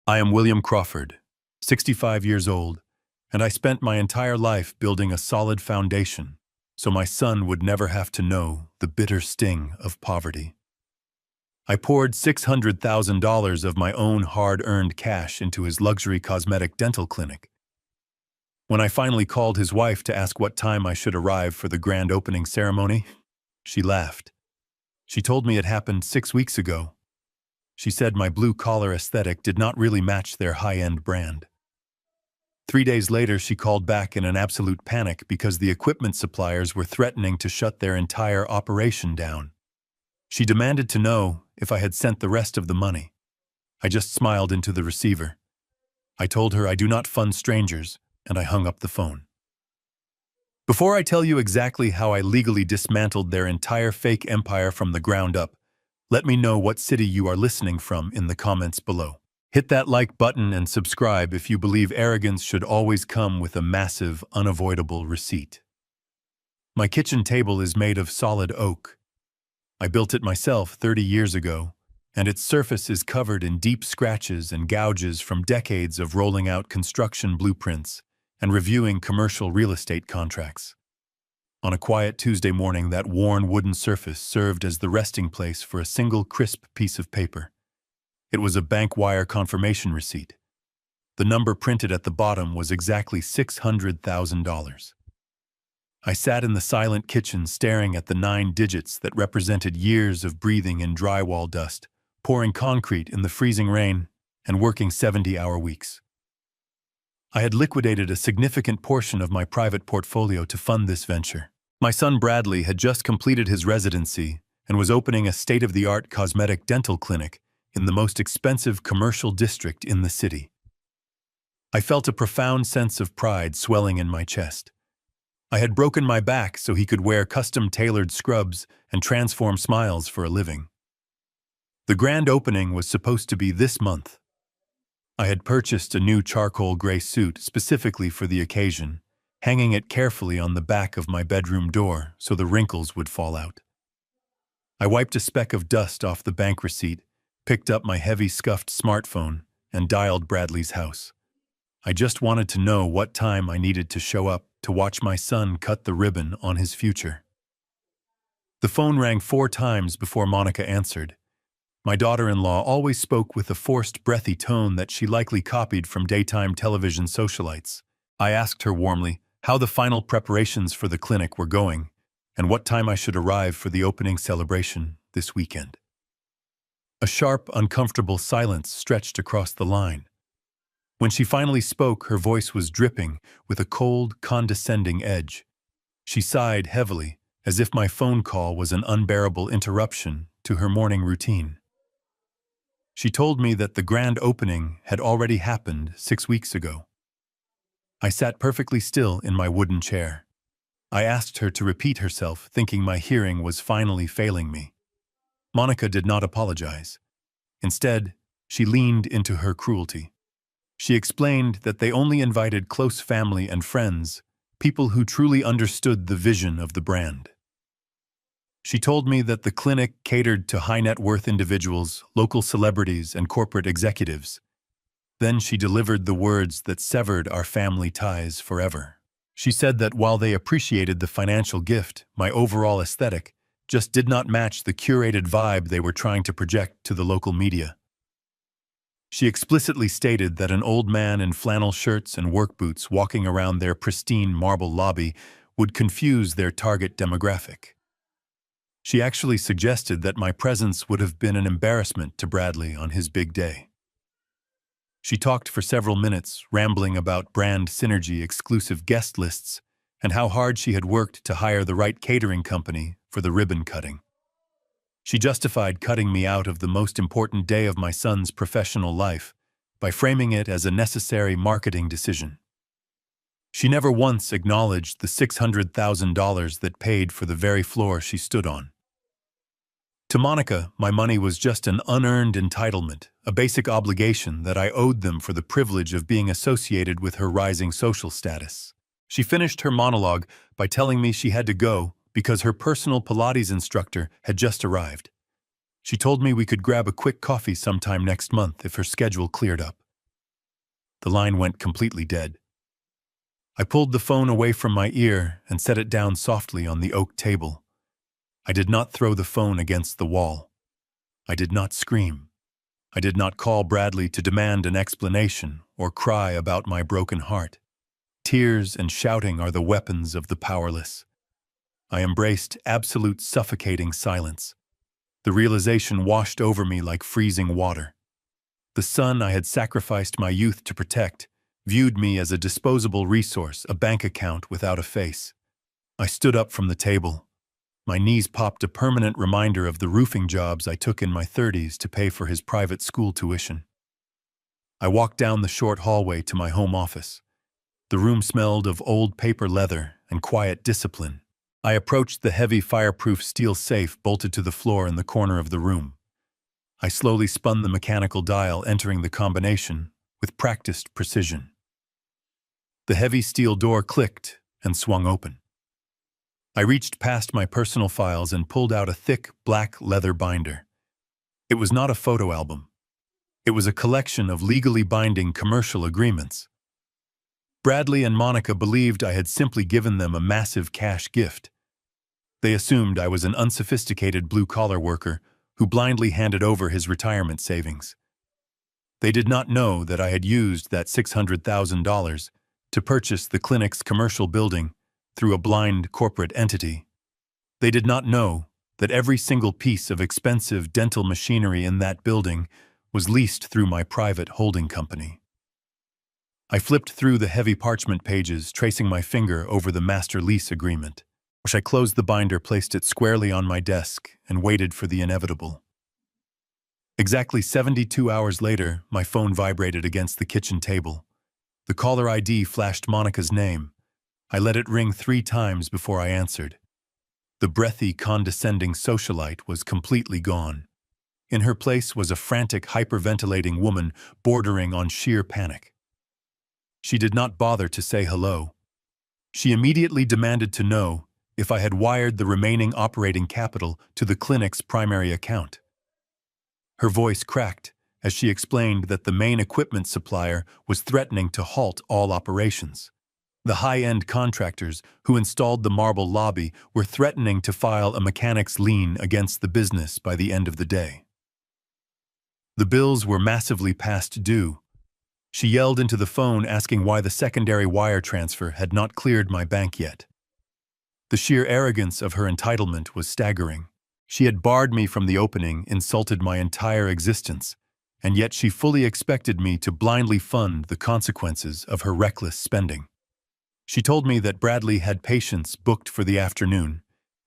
I am William Crawford, 65 years old, and I spent my entire life building a solid foundation so my son would never have to know the bitter sting of poverty. I poured $600,000 of my own hard-earned cash into his luxury cosmetic dental clinic. When I finally called his wife to ask what time I should arrive for the grand opening ceremony, she laughed. She told me it happened 6 weeks ago. She said my blue-collar aesthetic did not really match their high-end brand. 3 days later, she called back in an absolute panic because the equipment suppliers were threatening to shut their entire operation down. She demanded to know if I had sent the rest of the money. I just smiled into the receiver. I told her I do not fund strangers, and I hung up the phone. Before I tell you exactly how I legally dismantled their entire fake empire from the ground up, let me know what city you are listening from in the comments below. Hit that like button and subscribe if you believe arrogance should always come with a massive, unavoidable receipt. My kitchen table is made of solid oak. I built it myself 30 years ago, and its surface is covered in deep scratches and gouges from decades of rolling out construction blueprints and reviewing commercial real estate contracts. On a quiet Tuesday morning, that worn wooden surface served as the resting place for a single crisp piece of paper. It was a bank wire confirmation receipt. The number printed at the bottom was exactly $600,000. I sat in the silent kitchen staring at the 9 digits that represented years of breathing in drywall dust, pouring concrete in the freezing rain, and working 70-hour weeks. I had liquidated a significant portion of my private portfolio to fund this venture. My son Bradley had just completed his residency and was opening a state-of-the-art cosmetic dental clinic in the most expensive commercial district in the city. I felt a profound sense of pride swelling in my chest. I had broken my back so he could wear custom-tailored scrubs and transform smiles for a living. The grand opening was supposed to be this month. I had purchased a new charcoal gray suit specifically for the occasion, hanging it carefully on the back of my bedroom door so the wrinkles would fall out. I wiped a speck of dust off the bank receipt, picked up my heavy scuffed smartphone, and dialed Bradley's house. I just wanted to know what time I needed to show up to watch my son cut the ribbon on his future. The phone rang 4 times before Monica answered. My daughter-in-law always spoke with a forced, breathy tone that she likely copied from daytime television socialites. I asked her warmly how the final preparations for the clinic were going and what time I should arrive for the opening celebration this weekend. A sharp, uncomfortable silence stretched across the line. When she finally spoke, her voice was dripping with a cold, condescending edge. She sighed heavily, as if my phone call was an unbearable interruption to her morning routine. She told me that the grand opening had already happened 6 weeks ago. I sat perfectly still in my wooden chair. I asked her to repeat herself, thinking my hearing was finally failing me. Monica did not apologize. Instead, she leaned into her cruelty. She explained that they only invited close family and friends, people who truly understood the vision of the brand. She told me that the clinic catered to high-net-worth individuals, local celebrities, and corporate executives. Then she delivered the words that severed our family ties forever. She said that while they appreciated the financial gift, my overall aesthetic just did not match the curated vibe they were trying to project to the local media. She explicitly stated that an old man in flannel shirts and work boots walking around their pristine marble lobby would confuse their target demographic. She actually suggested that my presence would have been an embarrassment to Bradley on his big day. She talked for several minutes, rambling about brand synergy, exclusive guest lists, and how hard she had worked to hire the right catering company for the ribbon cutting. She justified cutting me out of the most important day of my son's professional life by framing it as a necessary marketing decision. She never once acknowledged the $600,000 that paid for the very floor she stood on. To Monica, my money was just an unearned entitlement, a basic obligation that I owed them for the privilege of being associated with her rising social status. She finished her monologue by telling me she had to go because her personal Pilates instructor had just arrived. She told me we could grab a quick coffee sometime next month if her schedule cleared up. the line went completely dead. I pulled the phone away from my ear and set it down softly on the oak table. I did not throw the phone against the wall. I did not scream. I did not call Bradley to demand an explanation or cry about my broken heart. Tears and shouting are the weapons of the powerless. I embraced absolute suffocating silence. The realization washed over me like freezing water. The son I had sacrificed my youth to protect viewed me as a disposable resource, a bank account without a face. I stood up from the table. My knees popped, a permanent reminder of the roofing jobs I took in my 30s to pay for his private school tuition. I walked down the short hallway to my home office. The room smelled of old paper leather and quiet discipline. I approached the heavy fireproof steel safe bolted to the floor in the corner of the room. I slowly spun the mechanical dial, entering the combination with practiced precision. The heavy steel door clicked and swung open. I reached past my personal files and pulled out a thick, black leather binder. It was not a photo album. It was a collection of legally binding commercial agreements. Bradley and Monica believed I had simply given them a massive cash gift. They assumed I was an unsophisticated blue-collar worker who blindly handed over his retirement savings. They did not know that I had used that $600,000 to purchase the clinic's commercial building through a blind corporate entity. They did not know that every single piece of expensive dental machinery in that building was leased through my private holding company. I flipped through the heavy parchment pages, tracing my finger over the master lease agreement. I closed the binder, placed it squarely on my desk, and waited for the inevitable. Exactly 72 hours later, my phone vibrated against the kitchen table. The caller ID flashed Monica's name. I let it ring 3 times before I answered. The breathy, condescending socialite was completely gone. In her place was a frantic, hyperventilating woman bordering on sheer panic. She did not bother to say hello. She immediately demanded to know if I had wired the remaining operating capital to the clinic's primary account. Her voice cracked as she explained that the main equipment supplier was threatening to halt all operations. The high-end contractors who installed the marble lobby were threatening to file a mechanic's lien against the business by the end of the day. The bills were massively past due. She yelled into the phone asking why the secondary wire transfer had not cleared my bank yet. The sheer arrogance of her entitlement was staggering. She had barred me from the opening, insulted my entire existence, and yet she fully expected me to blindly fund the consequences of her reckless spending. She told me that Bradley had patients booked for the afternoon,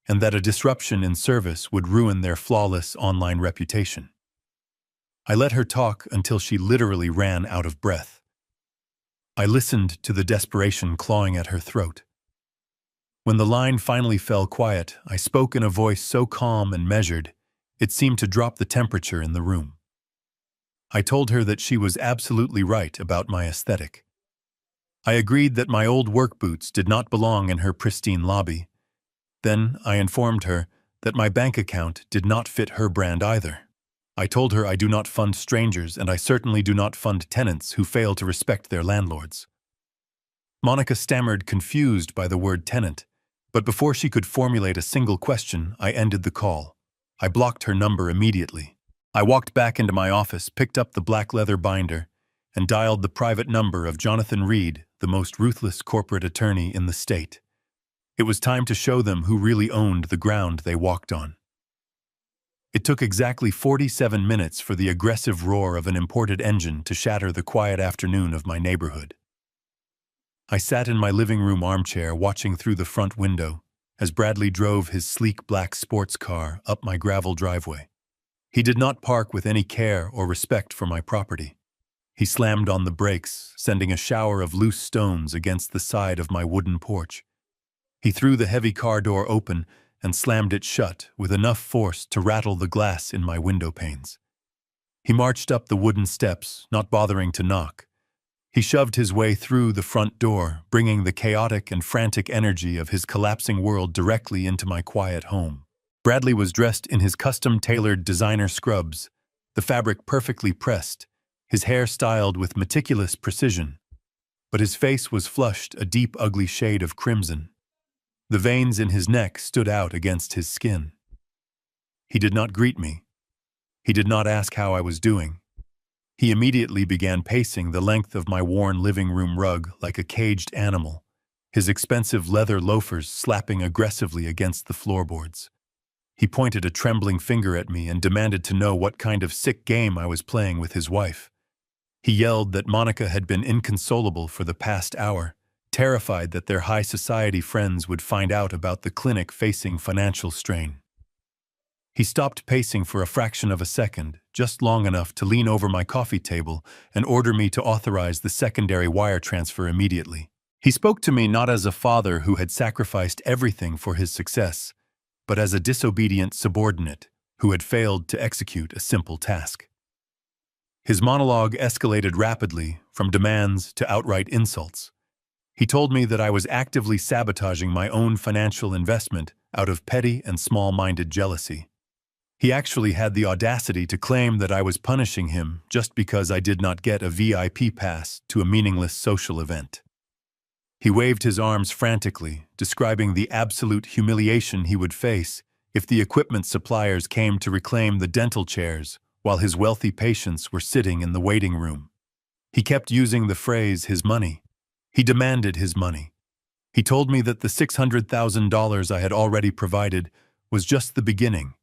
and that a disruption in service would ruin their flawless online reputation. I let her talk until she literally ran out of breath. I listened to the desperation clawing at her throat. When the line finally fell quiet, I spoke in a voice so calm and measured, it seemed to drop the temperature in the room. I told her that she was absolutely right about my aesthetic. I agreed that my old work boots did not belong in her pristine lobby. Then I informed her that my bank account did not fit her brand either. I told her I do not fund strangers, and I certainly do not fund tenants who fail to respect their landlords. Monica stammered, confused by the word tenant, but before she could formulate a single question, I ended the call. I blocked her number immediately. I walked back into my office, picked up the black leather binder, and dialed the private number of Jonathan Reed, the most ruthless corporate attorney in the state. It was time to show them who really owned the ground they walked on. It took exactly 47 minutes for the aggressive roar of an imported engine to shatter the quiet afternoon of my neighborhood. I sat in my living room armchair watching through the front window as Bradley drove his sleek black sports car up my gravel driveway. He did not park with any care or respect for my property. He slammed on the brakes, sending a shower of loose stones against the side of my wooden porch. He threw the heavy car door open and slammed it shut with enough force to rattle the glass in my window panes. He marched up the wooden steps, not bothering to knock. He shoved his way through the front door, bringing the chaotic and frantic energy of his collapsing world directly into my quiet home. Bradley was dressed in his custom-tailored designer scrubs, the fabric perfectly pressed, his hair styled with meticulous precision, but his face was flushed a deep, ugly shade of crimson. The veins in his neck stood out against his skin. He did not greet me. He did not ask how I was doing. He immediately began pacing the length of my worn living room rug like a caged animal, his expensive leather loafers slapping aggressively against the floorboards. He pointed a trembling finger at me and demanded to know what kind of sick game I was playing with his wife. He yelled that Monica had been inconsolable for the past hour, terrified that their high society friends would find out about the clinic facing financial strain. He stopped pacing for a fraction of a second, just long enough to lean over my coffee table and order me to authorize the secondary wire transfer immediately. He spoke to me not as a father who had sacrificed everything for his success, but as a disobedient subordinate who had failed to execute a simple task. His monologue escalated rapidly, from demands to outright insults. He told me that I was actively sabotaging my own financial investment out of petty and small-minded jealousy. He actually had the audacity to claim that I was punishing him just because I did not get a VIP pass to a meaningless social event. He waved his arms frantically, describing the absolute humiliation he would face if the equipment suppliers came to reclaim the dental chairs while his wealthy patients were sitting in the waiting room. He kept using the phrase, his money. He demanded his money. He told me that the $600,000 I had already provided was just the beginning,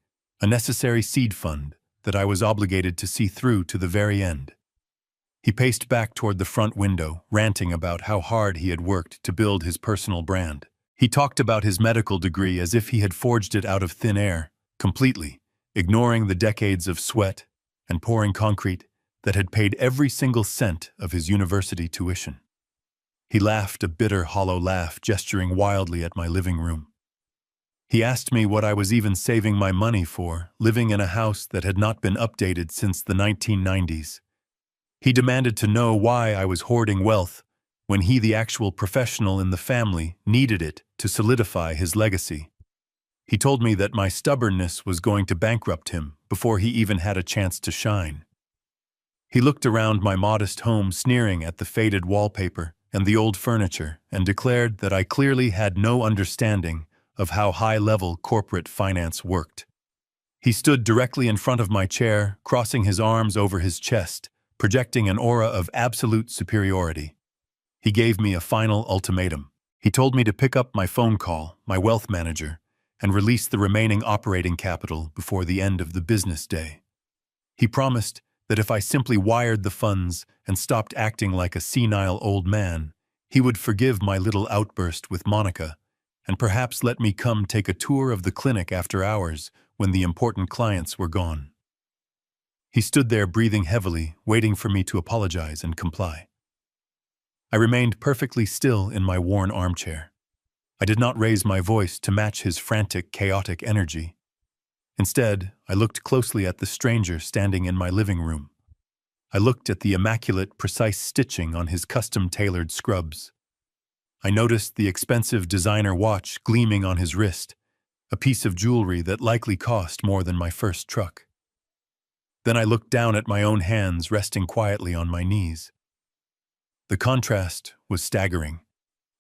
a necessary seed fund that I was obligated to see through to the very end. He paced back toward the front window, ranting about how hard he had worked to build his personal brand. He talked about his medical degree as if he had forged it out of thin air, completely, ignoring the decades of sweat and pouring concrete that had paid every single cent of his university tuition. He laughed a bitter, hollow laugh, gesturing wildly at my living room. He asked me what I was even saving my money for, living in a house that had not been updated since the 1990s. He demanded to know why I was hoarding wealth when he, the actual professional in the family, needed it to solidify his legacy. He told me that my stubbornness was going to bankrupt him before he even had a chance to shine. He looked around my modest home, sneering at the faded wallpaper and the old furniture, and declared that I clearly had no understanding of how high-level corporate finance worked. He stood directly in front of my chair, crossing his arms over his chest, projecting an aura of absolute superiority. He gave me a final ultimatum. He told me to pick up my phone call, my wealth manager, and release the remaining operating capital before the end of the business day. He promised that if I simply wired the funds and stopped acting like a senile old man, he would forgive my little outburst with Monica and perhaps let me come take a tour of the clinic after hours when the important clients were gone. He stood there breathing heavily, waiting for me to apologize and comply. I remained perfectly still in my worn armchair. I did not raise my voice to match his frantic, chaotic energy. Instead, I looked closely at the stranger standing in my living room. I looked at the immaculate, precise stitching on his custom-tailored scrubs. I noticed the expensive designer watch gleaming on his wrist, a piece of jewelry that likely cost more than my first truck. Then I looked down at my own hands resting quietly on my knees. The contrast was staggering.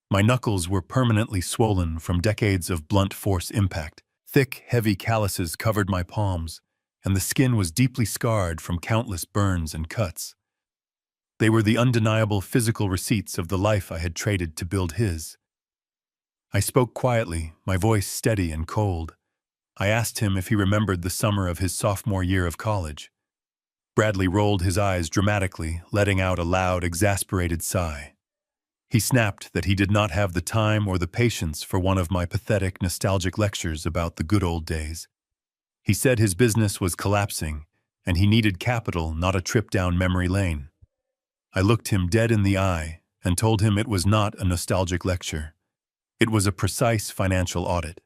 My knuckles were permanently swollen from decades of blunt force impact. Thick, heavy calluses covered my palms, and the skin was deeply scarred from countless burns and cuts. They were the undeniable physical receipts of the life I had traded to build his. I spoke quietly, my voice steady and cold. I asked him if he remembered the summer of his sophomore year of college. Bradley rolled his eyes dramatically, letting out a loud, exasperated sigh. He snapped that he did not have the time or the patience for one of my pathetic, nostalgic lectures about the good old days. He said his business was collapsing, and he needed capital, not a trip down memory lane. I looked him dead in the eye and told him it was not a nostalgic lecture. It was a precise financial audit.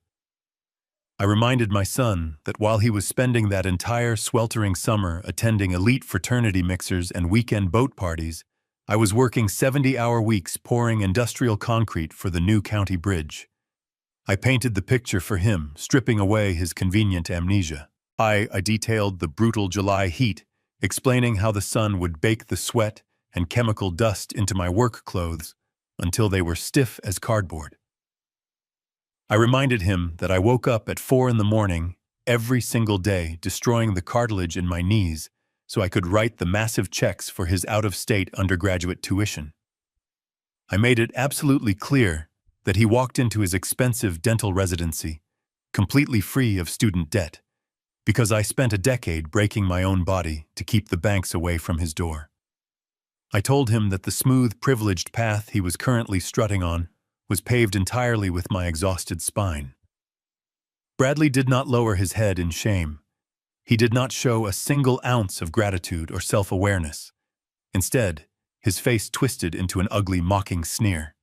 I reminded my son that while he was spending that entire sweltering summer attending elite fraternity mixers and weekend boat parties, I was working 70-hour weeks pouring industrial concrete for the new county bridge. I painted the picture for him, stripping away his convenient amnesia. I detailed the brutal July heat explaining how the sun would bake the sweat and chemical dust into my work clothes until they were stiff as cardboard. I reminded him that I woke up at 4 in the morning every single day, destroying the cartilage in my knees so I could write the massive checks for his out-of-state undergraduate tuition. I made it absolutely clear that he walked into his expensive dental residency completely free of student debt, because I spent a decade breaking my own body to keep the banks away from his door. I told him that the smooth, privileged path he was currently strutting on was paved entirely with my exhausted spine. Bradley did not lower his head in shame. He did not show a single ounce of gratitude or self-awareness. Instead, his face twisted into an ugly, mocking sneer.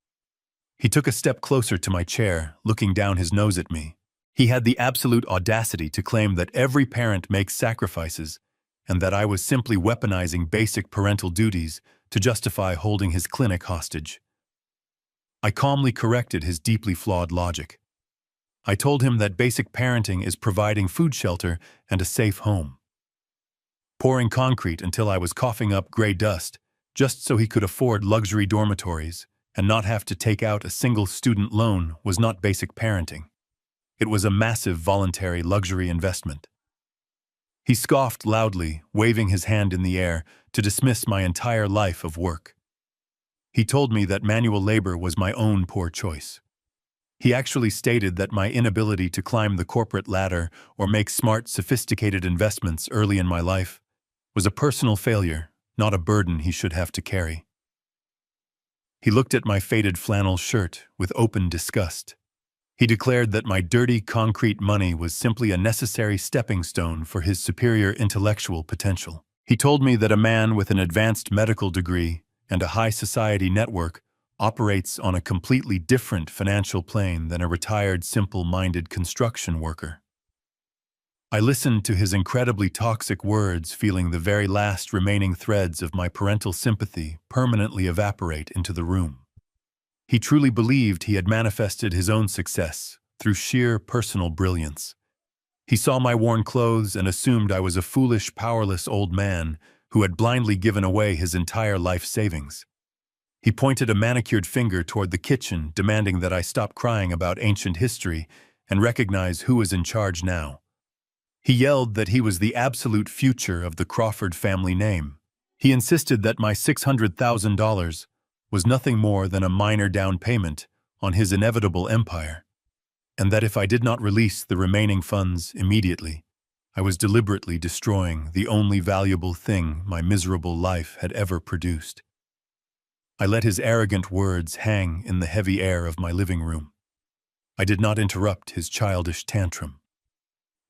He took a step closer to my chair, looking down his nose at me. He had the absolute audacity to claim that every parent makes sacrifices and that I was simply weaponizing basic parental duties to justify holding his clinic hostage. I calmly corrected his deeply flawed logic. I told him that basic parenting is providing food, shelter, and a safe home. Pouring concrete until I was coughing up gray dust, just so he could afford luxury dormitories and not have to take out a single student loan, was not basic parenting. It was a massive voluntary luxury investment. He scoffed loudly, waving his hand in the air to dismiss my entire life of work. He told me that manual labor was my own poor choice. He actually stated that my inability to climb the corporate ladder or make smart, sophisticated investments early in my life was a personal failure, not a burden he should have to carry. He looked at my faded flannel shirt with open disgust. He declared that my dirty concrete money was simply a necessary stepping stone for his superior intellectual potential. He told me that a man with an advanced medical degree and a high society network operates on a completely different financial plane than a retired, simple-minded construction worker. I listened to his incredibly toxic words, feeling the very last remaining threads of my parental sympathy permanently evaporate into the room. He truly believed he had manifested his own success through sheer personal brilliance. He saw my worn clothes and assumed I was a foolish, powerless old man who had blindly given away his entire life savings. He pointed a manicured finger toward the kitchen, demanding that I stop crying about ancient history and recognize who was in charge now. He yelled that he was the absolute future of the Crawford family name. He insisted that my $600,000 was nothing more than a minor down payment on his inevitable empire, and that if I did not release the remaining funds immediately, I was deliberately destroying the only valuable thing my miserable life had ever produced. I let his arrogant words hang in the heavy air of my living room. I did not interrupt his childish tantrum.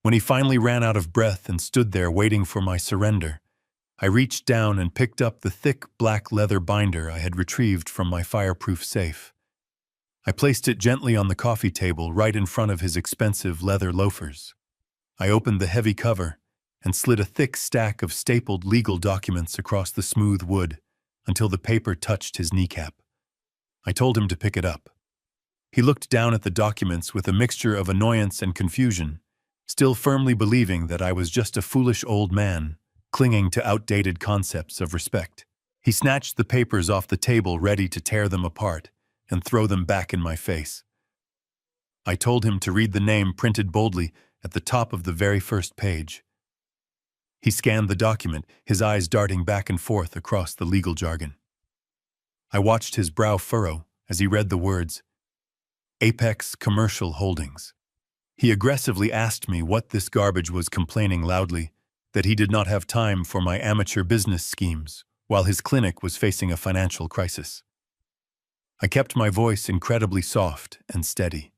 When he finally ran out of breath and stood there waiting for my surrender, I reached down and picked up the thick black leather binder I had retrieved from my fireproof safe. I placed it gently on the coffee table right in front of his expensive leather loafers. I opened the heavy cover and slid a thick stack of stapled legal documents across the smooth wood until the paper touched his kneecap. I told him to pick it up. He looked down at the documents with a mixture of annoyance and confusion, still firmly believing that I was just a foolish old man clinging to outdated concepts of respect. He snatched the papers off the table, ready to tear them apart and throw them back in my face. I told him to read the name printed boldly at the top of the very first page. He scanned the document, his eyes darting back and forth across the legal jargon. I watched his brow furrow as he read the words, Apex Commercial Holdings. He aggressively asked me what this garbage was, complaining loudly that he did not have time for my amateur business schemes while his clinic was facing a financial crisis. I kept my voice incredibly soft and steady.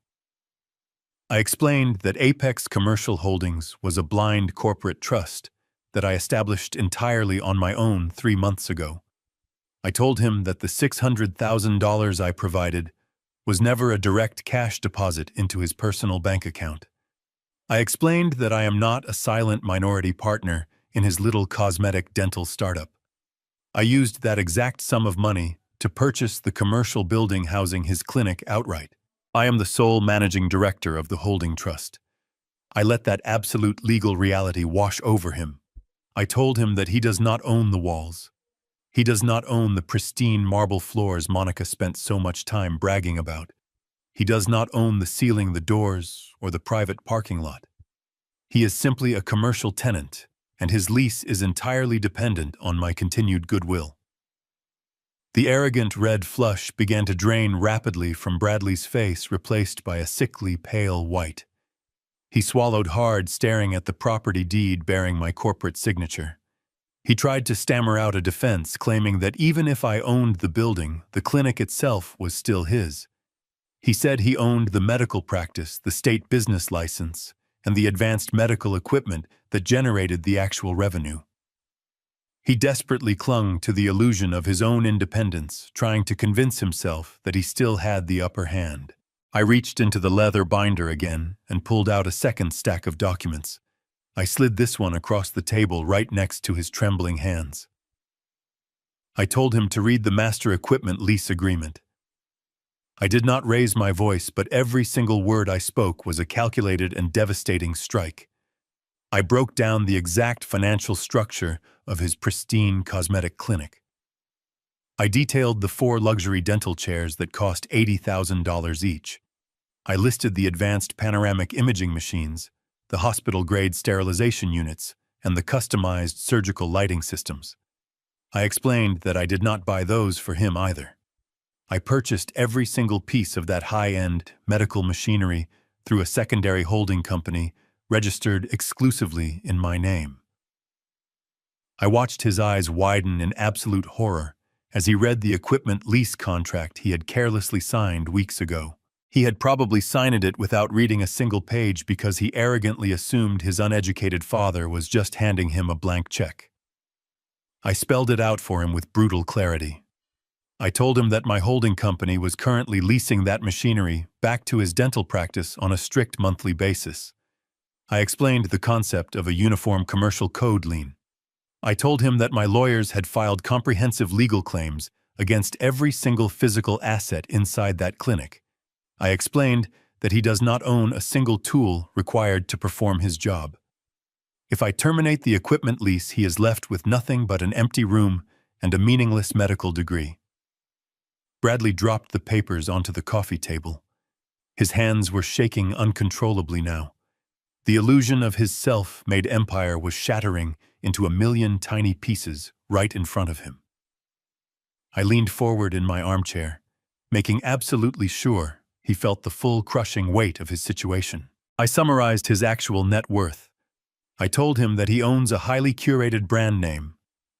I explained that Apex Commercial Holdings was a blind corporate trust that I established entirely on my own 3 months ago. I told him that the $600,000 I provided was never a direct cash deposit into his personal bank account. I explained that I am not a silent minority partner in his little cosmetic dental startup. I used that exact sum of money to purchase the commercial building housing his clinic outright. I am the sole managing director of the holding trust. I let that absolute legal reality wash over him. I told him that he does not own the walls. He does not own the pristine marble floors Monica spent so much time bragging about. He does not own the ceiling, the doors, or the private parking lot. He is simply a commercial tenant, and his lease is entirely dependent on my continued goodwill. The arrogant red flush began to drain rapidly from Bradley's face, replaced by a sickly pale white. He swallowed hard, staring at the property deed bearing my corporate signature. He tried to stammer out a defense, claiming that even if I owned the building, the clinic itself was still his. He said he owned the medical practice, the state business license, and the advanced medical equipment that generated the actual revenue. He desperately clung to the illusion of his own independence, trying to convince himself that he still had the upper hand. I reached into the leather binder again and pulled out a second stack of documents. I slid this one across the table right next to his trembling hands. I told him to read the master equipment lease agreement. I did not raise my voice, but every single word I spoke was a calculated and devastating strike. I broke down the exact financial structure of his pristine cosmetic clinic. I detailed the 4 luxury dental chairs that cost $80,000 each. I listed the advanced panoramic imaging machines, the hospital-grade sterilization units, and the customized surgical lighting systems. I explained that I did not buy those for him either. I purchased every single piece of that high-end medical machinery through a secondary holding company registered exclusively in my name. I watched his eyes widen in absolute horror as he read the equipment lease contract he had carelessly signed weeks ago. He had probably signed it without reading a single page because he arrogantly assumed his uneducated father was just handing him a blank check. I spelled it out for him with brutal clarity. I told him that my holding company was currently leasing that machinery back to his dental practice on a strict monthly basis. I explained the concept of a uniform commercial code lien. I told him that my lawyers had filed comprehensive legal claims against every single physical asset inside that clinic. I explained that he does not own a single tool required to perform his job. If I terminate the equipment lease, he is left with nothing but an empty room and a meaningless medical degree. Bradley dropped the papers onto the coffee table. His hands were shaking uncontrollably now. The illusion of his self-made empire was shattering into a million tiny pieces right in front of him. I leaned forward in my armchair, making absolutely sure he felt the full crushing weight of his situation. I summarized his actual net worth. I told him that he owns a highly curated brand name,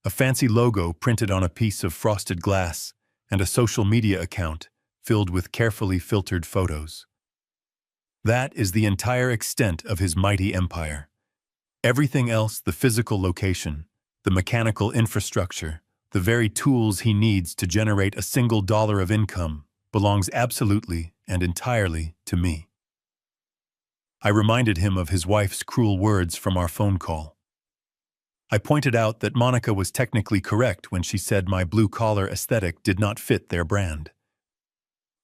a fancy logo printed on a piece of frosted glass, and a social media account filled with carefully filtered photos. That is the entire extent of his mighty empire. Everything else, the physical location, the mechanical infrastructure, the very tools he needs to generate a single dollar of income, belongs absolutely and entirely to me. I reminded him of his wife's cruel words from our phone call. I pointed out that Monica was technically correct when she said my blue-collar aesthetic did not fit their brand.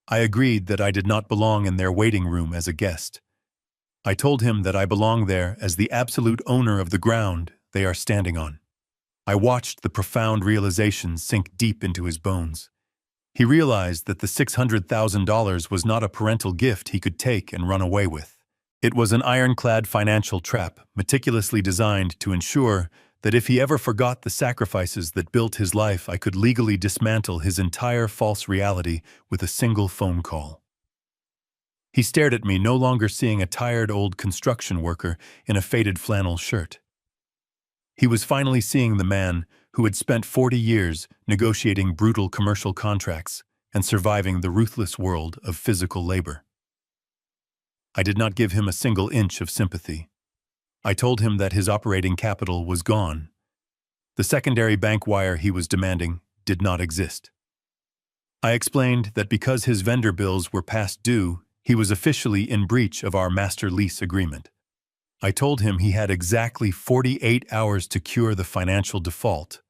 I agreed that I did not belong in their waiting room as a guest. I told him that I belong there as the absolute owner of the ground they are standing on. I watched the profound realization sink deep into his bones. He realized that the $600,000 was not a parental gift he could take and run away with. It was an ironclad financial trap, meticulously designed to ensure that if he ever forgot the sacrifices that built his life, I could legally dismantle his entire false reality with a single phone call. He stared at me, no longer seeing a tired old construction worker in a faded flannel shirt. He was finally seeing the man who had spent 40 years negotiating brutal commercial contracts and surviving the ruthless world of physical labor. I did not give him a single inch of sympathy. I told him that his operating capital was gone. The secondary bank wire he was demanding did not exist. I explained that because his vendor bills were past due, he was officially in breach of our master lease agreement. I told him he had exactly 48 hours to cure the financial default,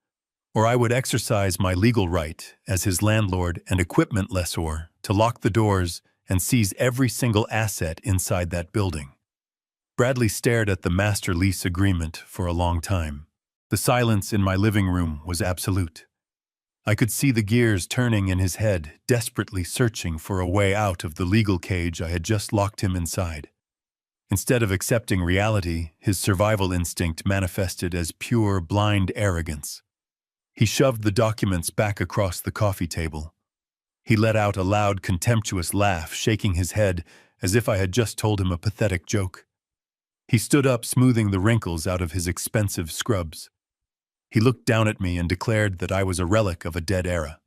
or I would exercise my legal right as his landlord and equipment lessor to lock the doors and seize every single asset inside that building. Bradley stared at the master lease agreement for a long time. The silence in my living room was absolute. I could see the gears turning in his head, desperately searching for a way out of the legal cage I had just locked him inside. Instead of accepting reality, his survival instinct manifested as pure, blind arrogance. He shoved the documents back across the coffee table. He let out a loud, contemptuous laugh, shaking his head as if I had just told him a pathetic joke. He stood up, smoothing the wrinkles out of his expensive scrubs. He looked down at me and declared that I was a relic of a dead era.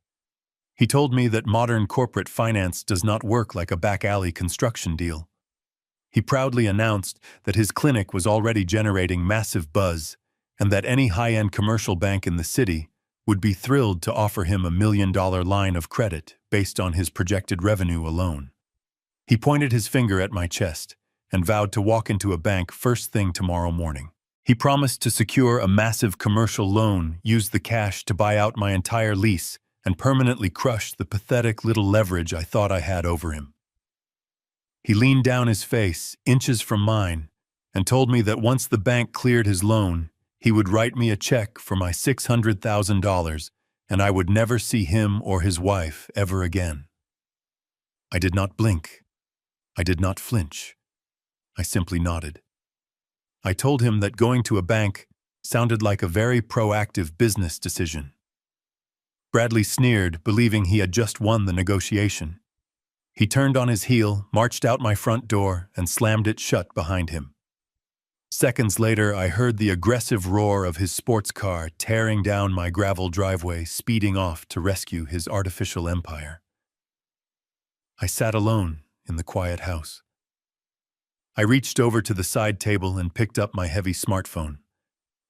He told me that modern corporate finance does not work like a back-alley construction deal. He proudly announced that his clinic was already generating massive buzz and that any high-end commercial bank in the city would be thrilled to offer him a $1 million line of credit based on his projected revenue alone. He pointed his finger at my chest and vowed to walk into a bank first thing tomorrow morning. He promised to secure a massive commercial loan, use the cash to buy out my entire lease, and permanently crush the pathetic little leverage I thought I had over him. He leaned down his face, inches from mine, and told me that once the bank cleared his loan, he would write me a check for my $600,000, and I would never see him or his wife ever again. I did not blink. I did not flinch. I simply nodded. I told him that going to a bank sounded like a very proactive business decision. Bradley sneered, believing he had just won the negotiation. He turned on his heel, marched out my front door, and slammed it shut behind him. Seconds later, I heard the aggressive roar of his sports car tearing down my gravel driveway, speeding off to rescue his artificial empire. I sat alone in the quiet house. I reached over to the side table and picked up my heavy smartphone.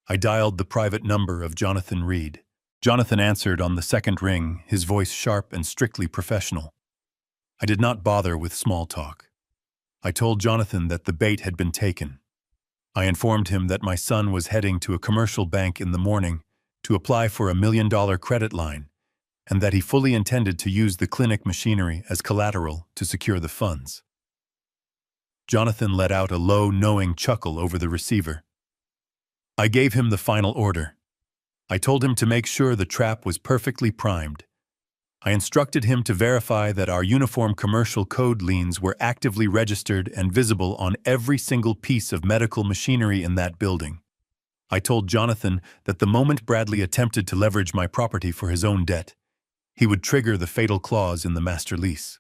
I dialed the private number of Jonathan Reed. Jonathan answered on the second ring, his voice sharp and strictly professional. I did not bother with small talk. I told Jonathan that the bait had been taken. I informed him that my son was heading to a commercial bank in the morning to apply for a $1 million credit line, and that he fully intended to use the clinic machinery as collateral to secure the funds. Jonathan let out a low, knowing chuckle over the receiver. I gave him the final order. I told him to make sure the trap was perfectly primed. I instructed him to verify that our uniform commercial code liens were actively registered and visible on every single piece of medical machinery in that building. I told Jonathan that the moment Bradley attempted to leverage my property for his own debt, he would trigger the fatal clause in the master lease.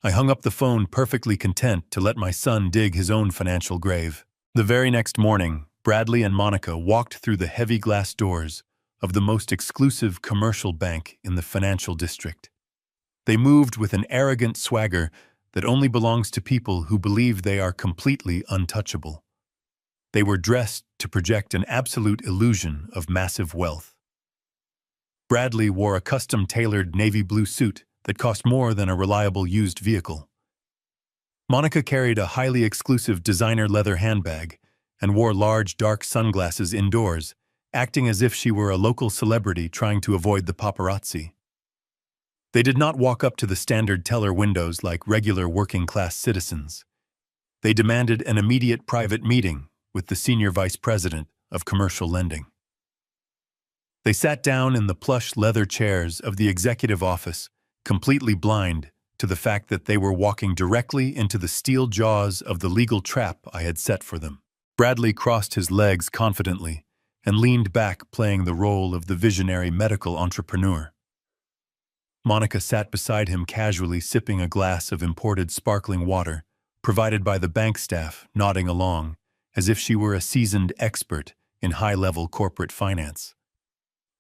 I hung up the phone, perfectly content to let my son dig his own financial grave. The very next morning, Bradley and Monica walked through the heavy glass doors of the most exclusive commercial bank in the financial district. They moved with an arrogant swagger that only belongs to people who believe they are completely untouchable. They were dressed to project an absolute illusion of massive wealth. Bradley wore a custom-tailored navy blue suit that cost more than a reliable used vehicle. Monica carried a highly exclusive designer leather handbag and wore large dark sunglasses indoors, acting as if she were a local celebrity trying to avoid the paparazzi. They did not walk up to the standard teller windows like regular working-class citizens. They demanded an immediate private meeting with the senior vice president of commercial lending. They sat down in the plush leather chairs of the executive office, completely blind to the fact that they were walking directly into the steel jaws of the legal trap I had set for them. Bradley crossed his legs confidently and leaned back, playing the role of the visionary medical entrepreneur. Monica sat beside him casually, sipping a glass of imported sparkling water, provided by the bank staff, nodding along, as if she were a seasoned expert in high-level corporate finance.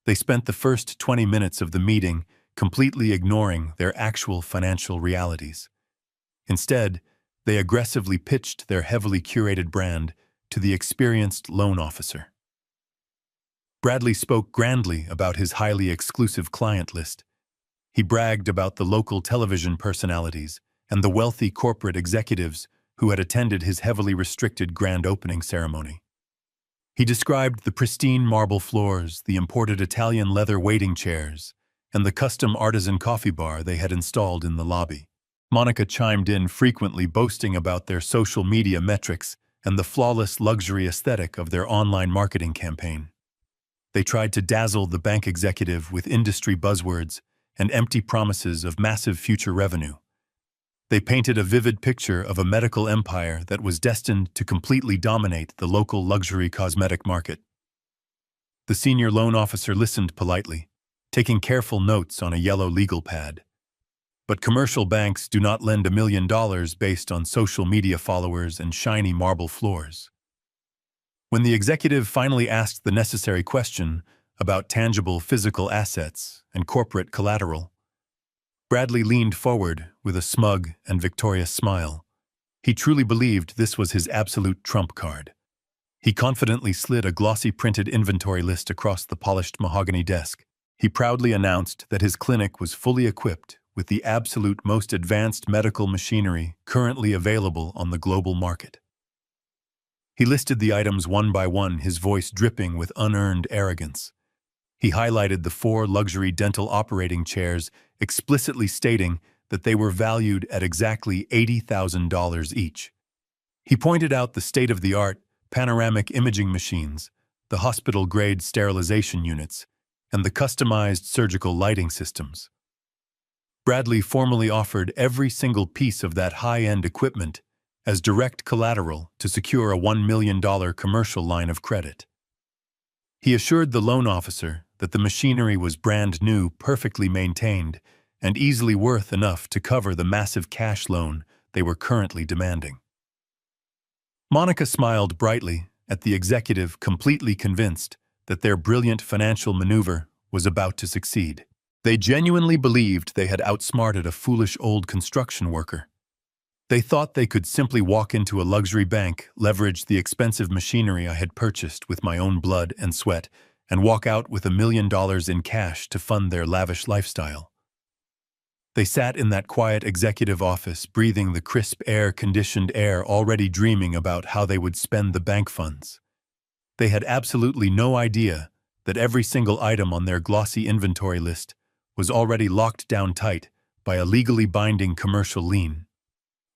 They spent the first 20 minutes of the meeting completely ignoring their actual financial realities. Instead, they aggressively pitched their heavily curated brand to the experienced loan officer. Bradley spoke grandly about his highly exclusive client list. He bragged about the local television personalities and the wealthy corporate executives who had attended his heavily restricted grand opening ceremony. He described the pristine marble floors, the imported Italian leather waiting chairs, and the custom artisan coffee bar they had installed in the lobby. Monica chimed in frequently, boasting about their social media metrics and the flawless luxury aesthetic of their online marketing campaign. They tried to dazzle the bank executive with industry buzzwords and empty promises of massive future revenue. They painted a vivid picture of a medical empire that was destined to completely dominate the local luxury cosmetic market. The senior loan officer listened politely, taking careful notes on a yellow legal pad. But commercial banks do not lend $1 million based on social media followers and shiny marble floors. When the executive finally asked the necessary question about tangible physical assets and corporate collateral, Bradley leaned forward with a smug and victorious smile. He truly believed this was his absolute trump card. He confidently slid a glossy printed inventory list across the polished mahogany desk. He proudly announced that his clinic was fully equipped with the absolute most advanced medical machinery currently available on the global market. He listed the items one by one, his voice dripping with unearned arrogance. He highlighted the 4 luxury dental operating chairs, explicitly stating that they were valued at exactly $80,000 each. He pointed out the state-of-the-art panoramic imaging machines, the hospital-grade sterilization units, and the customized surgical lighting systems. Bradley formally offered every single piece of that high-end equipment as direct collateral to secure a $1 million commercial line of credit. He assured the loan officer that the machinery was brand new, perfectly maintained, and easily worth enough to cover the massive cash loan they were currently demanding. Monica smiled brightly at the executive, completely convinced that their brilliant financial maneuver was about to succeed. They genuinely believed they had outsmarted a foolish old construction worker. They thought they could simply walk into a luxury bank, leverage the expensive machinery I had purchased with my own blood and sweat, and walk out with $1 million in cash to fund their lavish lifestyle. They sat in that quiet executive office, breathing the crisp air-conditioned air, already dreaming about how they would spend the bank funds. They had absolutely no idea that every single item on their glossy inventory list was already locked down tight by a legally binding commercial lien.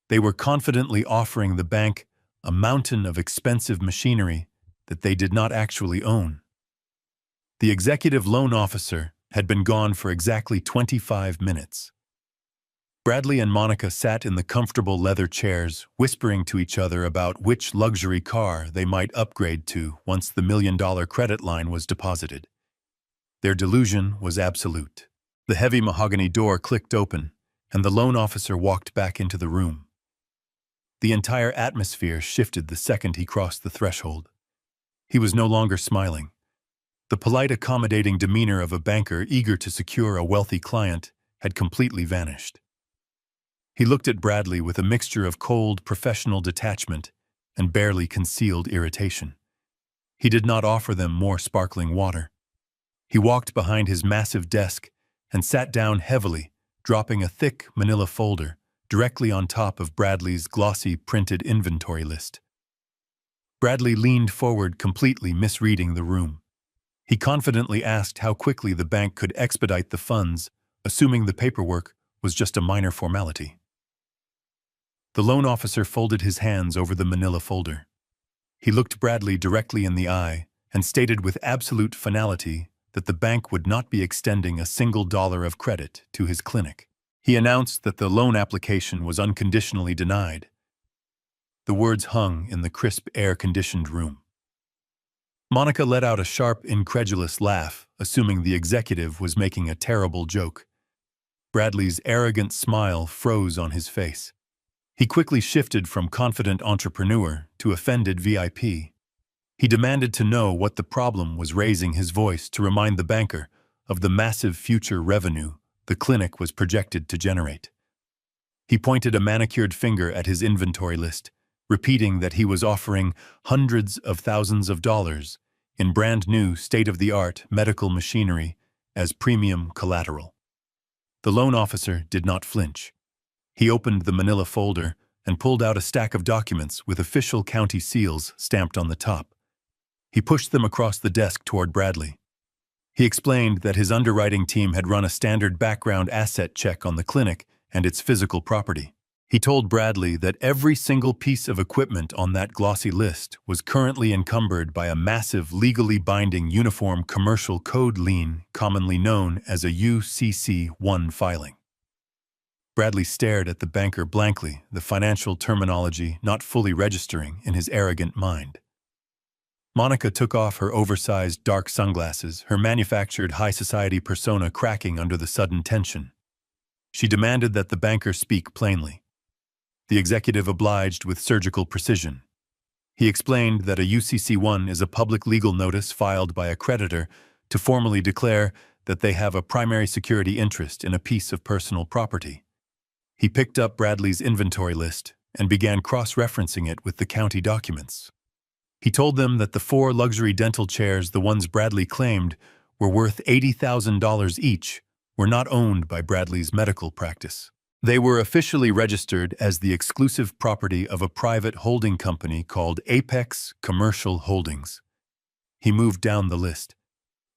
They were confidently offering the bank a mountain of expensive machinery that they did not actually own. The executive loan officer had been gone for exactly 25 minutes. Bradley and Monica sat in the comfortable leather chairs, whispering to each other about which luxury car they might upgrade to once the $1 million credit line was deposited. Their delusion was absolute. The heavy mahogany door clicked open, and the loan officer walked back into the room. The entire atmosphere shifted the second he crossed the threshold. He was no longer smiling. The polite, accommodating demeanor of a banker eager to secure a wealthy client had completely vanished. He looked at Bradley with a mixture of cold, professional detachment and barely concealed irritation. He did not offer them more sparkling water. He walked behind his massive desk and sat down heavily, dropping a thick manila folder directly on top of Bradley's glossy printed inventory list. Bradley leaned forward, completely misreading the room. He confidently asked how quickly the bank could expedite the funds, assuming the paperwork was just a minor formality. The loan officer folded his hands over the manila folder. He looked Bradley directly in the eye and stated with absolute finality that the bank would not be extending a single dollar of credit to his clinic. He announced that the loan application was unconditionally denied. The words hung in the crisp, air-conditioned room. Monica let out a sharp, incredulous laugh, assuming the executive was making a terrible joke. Bradley's arrogant smile froze on his face. He quickly shifted from confident entrepreneur to offended VIP. He demanded to know what the problem was, raising his voice to remind the banker of the massive future revenue the clinic was projected to generate. He pointed a manicured finger at his inventory list, repeating that he was offering hundreds of thousands of dollars in brand-new, state-of-the-art medical machinery as premium collateral. The loan officer did not flinch. He opened the manila folder and pulled out a stack of documents with official county seals stamped on the top. He pushed them across the desk toward Bradley. He explained that his underwriting team had run a standard background asset check on the clinic and its physical property. He told Bradley that every single piece of equipment on that glossy list was currently encumbered by a massive, legally binding Uniform Commercial Code lien, commonly known as a UCC-1 filing. Bradley stared at the banker blankly, the financial terminology not fully registering in his arrogant mind. Monica took off her oversized dark sunglasses, her manufactured high society persona cracking under the sudden tension. She demanded that the banker speak plainly. The executive obliged with surgical precision. He explained that a UCC-1 is a public legal notice filed by a creditor to formally declare that they have a primary security interest in a piece of personal property. He picked up Bradley's inventory list and began cross-referencing it with the county documents. He told them that the 4 luxury dental chairs, the ones Bradley claimed were worth $80,000 each, were not owned by Bradley's medical practice. They were officially registered as the exclusive property of a private holding company called Apex Commercial Holdings. He moved down the list.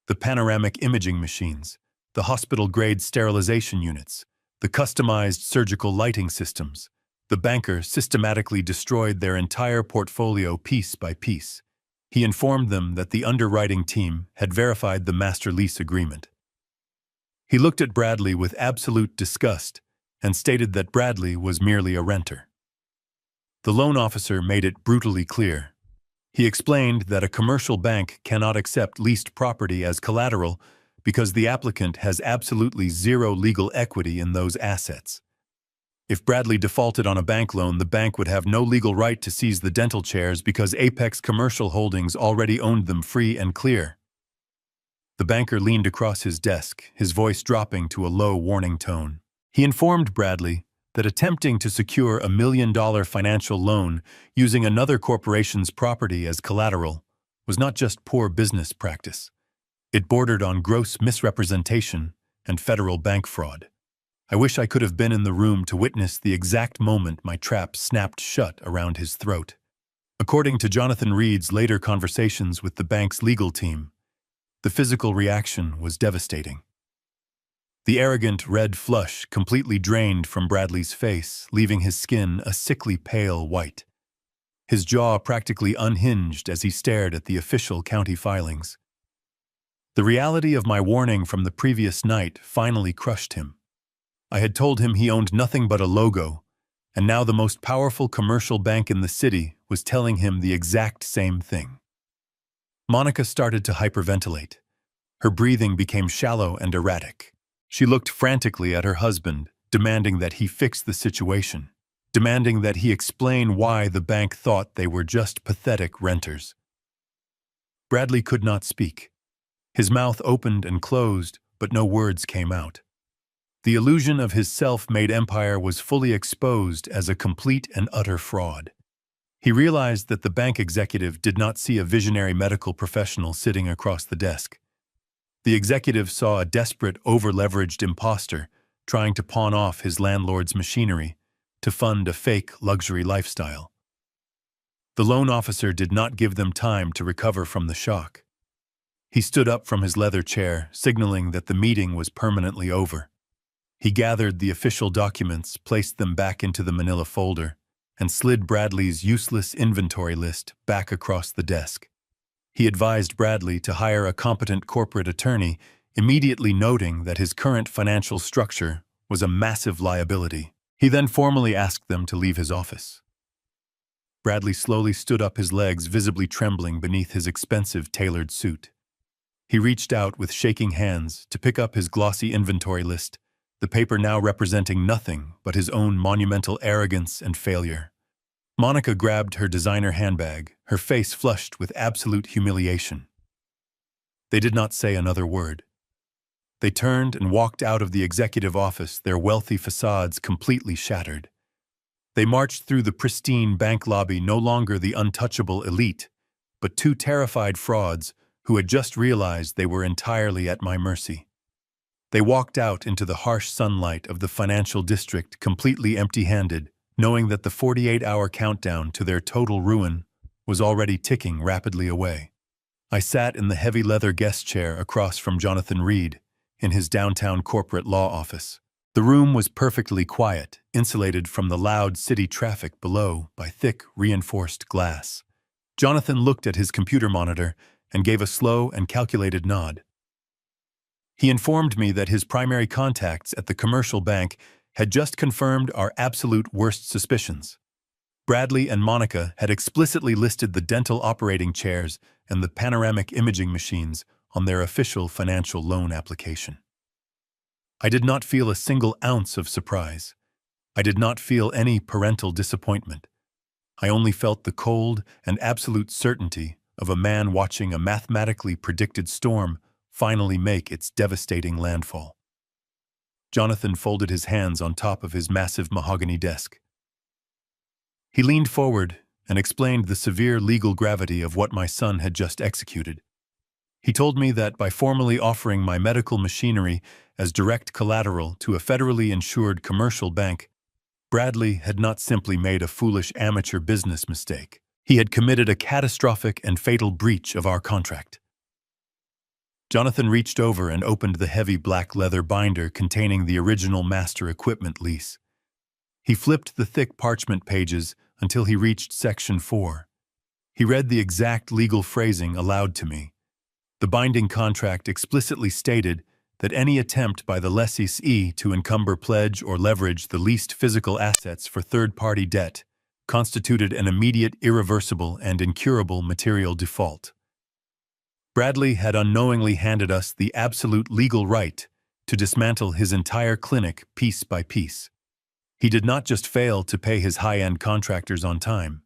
The panoramic imaging machines, the hospital-grade sterilization units, the customized surgical lighting systems. The banker systematically destroyed their entire portfolio piece by piece. He informed them that the underwriting team had verified the master lease agreement. He looked at Bradley with absolute disgust and stated that Bradley was merely a renter. The loan officer made it brutally clear. He explained that a commercial bank cannot accept leased property as collateral because the applicant has absolutely zero legal equity in those assets. If Bradley defaulted on a bank loan, the bank would have no legal right to seize the dental chairs because Apex Commercial Holdings already owned them free and clear. The banker leaned across his desk, his voice dropping to a low warning tone. He informed Bradley that attempting to secure a $1 million financial loan using another corporation's property as collateral was not just poor business practice. It bordered on gross misrepresentation and federal bank fraud. I wish I could have been in the room to witness the exact moment my trap snapped shut around his throat. According to Jonathan Reed's later conversations with the bank's legal team, the physical reaction was devastating. The arrogant red flush completely drained from Bradley's face, leaving his skin a sickly pale white. His jaw practically unhinged as he stared at the official county filings. The reality of my warning from the previous night finally crushed him. I had told him he owned nothing but a logo, and now the most powerful commercial bank in the city was telling him the exact same thing. Monica started to hyperventilate. Her breathing became shallow and erratic. She looked frantically at her husband, demanding that he fix the situation, demanding that he explain why the bank thought they were just pathetic renters. Bradley could not speak. His mouth opened and closed, but no words came out. The illusion of his self-made empire was fully exposed as a complete and utter fraud. He realized that the bank executive did not see a visionary medical professional sitting across the desk. The executive saw a desperate, over-leveraged imposter trying to pawn off his landlord's machinery to fund a fake luxury lifestyle. The loan officer did not give them time to recover from the shock. He stood up from his leather chair, signaling that the meeting was permanently over. He gathered the official documents, placed them back into the manila folder, and slid Bradley's useless inventory list back across the desk. He advised Bradley to hire a competent corporate attorney, immediately noting that his current financial structure was a massive liability. He then formally asked them to leave his office. Bradley slowly stood up, his legs visibly trembling beneath his expensive tailored suit. He reached out with shaking hands to pick up his glossy inventory list, the paper now representing nothing but his own monumental arrogance and failure. Monica grabbed her designer handbag, her face flushed with absolute humiliation. They did not say another word. They turned and walked out of the executive office, their wealthy facades completely shattered. They marched through the pristine bank lobby, no longer the untouchable elite, but 2 terrified frauds who had just realized they were entirely at my mercy. They walked out into the harsh sunlight of the financial district completely empty-handed, knowing that the 48-hour countdown to their total ruin was already ticking rapidly away. I sat in the heavy leather guest chair across from Jonathan Reed in his downtown corporate law office. The room was perfectly quiet, insulated from the loud city traffic below by thick, reinforced glass. Jonathan looked at his computer monitor and gave a slow and calculated nod. He informed me that his primary contacts at the commercial bank had just confirmed our absolute worst suspicions. Bradley and Monica had explicitly listed the dental operating chairs and the panoramic imaging machines on their official financial loan application. I did not feel a single ounce of surprise. I did not feel any parental disappointment. I only felt the cold and absolute certainty of a man watching a mathematically predicted storm finally make its devastating landfall. Jonathan folded his hands on top of his massive mahogany desk. He leaned forward and explained the severe legal gravity of what my son had just executed. He told me that by formally offering my medical machinery as direct collateral to a federally insured commercial bank, Bradley had not simply made a foolish amateur business mistake. He had committed a catastrophic and fatal breach of our contract. Jonathan reached over and opened the heavy black leather binder containing the original master equipment lease. He flipped the thick parchment pages until he reached Section 4. He read the exact legal phrasing aloud to me. The binding contract explicitly stated that any attempt by the lessee to encumber, pledge, or leverage the leased physical assets for third-party debt constituted an immediate, irreversible, and incurable material default. Bradley had unknowingly handed us the absolute legal right to dismantle his entire clinic piece by piece. He did not just fail to pay his high-end contractors on time.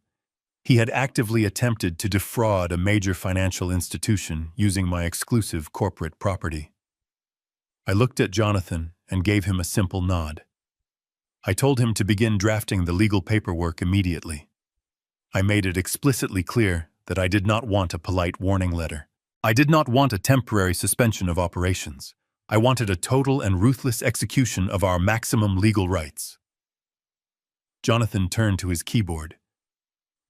He had actively attempted to defraud a major financial institution using my exclusive corporate property. I looked at Jonathan and gave him a simple nod. I told him to begin drafting the legal paperwork immediately. I made it explicitly clear that I did not want a polite warning letter. I did not want a temporary suspension of operations. I wanted a total and ruthless execution of our maximum legal rights. Jonathan turned to his keyboard.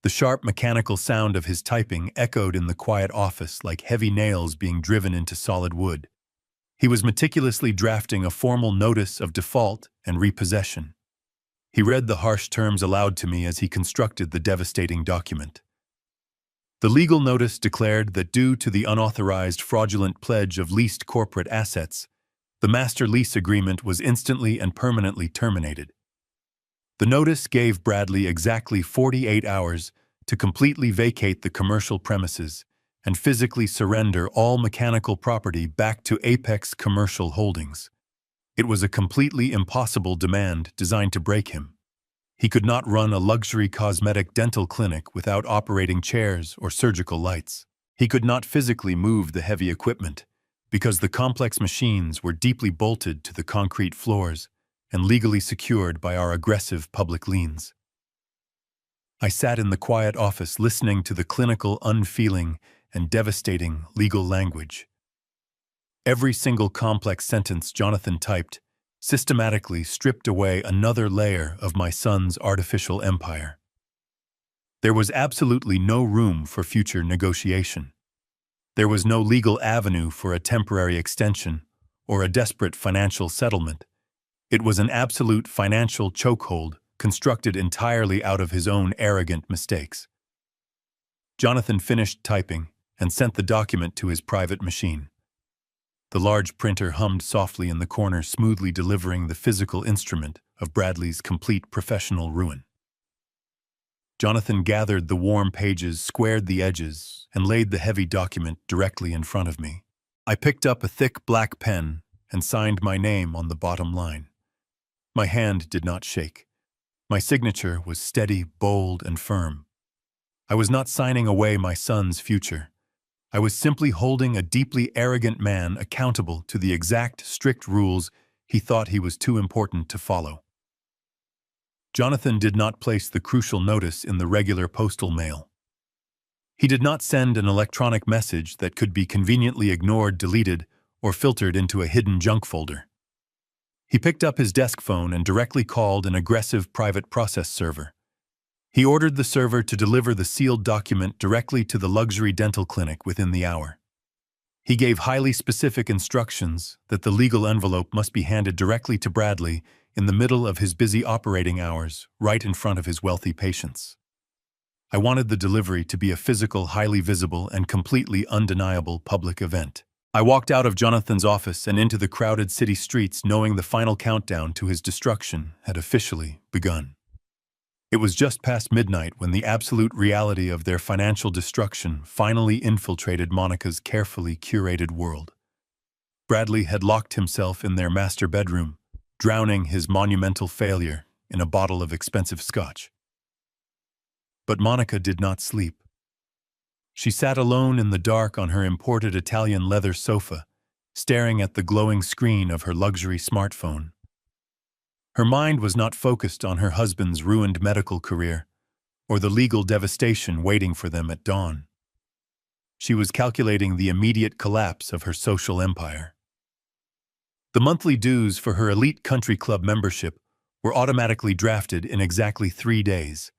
The sharp mechanical sound of his typing echoed in the quiet office like heavy nails being driven into solid wood. He was meticulously drafting a formal notice of default and repossession. He read the harsh terms aloud to me as he constructed the devastating document. The legal notice declared that due to the unauthorized fraudulent pledge of leased corporate assets, the master lease agreement was instantly and permanently terminated. The notice gave Bradley exactly 48 hours to completely vacate the commercial premises and physically surrender all mechanical property back to Apex Commercial Holdings. It was a completely impossible demand designed to break him. He could not run a luxury cosmetic dental clinic without operating chairs or surgical lights. He could not physically move the heavy equipment because the complex machines were deeply bolted to the concrete floors and legally secured by our aggressive public liens. I sat in the quiet office listening to the clinical, unfeeling, and devastating legal language. Every single complex sentence Jonathan typed systematically stripped away another layer of my son's artificial empire. There was absolutely no room for future negotiation. There was no legal avenue for a temporary extension or a desperate financial settlement. It was an absolute financial chokehold constructed entirely out of his own arrogant mistakes. Jonathan finished typing and sent the document to his private machine. The large printer hummed softly in the corner, smoothly delivering the physical instrument of Bradley's complete professional ruin. Jonathan gathered the warm pages, squared the edges, and laid the heavy document directly in front of me. I picked up a thick black pen and signed my name on the bottom line. My hand did not shake. My signature was steady, bold, and firm. I was not signing away my son's future. I was simply holding a deeply arrogant man accountable to the exact, strict rules he thought he was too important to follow. Jonathan did not place the crucial notice in the regular postal mail. He did not send an electronic message that could be conveniently ignored, deleted, or filtered into a hidden junk folder. He picked up his desk phone and directly called an aggressive private process server. He ordered the server to deliver the sealed document directly to the luxury dental clinic within the hour. He gave highly specific instructions that the legal envelope must be handed directly to Bradley in the middle of his busy operating hours, right in front of his wealthy patients. I wanted the delivery to be a physical, highly visible, and completely undeniable public event. I walked out of Jonathan's office and into the crowded city streets knowing the final countdown to his destruction had officially begun. It was just past midnight when the absolute reality of their financial destruction finally infiltrated Monica's carefully curated world. Bradley had locked himself in their master bedroom, drowning his monumental failure in a bottle of expensive scotch. But Monica did not sleep. She sat alone in the dark on her imported Italian leather sofa, staring at the glowing screen of her luxury smartphone. Her mind was not focused on her husband's ruined medical career or the legal devastation waiting for them at dawn. She was calculating the immediate collapse of her social empire. The monthly dues for her elite country club membership were automatically drafted in exactly 3 days.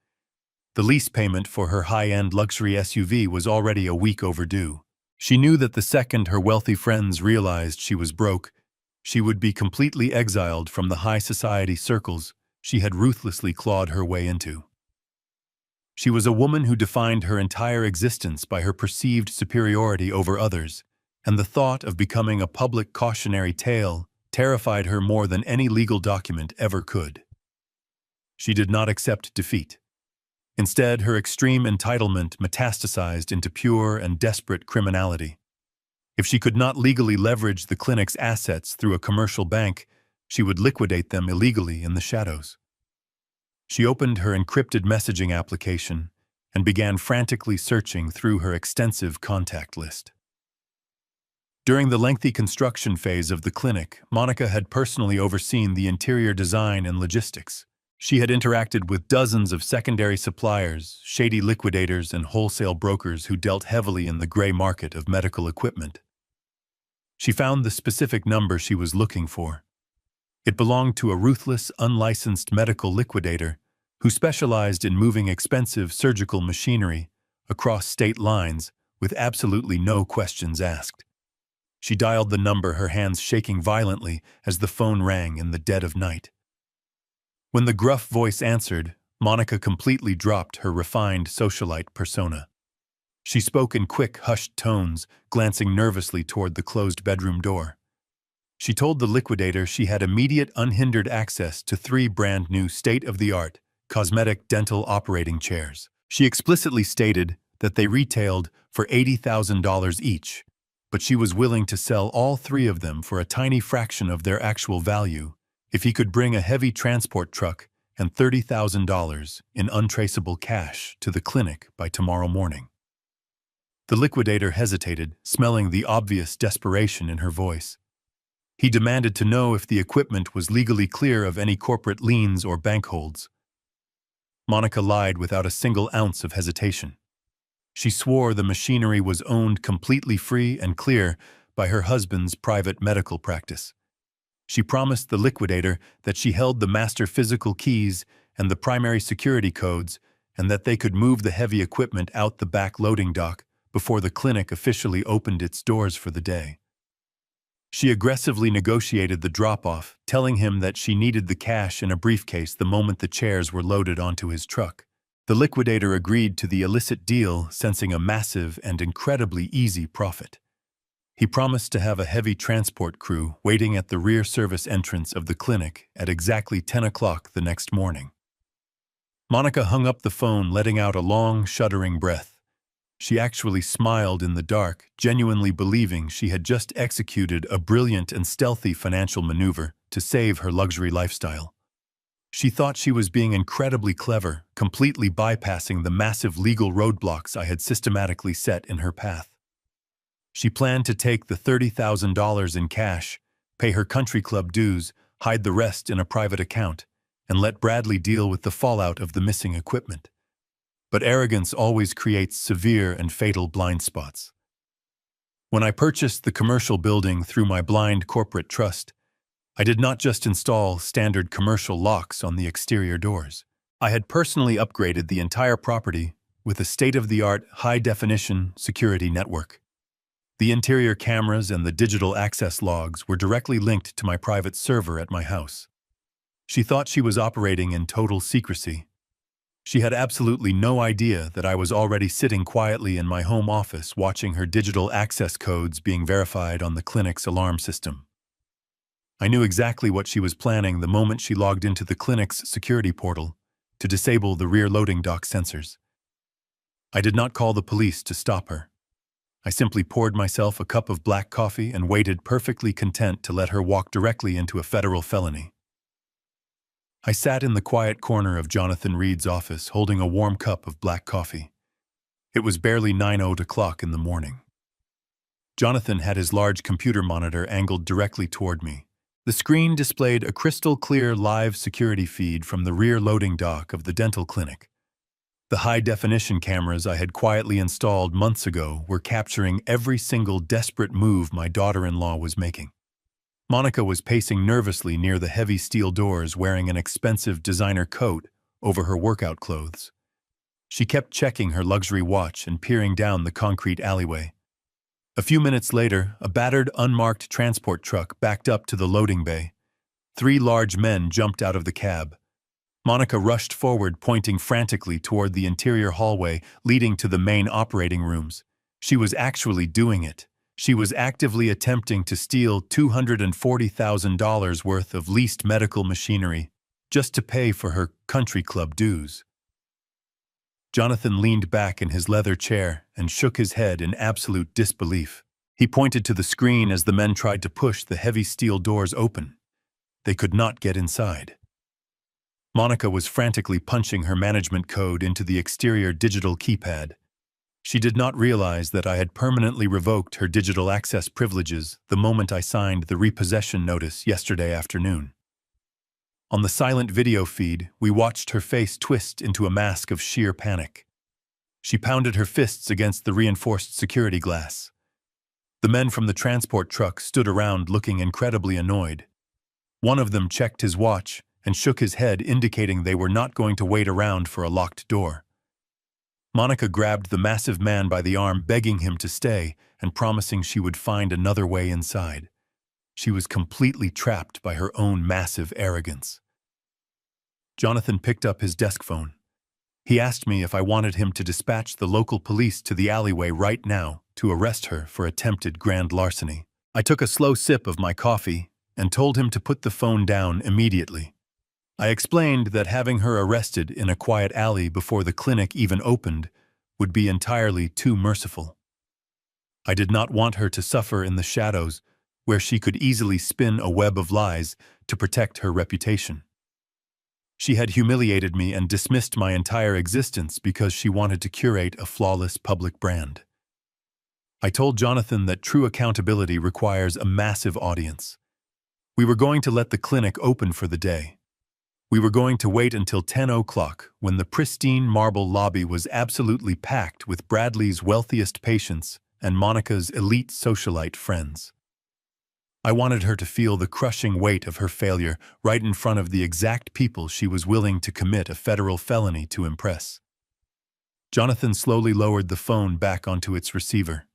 The lease payment for her high-end luxury SUV was already a week overdue. She knew that the second her wealthy friends realized she was broke, she would be completely exiled from the high society circles she had ruthlessly clawed her way into. She was a woman who defined her entire existence by her perceived superiority over others, and the thought of becoming a public cautionary tale terrified her more than any legal document ever could. She did not accept defeat. Instead, her extreme entitlement metastasized into pure and desperate criminality. If she could not legally leverage the clinic's assets through a commercial bank, she would liquidate them illegally in the shadows. She opened her encrypted messaging application and began frantically searching through her extensive contact list. During the lengthy construction phase of the clinic, Monica had personally overseen the interior design and logistics. She had interacted with dozens of secondary suppliers, shady liquidators, and wholesale brokers who dealt heavily in the gray market of medical equipment. She found the specific number she was looking for. It belonged to a ruthless, unlicensed medical liquidator who specialized in moving expensive surgical machinery across state lines with absolutely no questions asked. She dialed the number, her hands shaking violently as the phone rang in the dead of night. When the gruff voice answered, Monica completely dropped her refined socialite persona. She spoke in quick, hushed tones, glancing nervously toward the closed bedroom door. She told the liquidator she had immediate, unhindered access to 3 brand-new state-of-the-art cosmetic dental operating chairs. She explicitly stated that they retailed for $80,000 each, but she was willing to sell all 3 of them for a tiny fraction of their actual value if he could bring a heavy transport truck and $30,000 in untraceable cash to the clinic by tomorrow morning. The liquidator hesitated, smelling the obvious desperation in her voice. He demanded to know if the equipment was legally clear of any corporate liens or bank holds. Monica lied without a single ounce of hesitation. She swore the machinery was owned completely free and clear by her husband's private medical practice. She promised the liquidator that she held the master physical keys and the primary security codes, and that they could move the heavy equipment out the back loading dock before the clinic officially opened its doors for the day. She aggressively negotiated the drop-off, telling him that she needed the cash in a briefcase the moment the chairs were loaded onto his truck. The liquidator agreed to the illicit deal, sensing a massive and incredibly easy profit. He promised to have a heavy transport crew waiting at the rear service entrance of the clinic at exactly 10 o'clock the next morning. Monica hung up the phone, letting out a long, shuddering breath. She actually smiled in the dark, genuinely believing she had just executed a brilliant and stealthy financial maneuver to save her luxury lifestyle. She thought she was being incredibly clever, completely bypassing the massive legal roadblocks I had systematically set in her path. She planned to take the $30,000 in cash, pay her country club dues, hide the rest in a private account, and let Bradley deal with the fallout of the missing equipment. But arrogance always creates severe and fatal blind spots. When I purchased the commercial building through my blind corporate trust, I did not just install standard commercial locks on the exterior doors. I had personally upgraded the entire property with a state-of-the-art high-definition security network. The interior cameras and the digital access logs were directly linked to my private server at my house. She thought she was operating in total secrecy. She had absolutely no idea that I was already sitting quietly in my home office watching her digital access codes being verified on the clinic's alarm system. I knew exactly what she was planning the moment she logged into the clinic's security portal to disable the rear loading dock sensors. I did not call the police to stop her. I simply poured myself a cup of black coffee and waited perfectly content to let her walk directly into a federal felony. I sat in the quiet corner of Jonathan Reed's office holding a warm cup of black coffee. It was barely 9:00 in the morning. Jonathan had his large computer monitor angled directly toward me. The screen displayed a crystal-clear live security feed from the rear loading dock of the dental clinic. The high-definition cameras I had quietly installed months ago were capturing every single desperate move my daughter-in-law was making. Monica was pacing nervously near the heavy steel doors wearing an expensive designer coat over her workout clothes. She kept checking her luxury watch and peering down the concrete alleyway. A few minutes later, a battered, unmarked transport truck backed up to the loading bay. 3 large men jumped out of the cab. Monica rushed forward, pointing frantically toward the interior hallway leading to the main operating rooms. She was actually doing it. She was actively attempting to steal $240,000 worth of leased medical machinery just to pay for her country club dues. Jonathan leaned back in his leather chair and shook his head in absolute disbelief. He pointed to the screen as the men tried to push the heavy steel doors open. They could not get inside. Monica was frantically punching her management code into the exterior digital keypad. She did not realize that I had permanently revoked her digital access privileges the moment I signed the repossession notice yesterday afternoon. On the silent video feed, we watched her face twist into a mask of sheer panic. She pounded her fists against the reinforced security glass. The men from the transport truck stood around looking incredibly annoyed. One of them checked his watch and shook his head, indicating they were not going to wait around for a locked door. Monica grabbed the massive man by the arm, begging him to stay and promising she would find another way inside. She was completely trapped by her own massive arrogance. Jonathan picked up his desk phone. He asked me if I wanted him to dispatch the local police to the alleyway right now to arrest her for attempted grand larceny. I took a slow sip of my coffee and told him to put the phone down immediately. I explained that having her arrested in a quiet alley before the clinic even opened would be entirely too merciful. I did not want her to suffer in the shadows, where she could easily spin a web of lies to protect her reputation. She had humiliated me and dismissed my entire existence because she wanted to curate a flawless public brand. I told Jonathan that true accountability requires a massive audience. We were going to let the clinic open for the day. We were going to wait until 10:00 when the pristine marble lobby was absolutely packed with Bradley's wealthiest patients and Monica's elite socialite friends. I wanted her to feel the crushing weight of her failure right in front of the exact people she was willing to commit a federal felony to impress. Jonathan slowly lowered the phone back onto its receiver.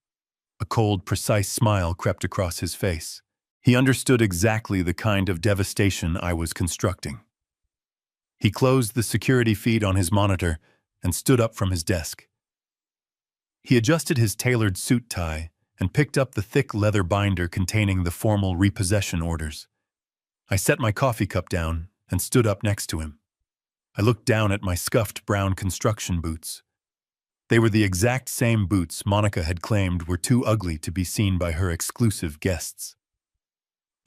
A cold, precise smile crept across his face. He understood exactly the kind of devastation I was constructing. He closed the security feed on his monitor and stood up from his desk. He adjusted his tailored suit tie and picked up the thick leather binder containing the formal repossession orders. I set my coffee cup down and stood up next to him. I looked down at my scuffed brown construction boots. They were the exact same boots Monica had claimed were too ugly to be seen by her exclusive guests.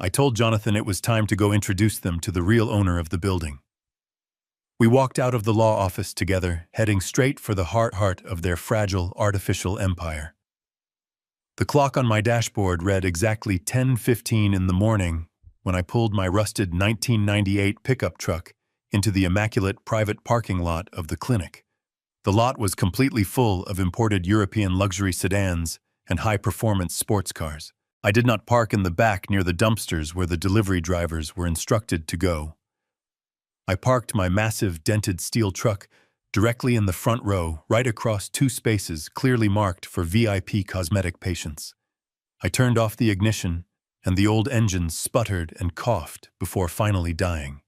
I told Jonathan it was time to go introduce them to the real owner of the building. We walked out of the law office together, heading straight for the heart of their fragile, artificial empire. The clock on my dashboard read exactly 10:15 in the morning when I pulled my rusted 1998 pickup truck into the immaculate private parking lot of the clinic. The lot was completely full of imported European luxury sedans and high-performance sports cars. I did not park in the back near the dumpsters where the delivery drivers were instructed to go. I parked my massive dented steel truck directly in the front row, right across 2 spaces clearly marked for VIP cosmetic patients. I turned off the ignition, and the old engine sputtered and coughed before finally dying.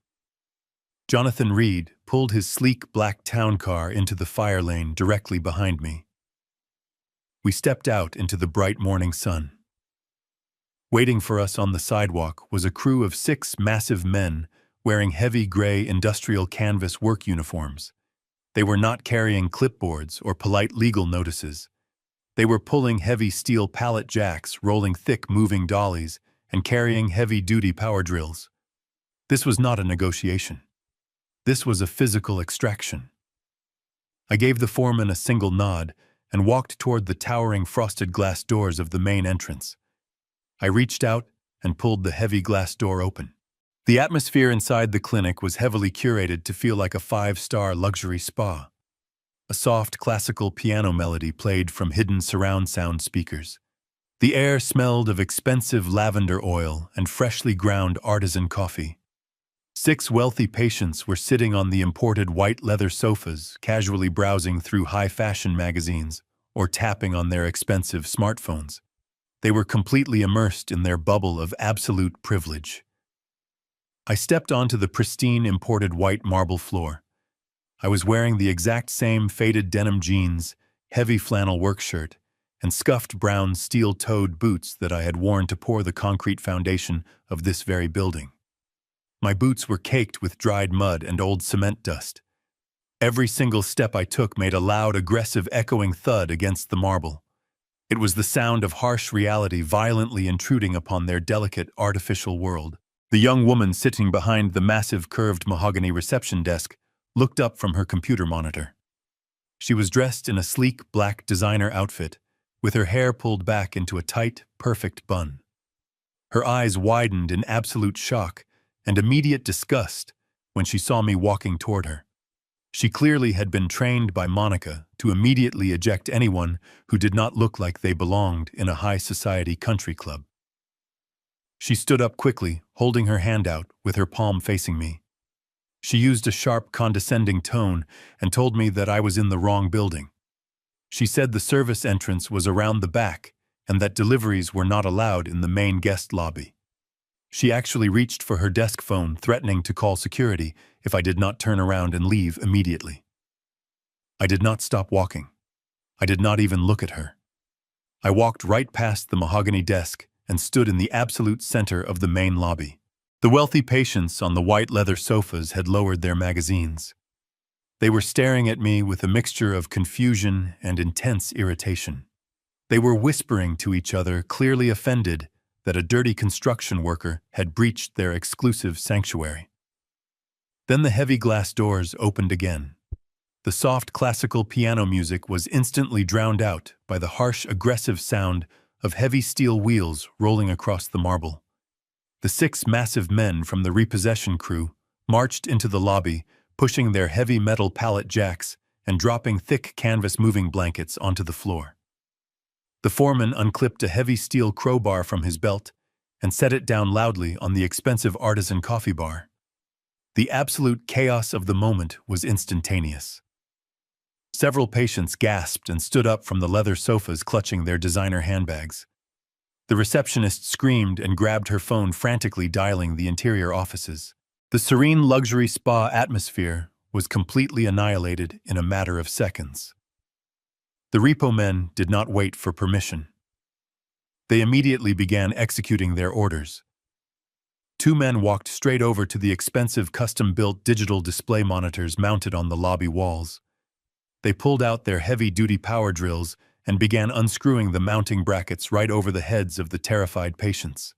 Jonathan Reed pulled his sleek black town car into the fire lane directly behind me. We stepped out into the bright morning sun. Waiting for us on the sidewalk was a crew of 6 massive men wearing heavy gray industrial canvas work uniforms. They were not carrying clipboards or polite legal notices. They were pulling heavy steel pallet jacks, rolling thick moving dollies, and carrying heavy-duty power drills. This was not a negotiation. This was a physical extraction. I gave the foreman a single nod and walked toward the towering frosted glass doors of the main entrance. I reached out and pulled the heavy glass door open. The atmosphere inside the clinic was heavily curated to feel like a 5-star luxury spa. A soft classical piano melody played from hidden surround sound speakers. The air smelled of expensive lavender oil and freshly ground artisan coffee. 6 wealthy patients were sitting on the imported white leather sofas, casually browsing through high-fashion magazines or tapping on their expensive smartphones. They were completely immersed in their bubble of absolute privilege. I stepped onto the pristine imported white marble floor. I was wearing the exact same faded denim jeans, heavy flannel work shirt, and scuffed brown steel-toed boots that I had worn to pour the concrete foundation of this very building. My boots were caked with dried mud and old cement dust. Every single step I took made a loud, aggressive, echoing thud against the marble. It was the sound of harsh reality violently intruding upon their delicate, artificial world. The young woman sitting behind the massive curved mahogany reception desk looked up from her computer monitor. She was dressed in a sleek black designer outfit, with her hair pulled back into a tight, perfect bun. Her eyes widened in absolute shock and immediate disgust when she saw me walking toward her. She clearly had been trained by Monica to immediately eject anyone who did not look like they belonged in a high society country club. She stood up quickly, holding her hand out with her palm facing me. She used a sharp, condescending tone and told me that I was in the wrong building. She said the service entrance was around the back and that deliveries were not allowed in the main guest lobby. She actually reached for her desk phone, threatening to call security if I did not turn around and leave immediately. I did not stop walking. I did not even look at her. I walked right past the mahogany desk and stood in the absolute center of the main lobby. The wealthy patients on the white leather sofas had lowered their magazines. They were staring at me with a mixture of confusion and intense irritation. They were whispering to each other, clearly offended that a dirty construction worker had breached their exclusive sanctuary. Then the heavy glass doors opened again. The soft classical piano music was instantly drowned out by the harsh, aggressive sound of heavy steel wheels rolling across the marble. The 6 massive men from the repossession crew marched into the lobby, pushing their heavy metal pallet jacks and dropping thick canvas moving blankets onto the floor. The foreman unclipped a heavy steel crowbar from his belt and set it down loudly on the expensive artisan coffee bar. The absolute chaos of the moment was instantaneous. Several patients gasped and stood up from the leather sofas, clutching their designer handbags. The receptionist screamed and grabbed her phone, frantically dialing the interior offices. The serene luxury spa atmosphere was completely annihilated in a matter of seconds. The repo men did not wait for permission. They immediately began executing their orders. 2 men walked straight over to the expensive custom-built digital display monitors mounted on the lobby walls. They pulled out their heavy-duty power drills and began unscrewing the mounting brackets right over the heads of the terrified patients.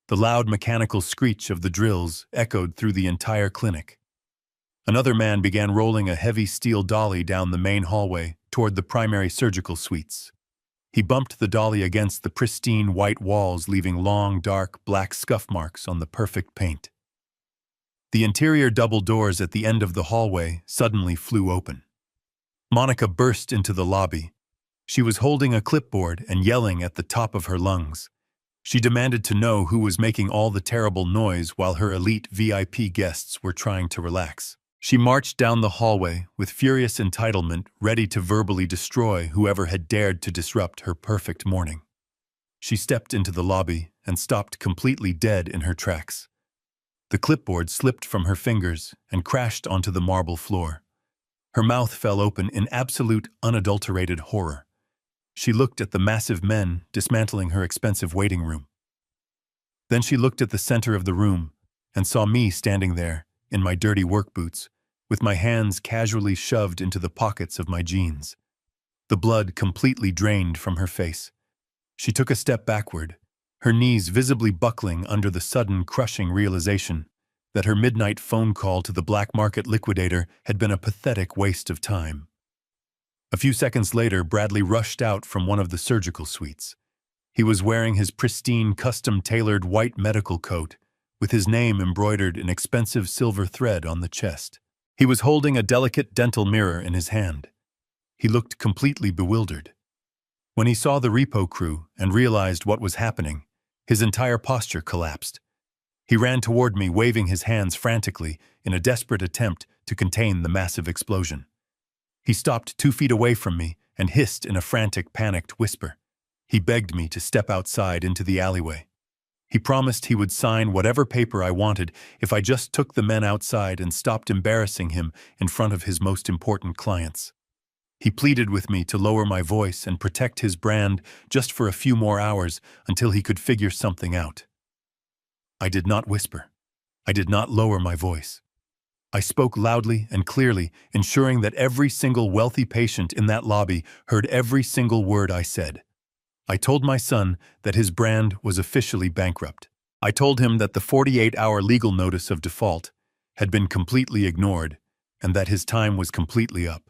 The loud mechanical screech of the drills echoed through the entire clinic. Another man began rolling a heavy steel dolly down the main hallway toward the primary surgical suites. He bumped the dolly against the pristine white walls, leaving long, dark, black scuff marks on the perfect paint. The interior double doors at the end of the hallway suddenly flew open. Monica burst into the lobby. She was holding a clipboard and yelling at the top of her lungs. She demanded to know who was making all the terrible noise while her elite VIP guests were trying to relax. She marched down the hallway with furious entitlement, ready to verbally destroy whoever had dared to disrupt her perfect morning. She stepped into the lobby and stopped completely dead in her tracks. The clipboard slipped from her fingers and crashed onto the marble floor. Her mouth fell open in absolute, unadulterated horror. She looked at the massive men dismantling her expensive waiting room. Then she looked at the center of the room and saw me standing there in my dirty work boots, with my hands casually shoved into the pockets of my jeans. The blood completely drained from her face. She took a step backward, her knees visibly buckling under the sudden crushing realization that her midnight phone call to the black market liquidator had been a pathetic waste of time. A few seconds later, Bradley rushed out from one of the surgical suites. He was wearing his pristine, custom-tailored white medical coat, with his name embroidered in expensive silver thread on the chest. He was holding a delicate dental mirror in his hand. He looked completely bewildered. When he saw the repo crew and realized what was happening, his entire posture collapsed. He ran toward me, waving his hands frantically in a desperate attempt to contain the massive explosion. He stopped 2 feet away from me and hissed in a frantic, panicked whisper. He begged me to step outside into the alleyway. He promised he would sign whatever paper I wanted if I just took the men outside and stopped embarrassing him in front of his most important clients. He pleaded with me to lower my voice and protect his brand just for a few more hours until he could figure something out. I did not whisper. I did not lower my voice. I spoke loudly and clearly, ensuring that every single wealthy patient in that lobby heard every single word I said. I told my son that his brand was officially bankrupt. I told him that the 48-hour legal notice of default had been completely ignored and that his time was completely up.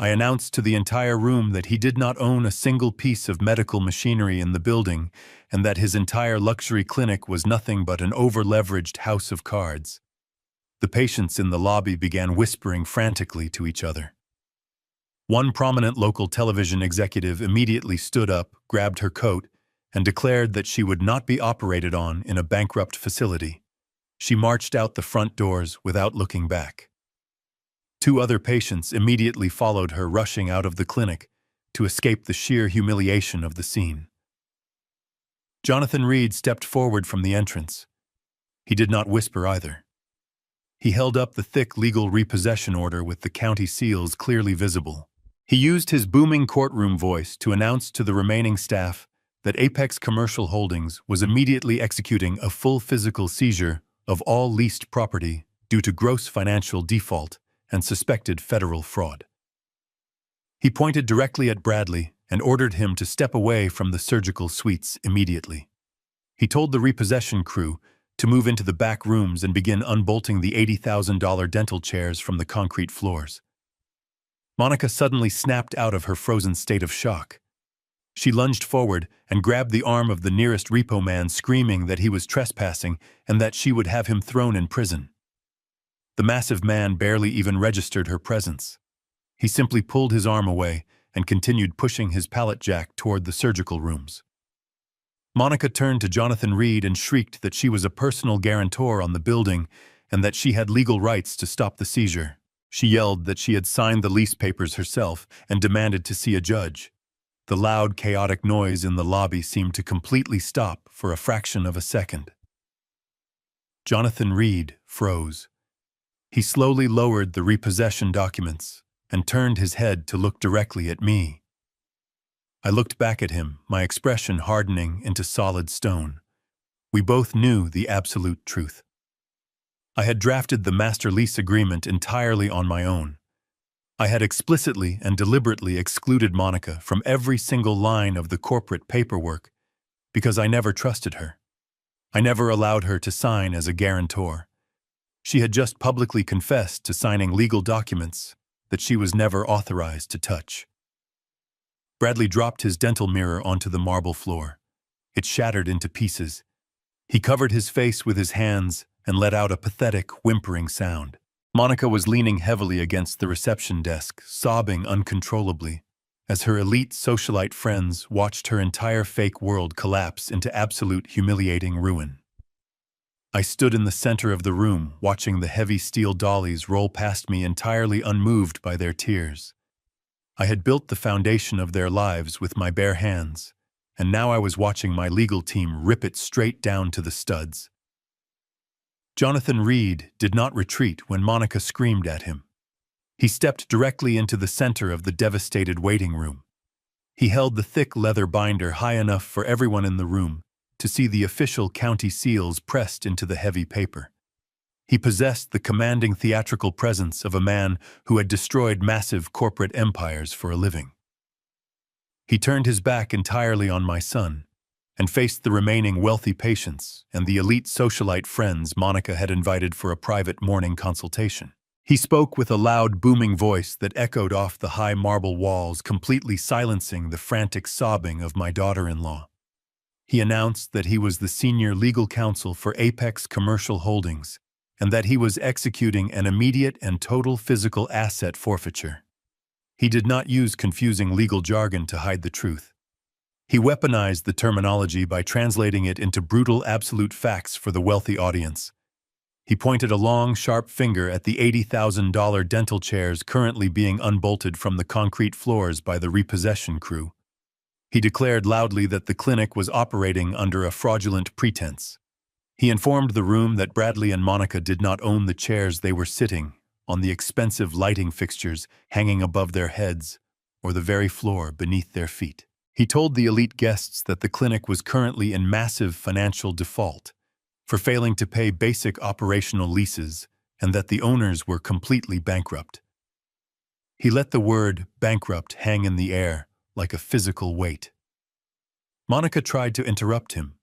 I announced to the entire room that he did not own a single piece of medical machinery in the building and that his entire luxury clinic was nothing but an over-leveraged house of cards. The patients in the lobby began whispering frantically to each other. One prominent local television executive immediately stood up, grabbed her coat, and declared that she would not be operated on in a bankrupt facility. She marched out the front doors without looking back. 2 other patients immediately followed her, rushing out of the clinic to escape the sheer humiliation of the scene. Jonathan Reed stepped forward from the entrance. He did not whisper either. He held up the thick legal repossession order with the county seals clearly visible. He used his booming courtroom voice to announce to the remaining staff that Apex Commercial Holdings was immediately executing a full physical seizure of all leased property due to gross financial default and suspected federal fraud. He pointed directly at Bradley and ordered him to step away from the surgical suites immediately. He told the repossession crew to move into the back rooms and begin unbolting the $80,000 dental chairs from the concrete floors. Monica suddenly snapped out of her frozen state of shock. She lunged forward and grabbed the arm of the nearest repo man, screaming that he was trespassing and that she would have him thrown in prison. The massive man barely even registered her presence. He simply pulled his arm away and continued pushing his pallet jack toward the surgical rooms. Monica turned to Jonathan Reed and shrieked that she was a personal guarantor on the building and that she had legal rights to stop the seizure. She yelled that she had signed the lease papers herself and demanded to see a judge. The loud, chaotic noise in the lobby seemed to completely stop for a fraction of a second. Jonathan Reed froze. He slowly lowered the repossession documents and turned his head to look directly at me. I looked back at him, my expression hardening into solid stone. We both knew the absolute truth. I had drafted the master lease agreement entirely on my own. I had explicitly and deliberately excluded Monica from every single line of the corporate paperwork because I never trusted her. I never allowed her to sign as a guarantor. She had just publicly confessed to signing legal documents that she was never authorized to touch. Bradley dropped his dental mirror onto the marble floor. It shattered into pieces. He covered his face with his hands and let out a pathetic, whimpering sound. Monica was leaning heavily against the reception desk, sobbing uncontrollably, as her elite socialite friends watched her entire fake world collapse into absolute humiliating ruin. I stood in the center of the room, watching the heavy steel dollies roll past me, entirely unmoved by their tears. I had built the foundation of their lives with my bare hands, and now I was watching my legal team rip it straight down to the studs. Jonathan Reed did not retreat when Monica screamed at him. He stepped directly into the center of the devastated waiting room. He held the thick leather binder high enough for everyone in the room to see the official county seals pressed into the heavy paper. He possessed the commanding theatrical presence of a man who had destroyed massive corporate empires for a living. He turned his back entirely on my son and faced the remaining wealthy patients and the elite socialite friends Monica had invited for a private morning consultation. He spoke with a loud, booming voice that echoed off the high marble walls, completely silencing the frantic sobbing of my daughter-in-law. He announced that he was the senior legal counsel for Apex Commercial Holdings and that he was executing an immediate and total physical asset forfeiture. He did not use confusing legal jargon to hide the truth. He weaponized the terminology by translating it into brutal absolute facts for the wealthy audience. He pointed a long, sharp finger at the $80,000 dental chairs currently being unbolted from the concrete floors by the repossession crew. He declared loudly that the clinic was operating under a fraudulent pretense. He informed the room that Bradley and Monica did not own the chairs they were sitting on, the expensive lighting fixtures hanging above their heads, or the very floor beneath their feet. He told the elite guests that the clinic was currently in massive financial default for failing to pay basic operational leases and that the owners were completely bankrupt. He let the word bankrupt hang in the air like a physical weight. Monica tried to interrupt him.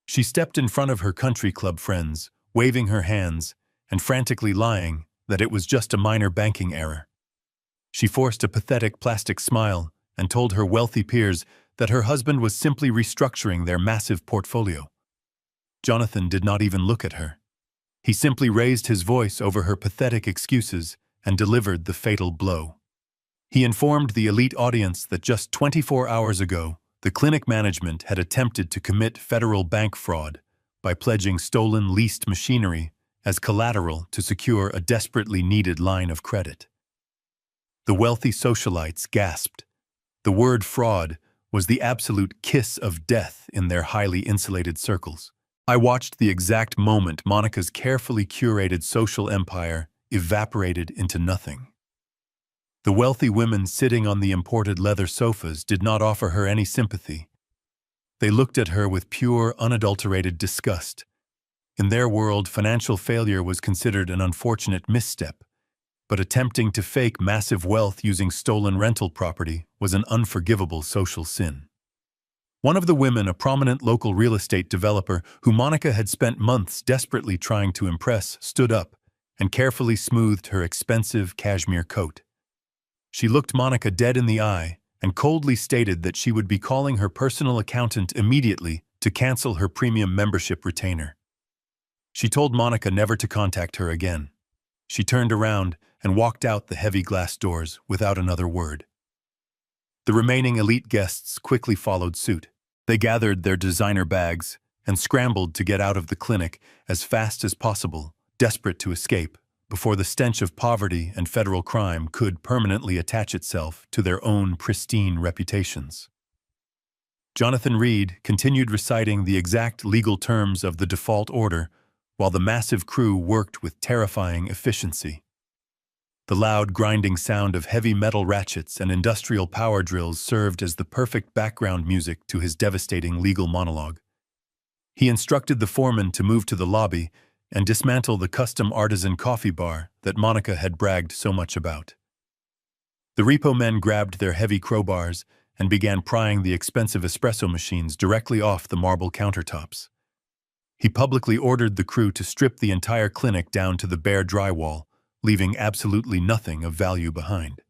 She stepped in front of her country club friends, waving her hands and frantically lying that it was just a minor banking error. She forced a pathetic plastic smile and told her wealthy peers that her husband was simply restructuring their massive portfolio. Jonathan did not even look at her. He simply raised his voice over her pathetic excuses and delivered the fatal blow. He informed the elite audience that just 24 hours ago, the clinic management had attempted to commit federal bank fraud by pledging stolen leased machinery as collateral to secure a desperately needed line of credit. The wealthy socialites gasped. The word fraud was the absolute kiss of death in their highly insulated circles. I watched the exact moment Monica's carefully curated social empire evaporated into nothing. The wealthy women sitting on the imported leather sofas did not offer her any sympathy. They looked at her with pure, unadulterated disgust. In their world, financial failure was considered an unfortunate misstep, but attempting to fake massive wealth using stolen rental property was an unforgivable social sin. One of the women, a prominent local real estate developer who Monica had spent months desperately trying to impress, stood up and carefully smoothed her expensive cashmere coat. She looked Monica dead in the eye and coldly stated that she would be calling her personal accountant immediately to cancel her premium membership retainer. She told Monica never to contact her again. She turned around and walked out the heavy glass doors without another word. The remaining elite guests quickly followed suit. They gathered their designer bags and scrambled to get out of the clinic as fast as possible, desperate to escape before the stench of poverty and federal crime could permanently attach itself to their own pristine reputations. Jonathan Reed continued reciting the exact legal terms of the default order while the massive crew worked with terrifying efficiency. The loud grinding sound of heavy metal ratchets and industrial power drills served as the perfect background music to his devastating legal monologue. He instructed the foreman to move to the lobby and dismantle the custom artisan coffee bar that Monica had bragged so much about. The repo men grabbed their heavy crowbars and began prying the expensive espresso machines directly off the marble countertops. He publicly ordered the crew to strip the entire clinic down to the bare drywall, leaving absolutely nothing of value behind.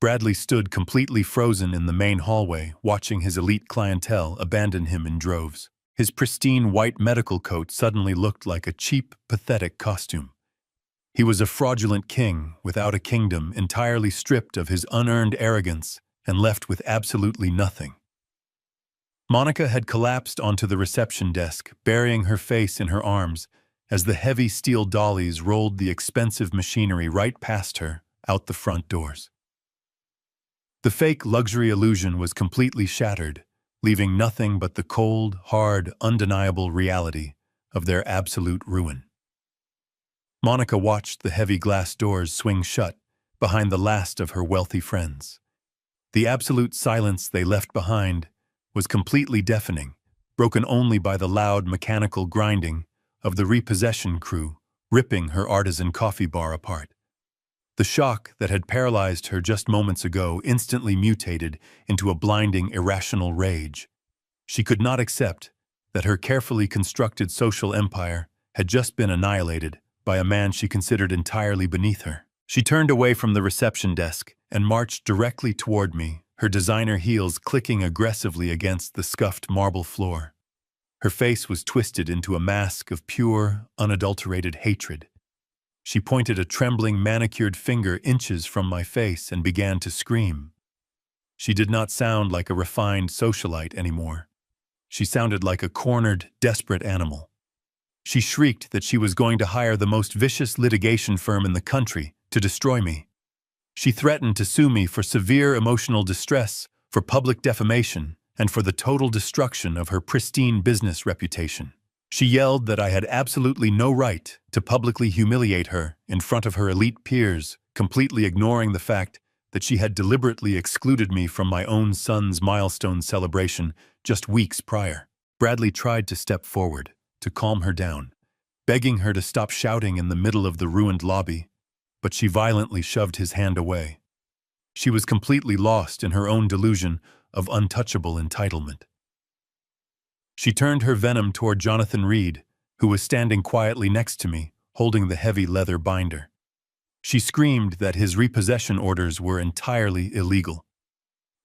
Bradley stood completely frozen in the main hallway, watching his elite clientele abandon him in droves. His pristine white medical coat suddenly looked like a cheap, pathetic costume. He was a fraudulent king without a kingdom, entirely stripped of his unearned arrogance and left with absolutely nothing. Monica had collapsed onto the reception desk, burying her face in her arms as the heavy steel dollies rolled the expensive machinery right past her, out the front doors. The fake luxury illusion was completely shattered, leaving nothing but the cold, hard, undeniable reality of their absolute ruin. Monica watched the heavy glass doors swing shut behind the last of her wealthy friends. The absolute silence they left behind was completely deafening, broken only by the loud mechanical grinding of the repossession crew ripping her artisan coffee bar apart. The shock that had paralyzed her just moments ago instantly mutated into a blinding, irrational rage. She could not accept that her carefully constructed social empire had just been annihilated by a man she considered entirely beneath her. She turned away from the reception desk and marched directly toward me, her designer heels clicking aggressively against the scuffed marble floor. Her face was twisted into a mask of pure, unadulterated hatred. She pointed a trembling, manicured finger inches from my face and began to scream. She did not sound like a refined socialite anymore. She sounded like a cornered, desperate animal. She shrieked that she was going to hire the most vicious litigation firm in the country to destroy me. She threatened to sue me for severe emotional distress, for public defamation, and for the total destruction of her pristine business reputation. She yelled that I had absolutely no right to publicly humiliate her in front of her elite peers, completely ignoring the fact that she had deliberately excluded me from my own son's milestone celebration just weeks prior. Bradley tried to step forward, to calm her down, begging her to stop shouting in the middle of the ruined lobby, but she violently shoved his hand away. She was completely lost in her own delusion of untouchable entitlement. She turned her venom toward Jonathan Reed, who was standing quietly next to me, holding the heavy leather binder. She screamed that his repossession orders were entirely illegal.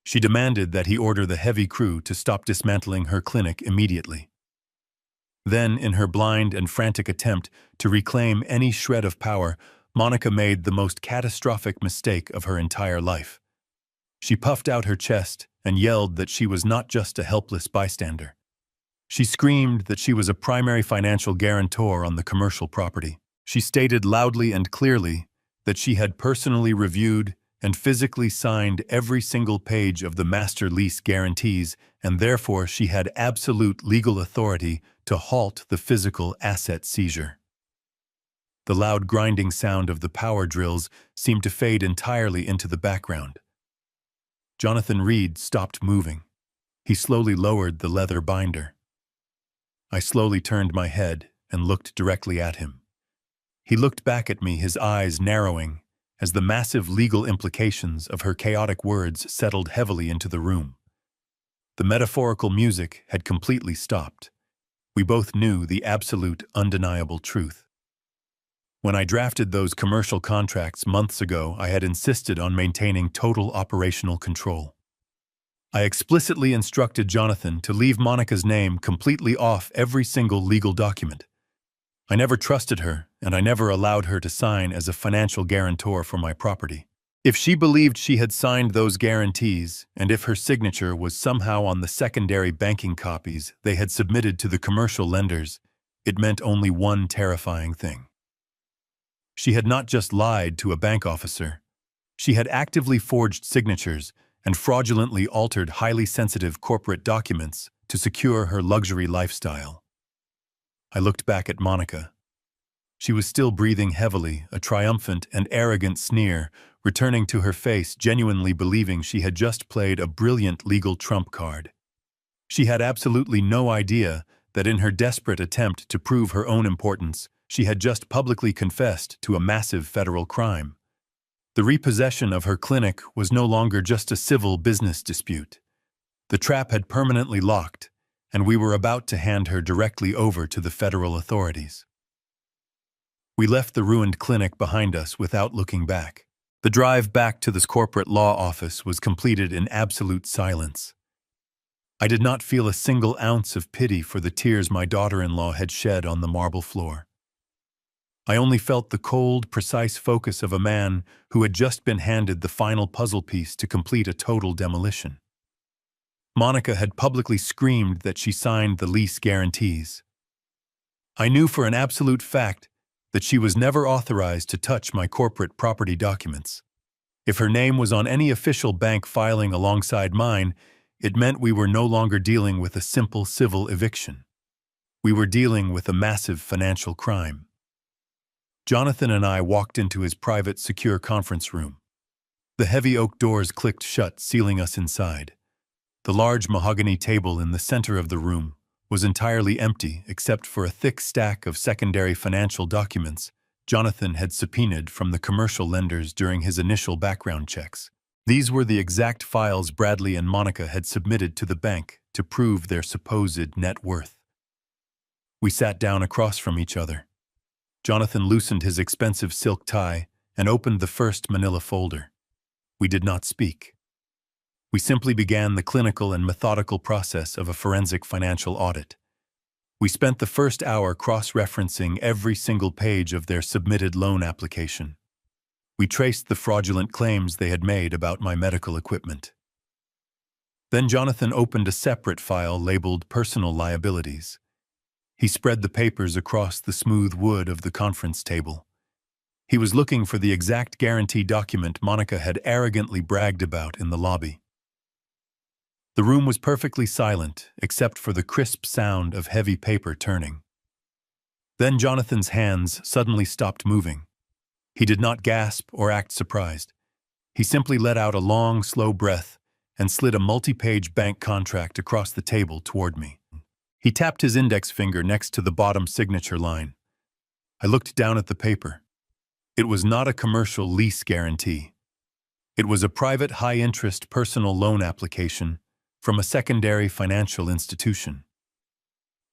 She demanded that he order the heavy crew to stop dismantling her clinic immediately. Then, in her blind and frantic attempt to reclaim any shred of power, Monica made the most catastrophic mistake of her entire life. She puffed out her chest and yelled that she was not just a helpless bystander. She screamed that she was a primary financial guarantor on the commercial property. She stated loudly and clearly that she had personally reviewed and physically signed every single page of the master lease guarantees, and therefore she had absolute legal authority to halt the physical asset seizure. The loud grinding sound of the power drills seemed to fade entirely into the background. Jonathan Reed stopped moving. He slowly lowered the leather binder. I slowly turned my head and looked directly at him. He looked back at me, his eyes narrowing, as the massive legal implications of her chaotic words settled heavily into the room. The metaphorical music had completely stopped. We both knew the absolute, undeniable truth. When I drafted those commercial contracts months ago, I had insisted on maintaining total operational control. I explicitly instructed Jonathan to leave Monica's name completely off every single legal document. I never trusted her, and I never allowed her to sign as a financial guarantor for my property. If she believed she had signed those guarantees, and if her signature was somehow on the secondary banking copies they had submitted to the commercial lenders, it meant only one terrifying thing. She had not just lied to a bank officer. She had actively forged signatures and fraudulently altered highly sensitive corporate documents to secure her luxury lifestyle. I looked back at Monica. She was still breathing heavily, a triumphant and arrogant sneer returning to her face, genuinely believing she had just played a brilliant legal trump card. She had absolutely no idea that in her desperate attempt to prove her own importance, she had just publicly confessed to a massive federal crime. The repossession of her clinic was no longer just a civil business dispute. The trap had permanently locked, and we were about to hand her directly over to the federal authorities. We left the ruined clinic behind us without looking back. The drive back to this corporate law office was completed in absolute silence. I did not feel a single ounce of pity for the tears my daughter-in-law had shed on the marble floor. I only felt the cold, precise focus of a man who had just been handed the final puzzle piece to complete a total demolition. Monica had publicly screamed that she signed the lease guarantees. I knew for an absolute fact that she was never authorized to touch my corporate property documents. If her name was on any official bank filing alongside mine, it meant we were no longer dealing with a simple civil eviction. We were dealing with a massive financial crime. Jonathan and I walked into his private, secure conference room. The heavy oak doors clicked shut, sealing us inside. The large mahogany table in the center of the room was entirely empty except for a thick stack of secondary financial documents Jonathan had subpoenaed from the commercial lenders during his initial background checks. These were the exact files Bradley and Monica had submitted to the bank to prove their supposed net worth. We sat down across from each other. Jonathan loosened his expensive silk tie and opened the first manila folder. We did not speak. We simply began the clinical and methodical process of a forensic financial audit. We spent the first hour cross-referencing every single page of their submitted loan application. We traced the fraudulent claims they had made about my medical equipment. Then Jonathan opened a separate file labeled Personal Liabilities. He spread the papers across the smooth wood of the conference table. He was looking for the exact guarantee document Monica had arrogantly bragged about in the lobby. The room was perfectly silent, except for the crisp sound of heavy paper turning. Then Jonathan's hands suddenly stopped moving. He did not gasp or act surprised. He simply let out a long, slow breath and slid a multi-page bank contract across the table toward me. He tapped his index finger next to the bottom signature line. I looked down at the paper. It was not a commercial lease guarantee. It was a private high-interest personal loan application from a secondary financial institution.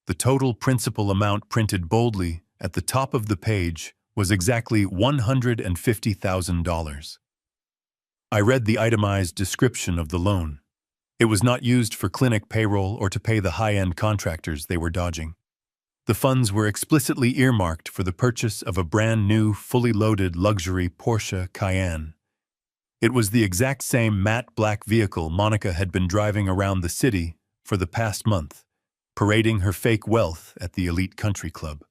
The total principal amount printed boldly at the top of the page was exactly $150,000. I read the itemized description of the loan. It was not used for clinic payroll or to pay the high-end contractors they were dodging. The funds were explicitly earmarked for the purchase of a brand new, fully loaded luxury Porsche Cayenne. It was the exact same matte black vehicle Monica had been driving around the city for the past month, parading her fake wealth at the elite country club.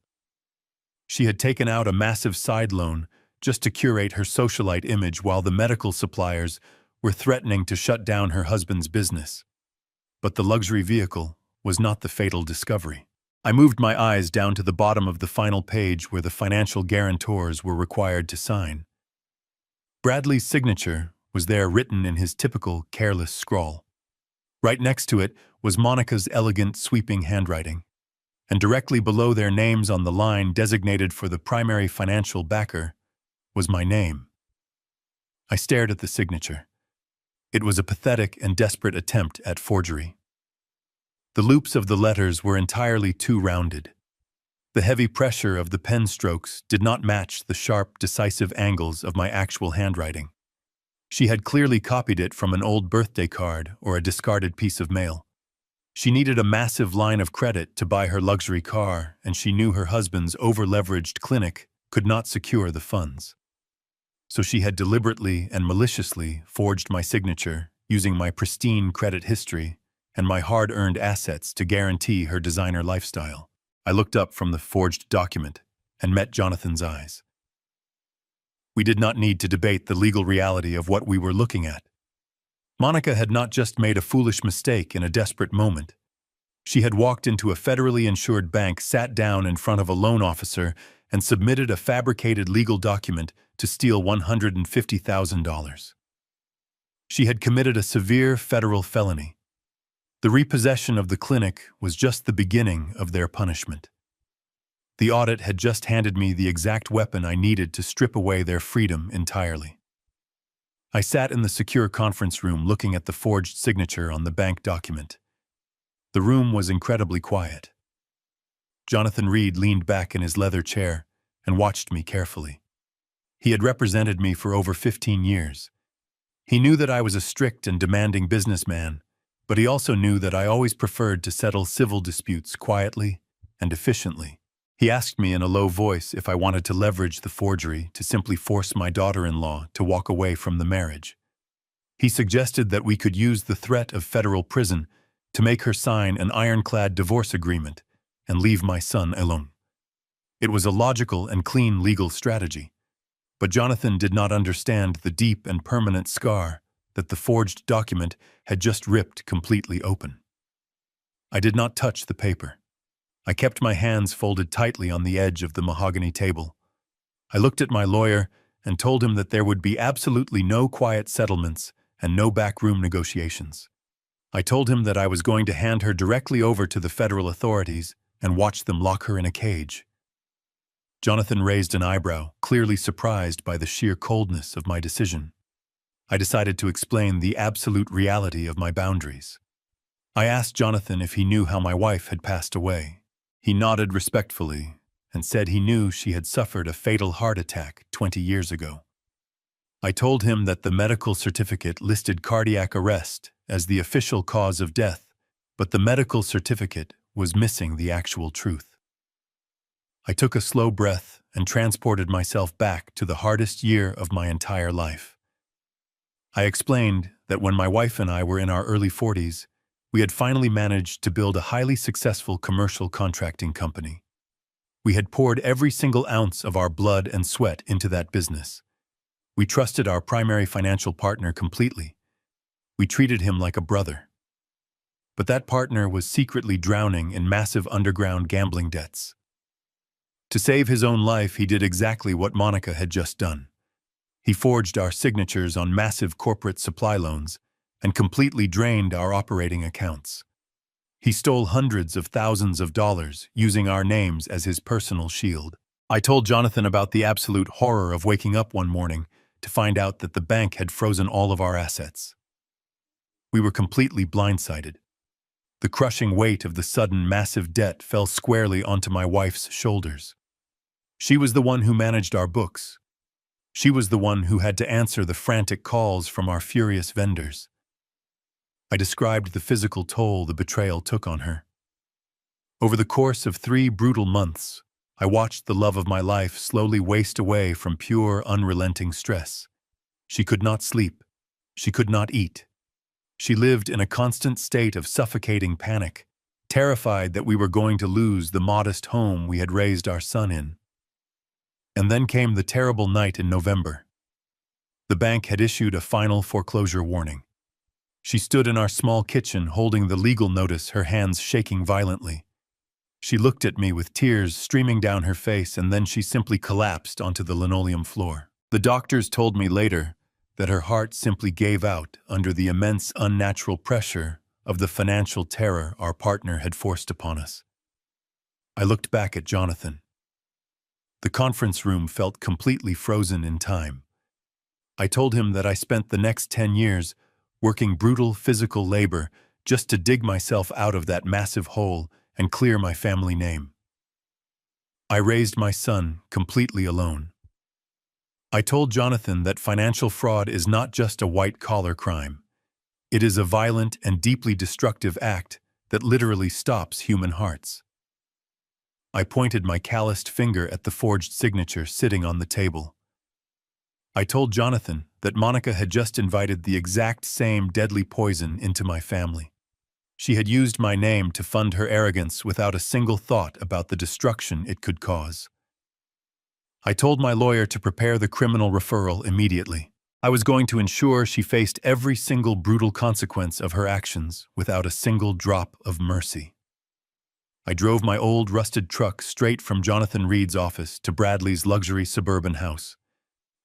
She had taken out a massive side loan just to curate her socialite image while the medical suppliers were threatening to shut down her husband's business. But the luxury vehicle was not the fatal discovery. I moved my eyes down to the bottom of the final page where the financial guarantors were required to sign. Bradley's signature was there written in his typical careless scrawl. Right next to it was Monica's elegant, sweeping handwriting, and directly below their names on the line designated for the primary financial backer was my name. I stared at the signature. It was a pathetic and desperate attempt at forgery. The loops of the letters were entirely too rounded. The heavy pressure of the pen strokes did not match the sharp, decisive angles of my actual handwriting. She had clearly copied it from an old birthday card or a discarded piece of mail. She needed a massive line of credit to buy her luxury car, and she knew her husband's over-leveraged clinic could not secure the funds. So she had deliberately and maliciously forged my signature using my pristine credit history and my hard-earned assets to guarantee her designer lifestyle. I looked up from the forged document and met Jonathan's eyes. We did not need to debate the legal reality of what we were looking at. Monica had not just made a foolish mistake in a desperate moment. She had walked into a federally insured bank, sat down in front of a loan officer, and submitted a fabricated legal document to steal $150,000. She had committed a severe federal felony. The repossession of the clinic was just the beginning of their punishment. The audit had just handed me the exact weapon I needed to strip away their freedom entirely. I sat in the secure conference room looking at the forged signature on the bank document. The room was incredibly quiet. Jonathan Reed leaned back in his leather chair and watched me carefully. He had represented me for over 15 years. He knew that I was a strict and demanding businessman, but he also knew that I always preferred to settle civil disputes quietly and efficiently. He asked me in a low voice if I wanted to leverage the forgery to simply force my daughter-in-law to walk away from the marriage. He suggested that we could use the threat of federal prison to make her sign an ironclad divorce agreement and leave my son alone. It was a logical and clean legal strategy, but Jonathan did not understand the deep and permanent scar that the forged document had just ripped completely open. I did not touch the paper. I kept my hands folded tightly on the edge of the mahogany table. I looked at my lawyer and told him that there would be absolutely no quiet settlements and no backroom negotiations. I told him that I was going to hand her directly over to the federal authorities and watch them lock her in a cage. Jonathan raised an eyebrow, clearly surprised by the sheer coldness of my decision. I decided to explain the absolute reality of my boundaries. I asked Jonathan if he knew how my wife had passed away. He nodded respectfully and said he knew she had suffered a fatal heart attack 20 years ago. I told him that the medical certificate listed cardiac arrest as the official cause of death, but the medical certificate was missing the actual truth. I took a slow breath and transported myself back to the hardest year of my entire life. I explained that when my wife and I were in our early 40s, we had finally managed to build a highly successful commercial contracting company. We had poured every single ounce of our blood and sweat into that business. We trusted our primary financial partner completely. We treated him like a brother. But that partner was secretly drowning in massive underground gambling debts. To save his own life, he did exactly what Monica had just done. He forged our signatures on massive corporate supply loans and completely drained our operating accounts. He stole hundreds of thousands of dollars using our names as his personal shield. I told Jonathan about the absolute horror of waking up one morning to find out that the bank had frozen all of our assets. We were completely blindsided. The crushing weight of the sudden massive debt fell squarely onto my wife's shoulders. She was the one who managed our books. She was the one who had to answer the frantic calls from our furious vendors. I described the physical toll the betrayal took on her. Over the course of 3 brutal months, I watched the love of my life slowly waste away from pure, unrelenting stress. She could not sleep. She could not eat. She lived in a constant state of suffocating panic, terrified that we were going to lose the modest home we had raised our son in. And then came the terrible night in November. The bank had issued a final foreclosure warning. She stood in our small kitchen holding the legal notice, her hands shaking violently. She looked at me with tears streaming down her face, and then she simply collapsed onto the linoleum floor. The doctors told me later that her heart simply gave out under the immense unnatural pressure of the financial terror our partner had forced upon us. I looked back at Jonathan. The conference room felt completely frozen in time. I told him that I spent the next 10 years working brutal physical labor just to dig myself out of that massive hole and clear my family name. I raised my son completely alone. I told Jonathan that financial fraud is not just a white-collar crime. It is a violent and deeply destructive act that literally stops human hearts. I pointed my calloused finger at the forged signature sitting on the table. I told Jonathan that Monica had just invited the exact same deadly poison into my family. She had used my name to fund her arrogance without a single thought about the destruction it could cause. I told my lawyer to prepare the criminal referral immediately. I was going to ensure she faced every single brutal consequence of her actions without a single drop of mercy. I drove my old rusted truck straight from Jonathan Reed's office to Bradley's luxury suburban house.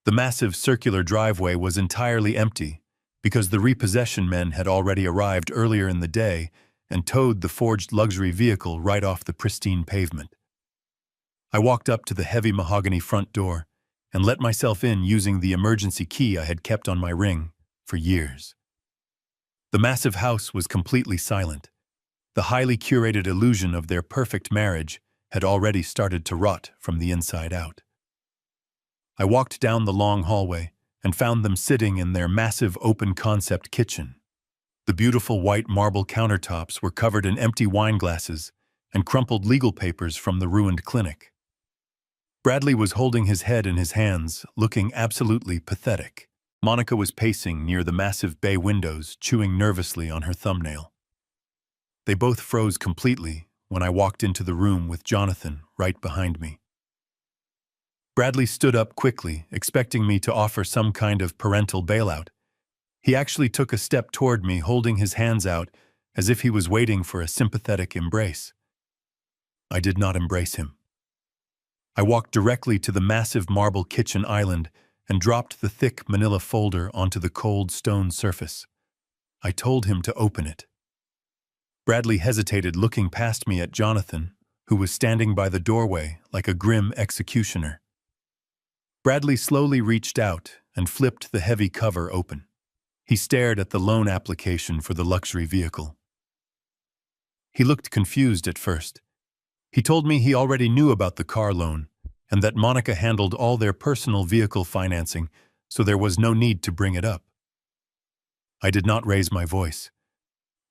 The massive circular driveway was entirely empty because the repossession men had already arrived earlier in the day and towed the forged luxury vehicle right off the pristine pavement. I walked up to the heavy mahogany front door and let myself in using the emergency key I had kept on my ring for years. The massive house was completely silent. The highly curated illusion of their perfect marriage had already started to rot from the inside out. I walked down the long hallway and found them sitting in their massive open-concept kitchen. The beautiful white marble countertops were covered in empty wine glasses and crumpled legal papers from the ruined clinic. Bradley was holding his head in his hands, looking absolutely pathetic. Monica was pacing near the massive bay windows, chewing nervously on her thumbnail. They both froze completely when I walked into the room with Jonathan right behind me. Bradley stood up quickly, expecting me to offer some kind of parental bailout. He actually took a step toward me, holding his hands out as if he was waiting for a sympathetic embrace. I did not embrace him. I walked directly to the massive marble kitchen island and dropped the thick manila folder onto the cold stone surface. I told him to open it. Bradley hesitated, looking past me at Jonathan, who was standing by the doorway like a grim executioner. Bradley slowly reached out and flipped the heavy cover open. He stared at the loan application for the luxury vehicle. He looked confused at first. He told me he already knew about the car loan and that Monica handled all their personal vehicle financing, so there was no need to bring it up. I did not raise my voice.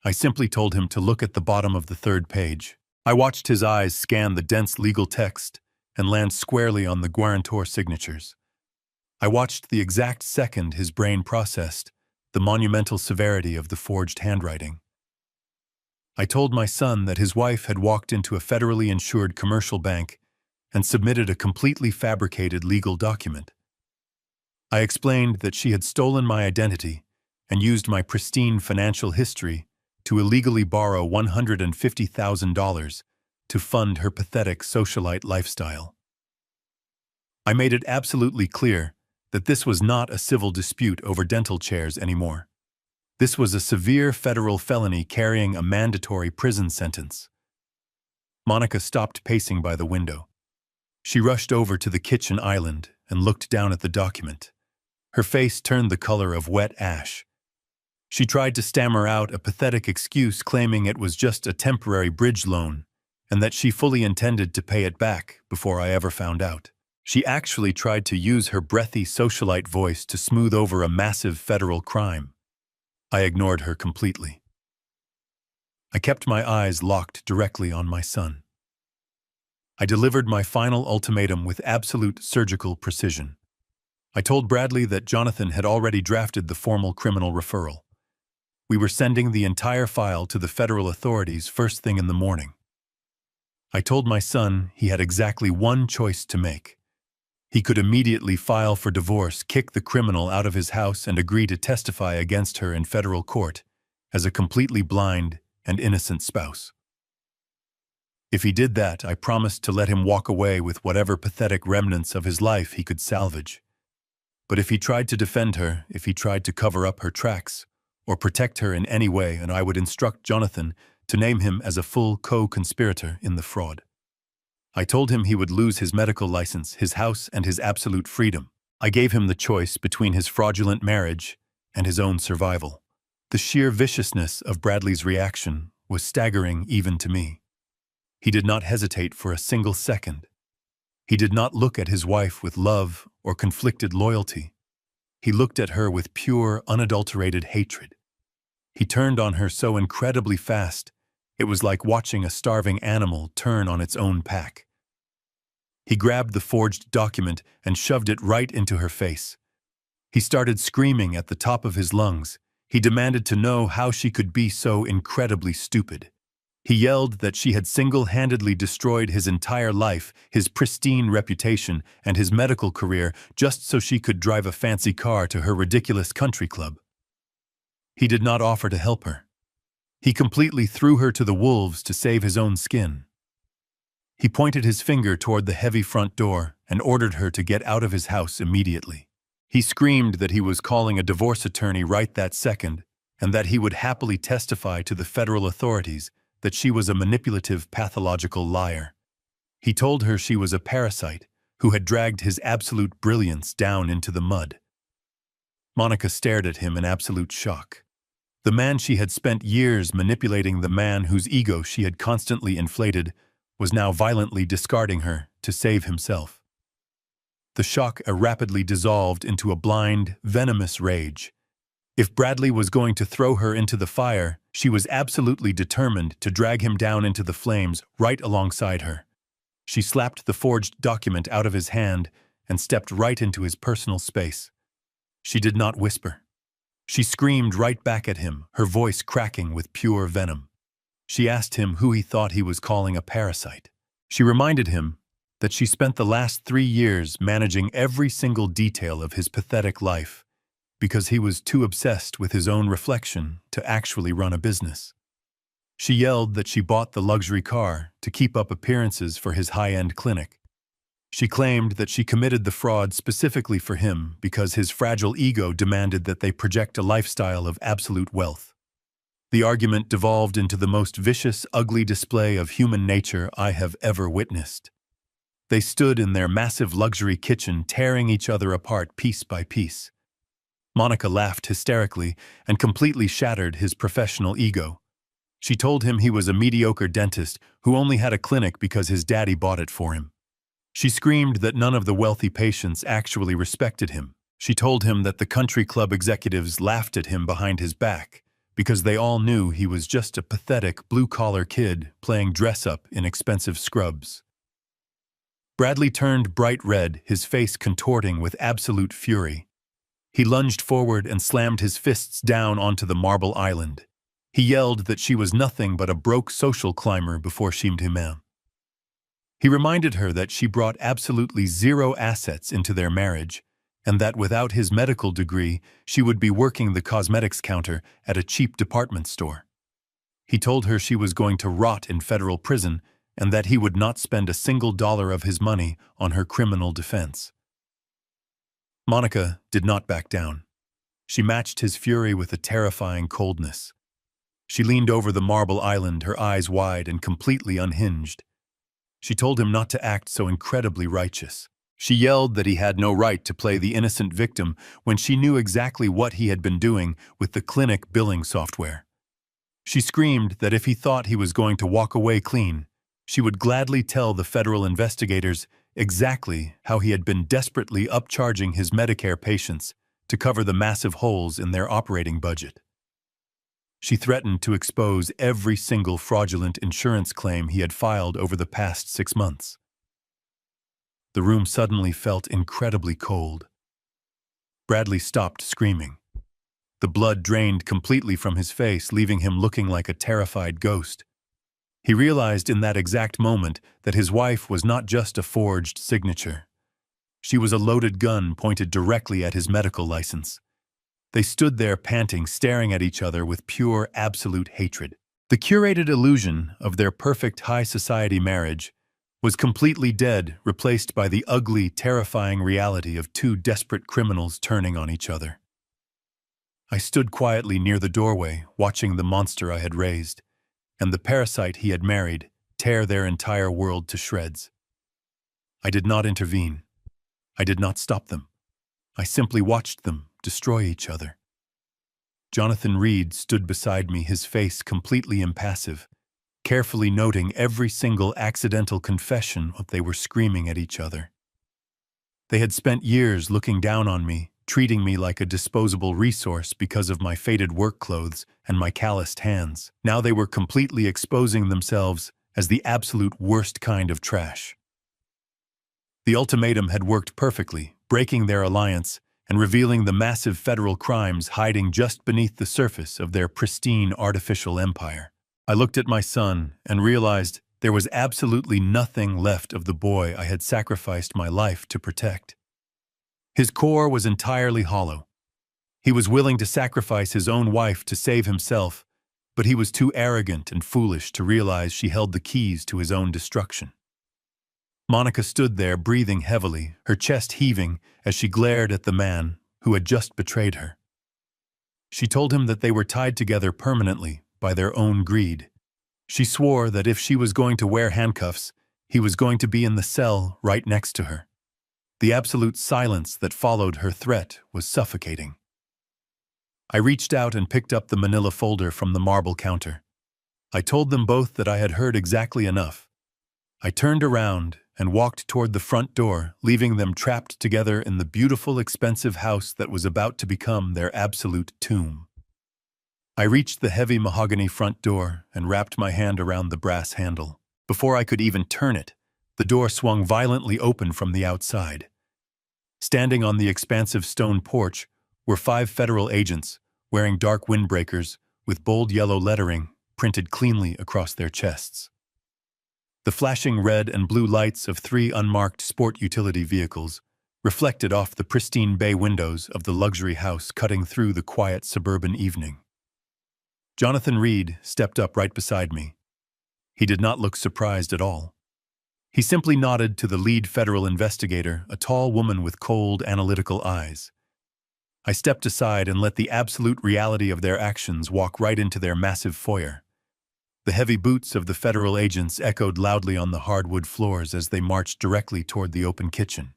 I simply told him to look at the bottom of the third page. I watched his eyes scan the dense legal text and land squarely on the guarantor signatures. I watched the exact second his brain processed the monumental severity of the forged handwriting. I told my son that his wife had walked into a federally insured commercial bank and submitted a completely fabricated legal document. I explained that she had stolen my identity and used my pristine financial history to illegally borrow $150,000 to fund her pathetic socialite lifestyle. I made it absolutely clear that this was not a civil dispute over dental chairs anymore. This was a severe federal felony carrying a mandatory prison sentence. Monica stopped pacing by the window. She rushed over to the kitchen island and looked down at the document. Her face turned the color of wet ash. She tried to stammer out a pathetic excuse, claiming it was just a temporary bridge loan and that she fully intended to pay it back before I ever found out. She actually tried to use her breathy socialite voice to smooth over a massive federal crime. I ignored her completely. I kept my eyes locked directly on my son. I delivered my final ultimatum with absolute surgical precision. I told Bradley that Jonathan had already drafted the formal criminal referral. We were sending the entire file to the federal authorities first thing in the morning. I told my son he had exactly one choice to make. He could immediately file for divorce, kick the criminal out of his house, and agree to testify against her in federal court as a completely blind and innocent spouse. If he did that, I promised to let him walk away with whatever pathetic remnants of his life he could salvage. But if he tried to defend her, if he tried to cover up her tracks, or protect her in any way, and I would instruct Jonathan to name him as a full co-conspirator in the fraud. I told him he would lose his medical license, his house, and his absolute freedom. I gave him the choice between his fraudulent marriage and his own survival. The sheer viciousness of Bradley's reaction was staggering even to me. He did not hesitate for a single second. He did not look at his wife with love or conflicted loyalty. He looked at her with pure, unadulterated hatred. He turned on her so incredibly fast, it was like watching a starving animal turn on its own pack. He grabbed the forged document and shoved it right into her face. He started screaming at the top of his lungs. He demanded to know how she could be so incredibly stupid. He yelled that she had single-handedly destroyed his entire life, his pristine reputation, and his medical career just so she could drive a fancy car to her ridiculous country club. He did not offer to help her. He completely threw her to the wolves to save his own skin. He pointed his finger toward the heavy front door and ordered her to get out of his house immediately. He screamed that he was calling a divorce attorney right that second and that he would happily testify to the federal authorities that she was a manipulative, pathological liar. He told her she was a parasite who had dragged his absolute brilliance down into the mud. Monica stared at him in absolute shock. The man she had spent years manipulating, the man whose ego she had constantly inflated, was now violently discarding her to save himself. The shock rapidly dissolved into a blind, venomous rage. If Bradley was going to throw her into the fire, she was absolutely determined to drag him down into the flames right alongside her. She slapped the forged document out of his hand and stepped right into his personal space. She did not whisper. She screamed right back at him, her voice cracking with pure venom. She asked him who he thought he was calling a parasite. She reminded him that she spent the last 3 years managing every single detail of his pathetic life, because he was too obsessed with his own reflection to actually run a business. She yelled that she bought the luxury car to keep up appearances for his high-end clinic. She claimed that she committed the fraud specifically for him because his fragile ego demanded that they project a lifestyle of absolute wealth. The argument devolved into the most vicious, ugly display of human nature I have ever witnessed. They stood in their massive luxury kitchen, tearing each other apart piece by piece. Monica laughed hysterically and completely shattered his professional ego. She told him he was a mediocre dentist who only had a clinic because his daddy bought it for him. She screamed that none of the wealthy patients actually respected him. She told him that the country club executives laughed at him behind his back because they all knew he was just a pathetic blue-collar kid playing dress-up in expensive scrubs. Bradley turned bright red, his face contorting with absolute fury. He lunged forward and slammed his fists down onto the marble island. He yelled that she was nothing but a broke social climber before she met him. He reminded her that she brought absolutely zero assets into their marriage, and that without his medical degree, she would be working the cosmetics counter at a cheap department store. He told her she was going to rot in federal prison and that he would not spend a single dollar of his money on her criminal defense. Monica did not back down. She matched his fury with a terrifying coldness. She leaned over the marble island, her eyes wide and completely unhinged. She told him not to act so incredibly righteous. She yelled that he had no right to play the innocent victim when she knew exactly what he had been doing with the clinic billing software. She screamed that if he thought he was going to walk away clean, she would gladly tell the federal investigators exactly how he had been desperately upcharging his Medicare patients to cover the massive holes in their operating budget. She threatened to expose every single fraudulent insurance claim he had filed over the past 6 months. The room suddenly felt incredibly cold. Bradley stopped screaming. The blood drained completely from his face, leaving him looking like a terrified ghost. He realized in that exact moment that his wife was not just a forged signature. She was a loaded gun pointed directly at his medical license. They stood there panting, staring at each other with pure, absolute hatred. The curated illusion of their perfect high society marriage was completely dead, replaced by the ugly, terrifying reality of two desperate criminals turning on each other. I stood quietly near the doorway, watching the monster I had raised, and the parasite he had married, tear their entire world to shreds. I did not intervene. I did not stop them. I simply watched them destroy each other. Jonathan Reed stood beside me, his face completely impassive, carefully noting every single accidental confession what they were screaming at each other. They had spent years looking down on me, treating me like a disposable resource because of my faded work clothes and my calloused hands. Now they were completely exposing themselves as the absolute worst kind of trash. The ultimatum had worked perfectly, breaking their alliance and revealing the massive federal crimes hiding just beneath the surface of their pristine artificial empire. I looked at my son and realized there was absolutely nothing left of the boy I had sacrificed my life to protect. His core was entirely hollow. He was willing to sacrifice his own wife to save himself, but he was too arrogant and foolish to realize she held the keys to his own destruction. Monica stood there, breathing heavily, her chest heaving as she glared at the man who had just betrayed her. She told him that they were tied together permanently by their own greed. She swore that if she was going to wear handcuffs, he was going to be in the cell right next to her. The absolute silence that followed her threat was suffocating. I reached out and picked up the manila folder from the marble counter. I told them both that I had heard exactly enough. I turned around and walked toward the front door, leaving them trapped together in the beautiful, expensive house that was about to become their absolute tomb. I reached the heavy mahogany front door and wrapped my hand around the brass handle. Before I could even turn it, the door swung violently open from the outside. Standing on the expansive stone porch were 5 federal agents wearing dark windbreakers with bold yellow lettering printed cleanly across their chests. The flashing red and blue lights of 3 unmarked sport utility vehicles reflected off the pristine bay windows of the luxury house cutting through the quiet suburban evening. Jonathan Reed stepped up right beside me. He did not look surprised at all. He simply nodded to the lead federal investigator, a tall woman with cold, analytical eyes. I stepped aside and let the absolute reality of their actions walk right into their massive foyer. The heavy boots of the federal agents echoed loudly on the hardwood floors as they marched directly toward the open kitchen.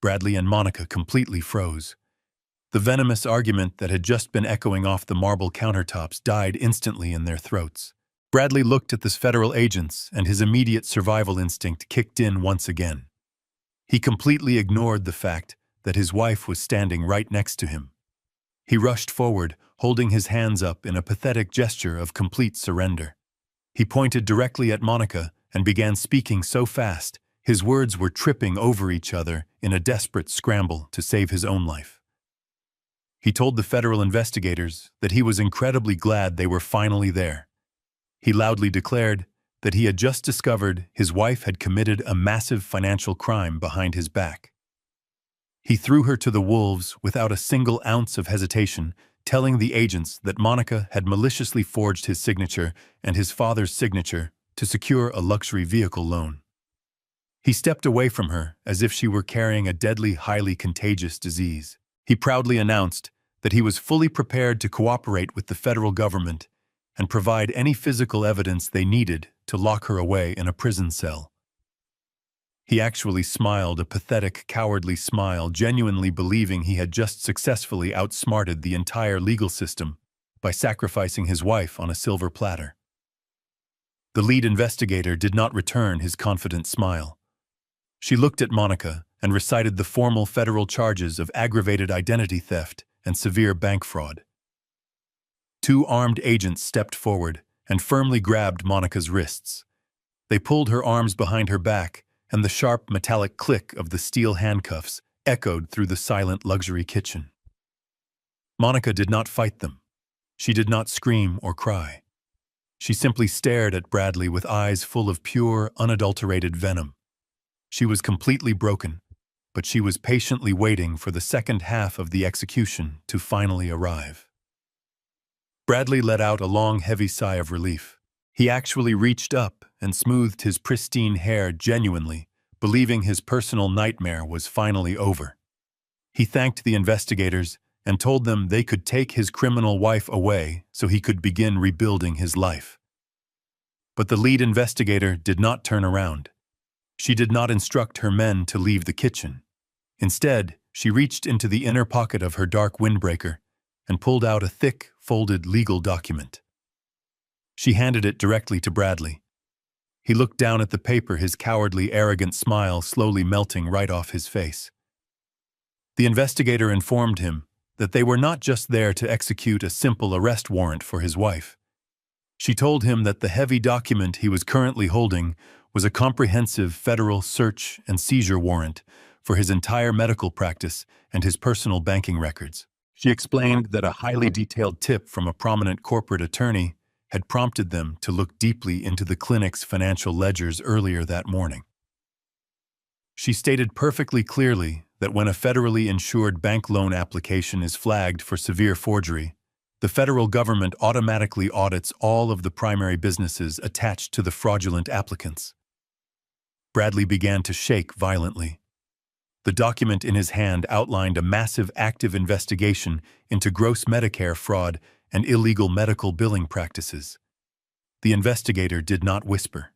Bradley and Monica completely froze. The venomous argument that had just been echoing off the marble countertops died instantly in their throats. Bradley looked at the federal agents, and his immediate survival instinct kicked in once again. He completely ignored the fact that his wife was standing right next to him. He rushed forward, holding his hands up in a pathetic gesture of complete surrender. He pointed directly at Monica and began speaking so fast, his words were tripping over each other in a desperate scramble to save his own life. He told the federal investigators that he was incredibly glad they were finally there. He loudly declared that he had just discovered his wife had committed a massive financial crime behind his back. He threw her to the wolves without a single ounce of hesitation, telling the agents that Monica had maliciously forged his signature and his father's signature to secure a luxury vehicle loan. He stepped away from her as if she were carrying a deadly, highly contagious disease. He proudly announced that he was fully prepared to cooperate with the federal government and provide any physical evidence they needed to lock her away in a prison cell. He actually smiled a pathetic, cowardly smile, genuinely believing he had just successfully outsmarted the entire legal system by sacrificing his wife on a silver platter. The lead investigator did not return his confident smile. She looked at Monica and recited the formal federal charges of aggravated identity theft and severe bank fraud. Two armed agents stepped forward and firmly grabbed Monica's wrists. They pulled her arms behind her back, and the sharp metallic click of the steel handcuffs echoed through the silent luxury kitchen. Monica did not fight them. She did not scream or cry. She simply stared at Bradley with eyes full of pure, unadulterated venom. She was completely broken, but she was patiently waiting for the second half of the execution to finally arrive. Bradley let out a long, heavy sigh of relief. He actually reached up and smoothed his pristine hair genuinely, believing his personal nightmare was finally over. He thanked the investigators and told them they could take his criminal wife away so he could begin rebuilding his life. But the lead investigator did not turn around. She did not instruct her men to leave the kitchen. Instead, she reached into the inner pocket of her dark windbreaker and pulled out a thick, folded legal document. She handed it directly to Bradley. He looked down at the paper, his cowardly, arrogant smile slowly melting right off his face. The investigator informed him that they were not just there to execute a simple arrest warrant for his wife. She told him that the heavy document he was currently holding was a comprehensive federal search and seizure warrant for his entire medical practice and his personal banking records. She explained that a highly detailed tip from a prominent corporate attorney had prompted them to look deeply into the clinic's financial ledgers earlier that morning. She stated perfectly clearly that when a federally insured bank loan application is flagged for severe forgery, the federal government automatically audits all of the primary businesses attached to the fraudulent applicants. Bradley began to shake violently. The document in his hand outlined a massive active investigation into gross Medicare fraud and illegal medical billing practices. The investigator did not whisper.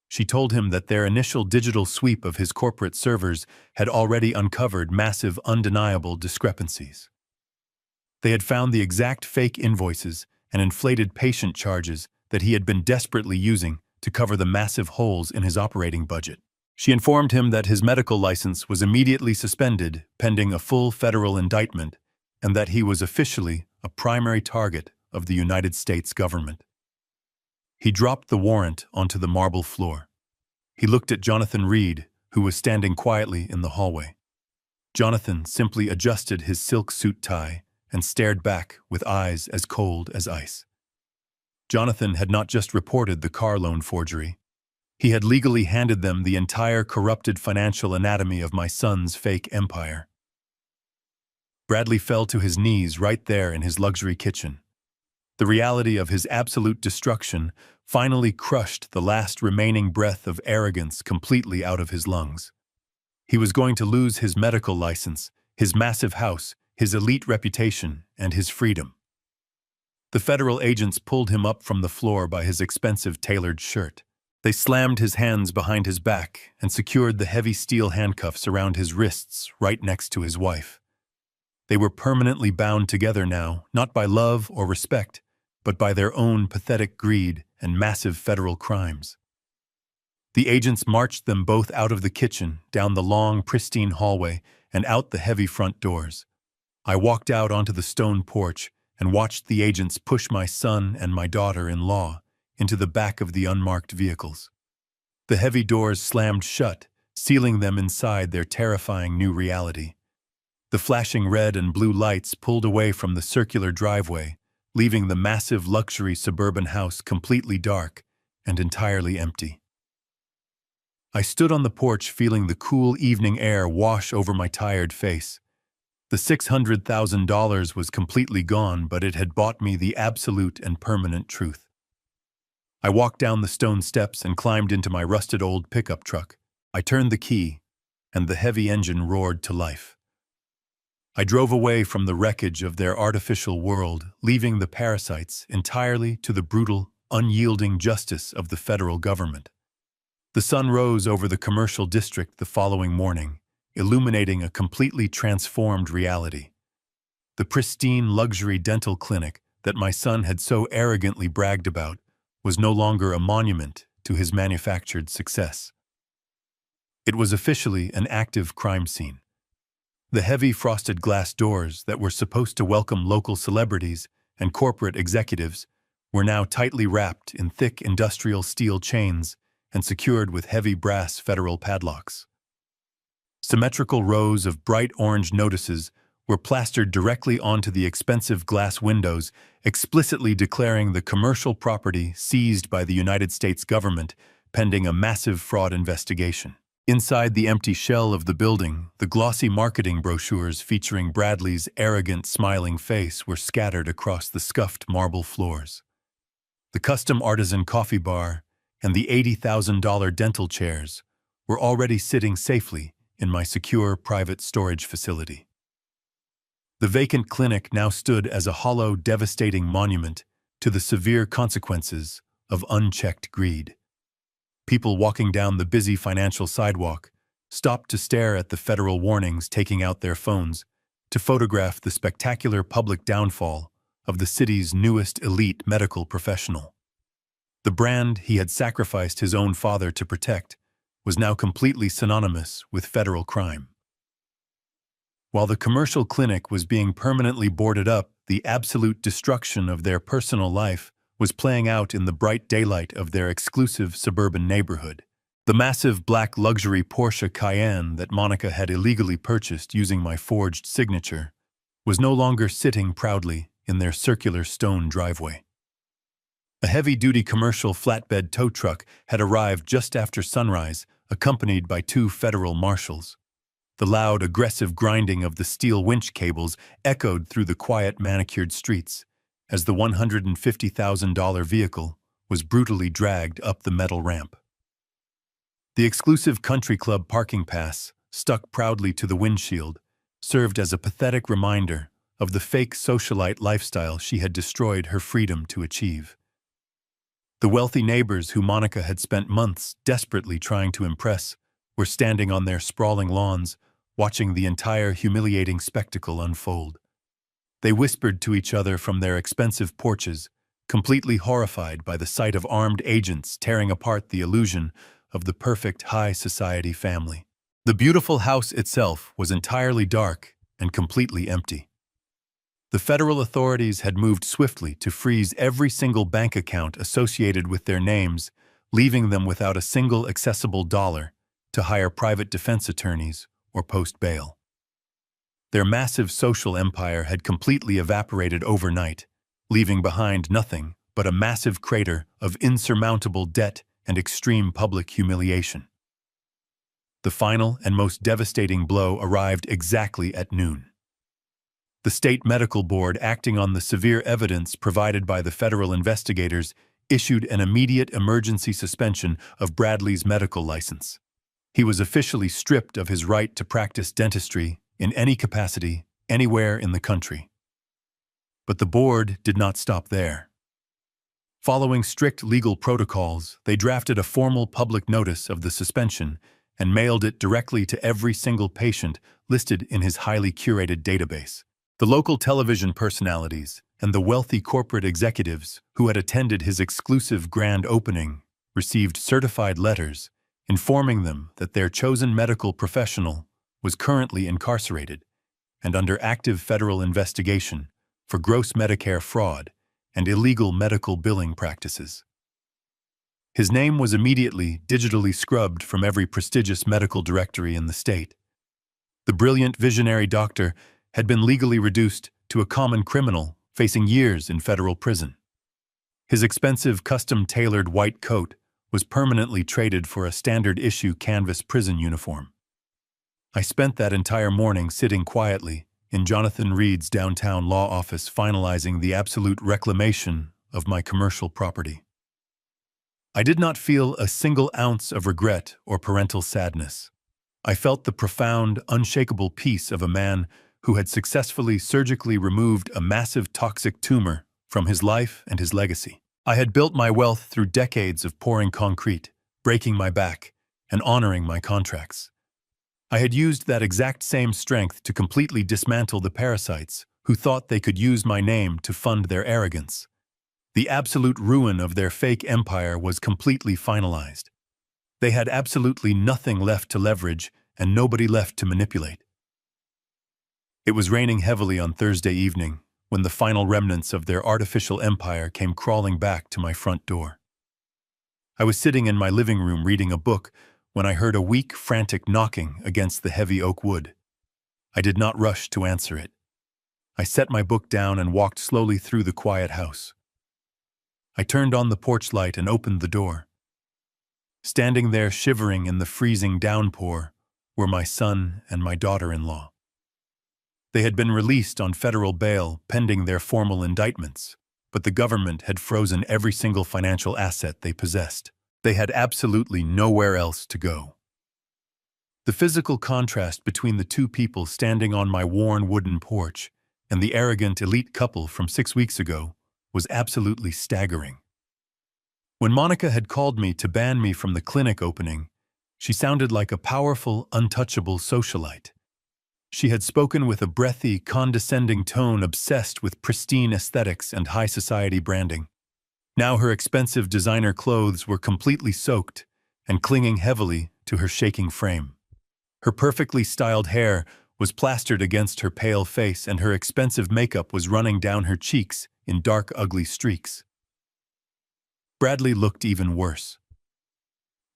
She told him that their initial digital sweep of his corporate servers had already uncovered massive, undeniable discrepancies. They had found the exact fake invoices and inflated patient charges that he had been desperately using to cover the massive holes in his operating budget. She informed him that his medical license was immediately suspended pending a full federal indictment and that he was officially a primary target of the United States government. He dropped the warrant onto the marble floor. He looked at Jonathan Reed, who was standing quietly in the hallway. Jonathan simply adjusted his silk suit tie and stared back with eyes as cold as ice. Jonathan had not just reported the car loan forgery. He had legally handed them the entire corrupted financial anatomy of my son's fake empire. Bradley fell to his knees right there in his luxury kitchen. The reality of his absolute destruction finally crushed the last remaining breath of arrogance completely out of his lungs. He was going to lose his medical license, his massive house, his elite reputation, and his freedom. The federal agents pulled him up from the floor by his expensive tailored shirt. They slammed his hands behind his back and secured the heavy steel handcuffs around his wrists right next to his wife. They were permanently bound together now, not by love or respect, but by their own pathetic greed and massive federal crimes. The agents marched them both out of the kitchen, down the long, pristine hallway, and out the heavy front doors. I walked out onto the stone porch and watched the agents push my son and my daughter-in-law into the back of the unmarked vehicles. The heavy doors slammed shut, sealing them inside their terrifying new reality. The flashing red and blue lights pulled away from the circular driveway, leaving the massive luxury suburban house completely dark and entirely empty. I stood on the porch feeling the cool evening air wash over my tired face. The $600,000 was completely gone, but it had bought me the absolute and permanent truth. I walked down the stone steps and climbed into my rusted old pickup truck. I turned the key, and the heavy engine roared to life. I drove away from the wreckage of their artificial world, leaving the parasites entirely to the brutal, unyielding justice of the federal government. The sun rose over the commercial district the following morning, illuminating a completely transformed reality. The pristine luxury dental clinic that my son had so arrogantly bragged about was no longer a monument to his manufactured success. It was officially an active crime scene. The heavy frosted glass doors that were supposed to welcome local celebrities and corporate executives were now tightly wrapped in thick industrial steel chains and secured with heavy brass federal padlocks. Symmetrical rows of bright orange notices were plastered directly onto the expensive glass windows, explicitly declaring the commercial property seized by the United States government pending a massive fraud investigation. Inside the empty shell of the building, the glossy marketing brochures featuring Bradley's arrogant, smiling face were scattered across the scuffed marble floors. The custom artisan coffee bar and the $80,000 dental chairs were already sitting safely in my secure private storage facility. The vacant clinic now stood as a hollow, devastating monument to the severe consequences of unchecked greed. People walking down the busy financial sidewalk stopped to stare at the federal warnings, taking out their phones to photograph the spectacular public downfall of the city's newest elite medical professional. The brand he had sacrificed his own father to protect was now completely synonymous with federal crime. While the commercial clinic was being permanently boarded up, the absolute destruction of their personal life was playing out in the bright daylight of their exclusive suburban neighborhood. The massive black luxury Porsche Cayenne that Monica had illegally purchased using my forged signature was no longer sitting proudly in their circular stone driveway. A heavy-duty commercial flatbed tow truck had arrived just after sunrise, accompanied by 2 federal marshals. The loud, aggressive grinding of the steel winch cables echoed through the quiet, manicured streets as the $150,000 vehicle was brutally dragged up the metal ramp. The exclusive country club parking pass, stuck proudly to the windshield, served as a pathetic reminder of the fake socialite lifestyle she had destroyed her freedom to achieve. The wealthy neighbors who Monica had spent months desperately trying to impress were standing on their sprawling lawns, watching the entire humiliating spectacle unfold. They whispered to each other from their expensive porches, completely horrified by the sight of armed agents tearing apart the illusion of the perfect high society family. The beautiful house itself was entirely dark and completely empty. The federal authorities had moved swiftly to freeze every single bank account associated with their names, leaving them without a single accessible dollar to hire private defense attorneys or post bail. Their massive social empire had completely evaporated overnight, leaving behind nothing but a massive crater of insurmountable debt and extreme public humiliation. The final and most devastating blow arrived exactly at noon. The state medical board, acting on the severe evidence provided by the federal investigators, issued an immediate emergency suspension of Bradley's medical license. He was officially stripped of his right to practice dentistry in any capacity, anywhere in the country. But the board did not stop there. Following strict legal protocols, they drafted a formal public notice of the suspension and mailed it directly to every single patient listed in his highly curated database. The local television personalities and the wealthy corporate executives who had attended his exclusive grand opening received certified letters informing them that their chosen medical professional was currently incarcerated and under active federal investigation for gross Medicare fraud and illegal medical billing practices. His name was immediately digitally scrubbed from every prestigious medical directory in the state. The brilliant visionary doctor had been legally reduced to a common criminal facing years in federal prison. His expensive, custom-tailored white coat was permanently traded for a standard-issue canvas prison uniform. I spent that entire morning sitting quietly in Jonathan Reed's downtown law office finalizing the absolute reclamation of my commercial property. I did not feel a single ounce of regret or parental sadness. I felt the profound, unshakable peace of a man who had successfully surgically removed a massive toxic tumor from his life and his legacy. I had built my wealth through decades of pouring concrete, breaking my back, and honoring my contracts. I had used that exact same strength to completely dismantle the parasites who thought they could use my name to fund their arrogance. The absolute ruin of their fake empire was completely finalized. They had absolutely nothing left to leverage and nobody left to manipulate. It was raining heavily on Thursday evening when the final remnants of their artificial empire came crawling back to my front door. I was sitting in my living room reading a book when I heard a weak, frantic knocking against the heavy oak wood. I did not rush to answer it. I set my book down and walked slowly through the quiet house. I turned on the porch light and opened the door. Standing there shivering in the freezing downpour were my son and my daughter-in-law. They had been released on federal bail pending their formal indictments, but the government had frozen every single financial asset they possessed. They had absolutely nowhere else to go. The physical contrast between the two people standing on my worn wooden porch and the arrogant elite couple from 6 weeks ago was absolutely staggering. When Monica had called me to ban me from the clinic opening, she sounded like a powerful, untouchable socialite. She had spoken with a breathy, condescending tone obsessed with pristine aesthetics and high society branding. Now her expensive designer clothes were completely soaked and clinging heavily to her shaking frame. Her perfectly styled hair was plastered against her pale face and her expensive makeup was running down her cheeks in dark, ugly streaks. Bradley looked even worse.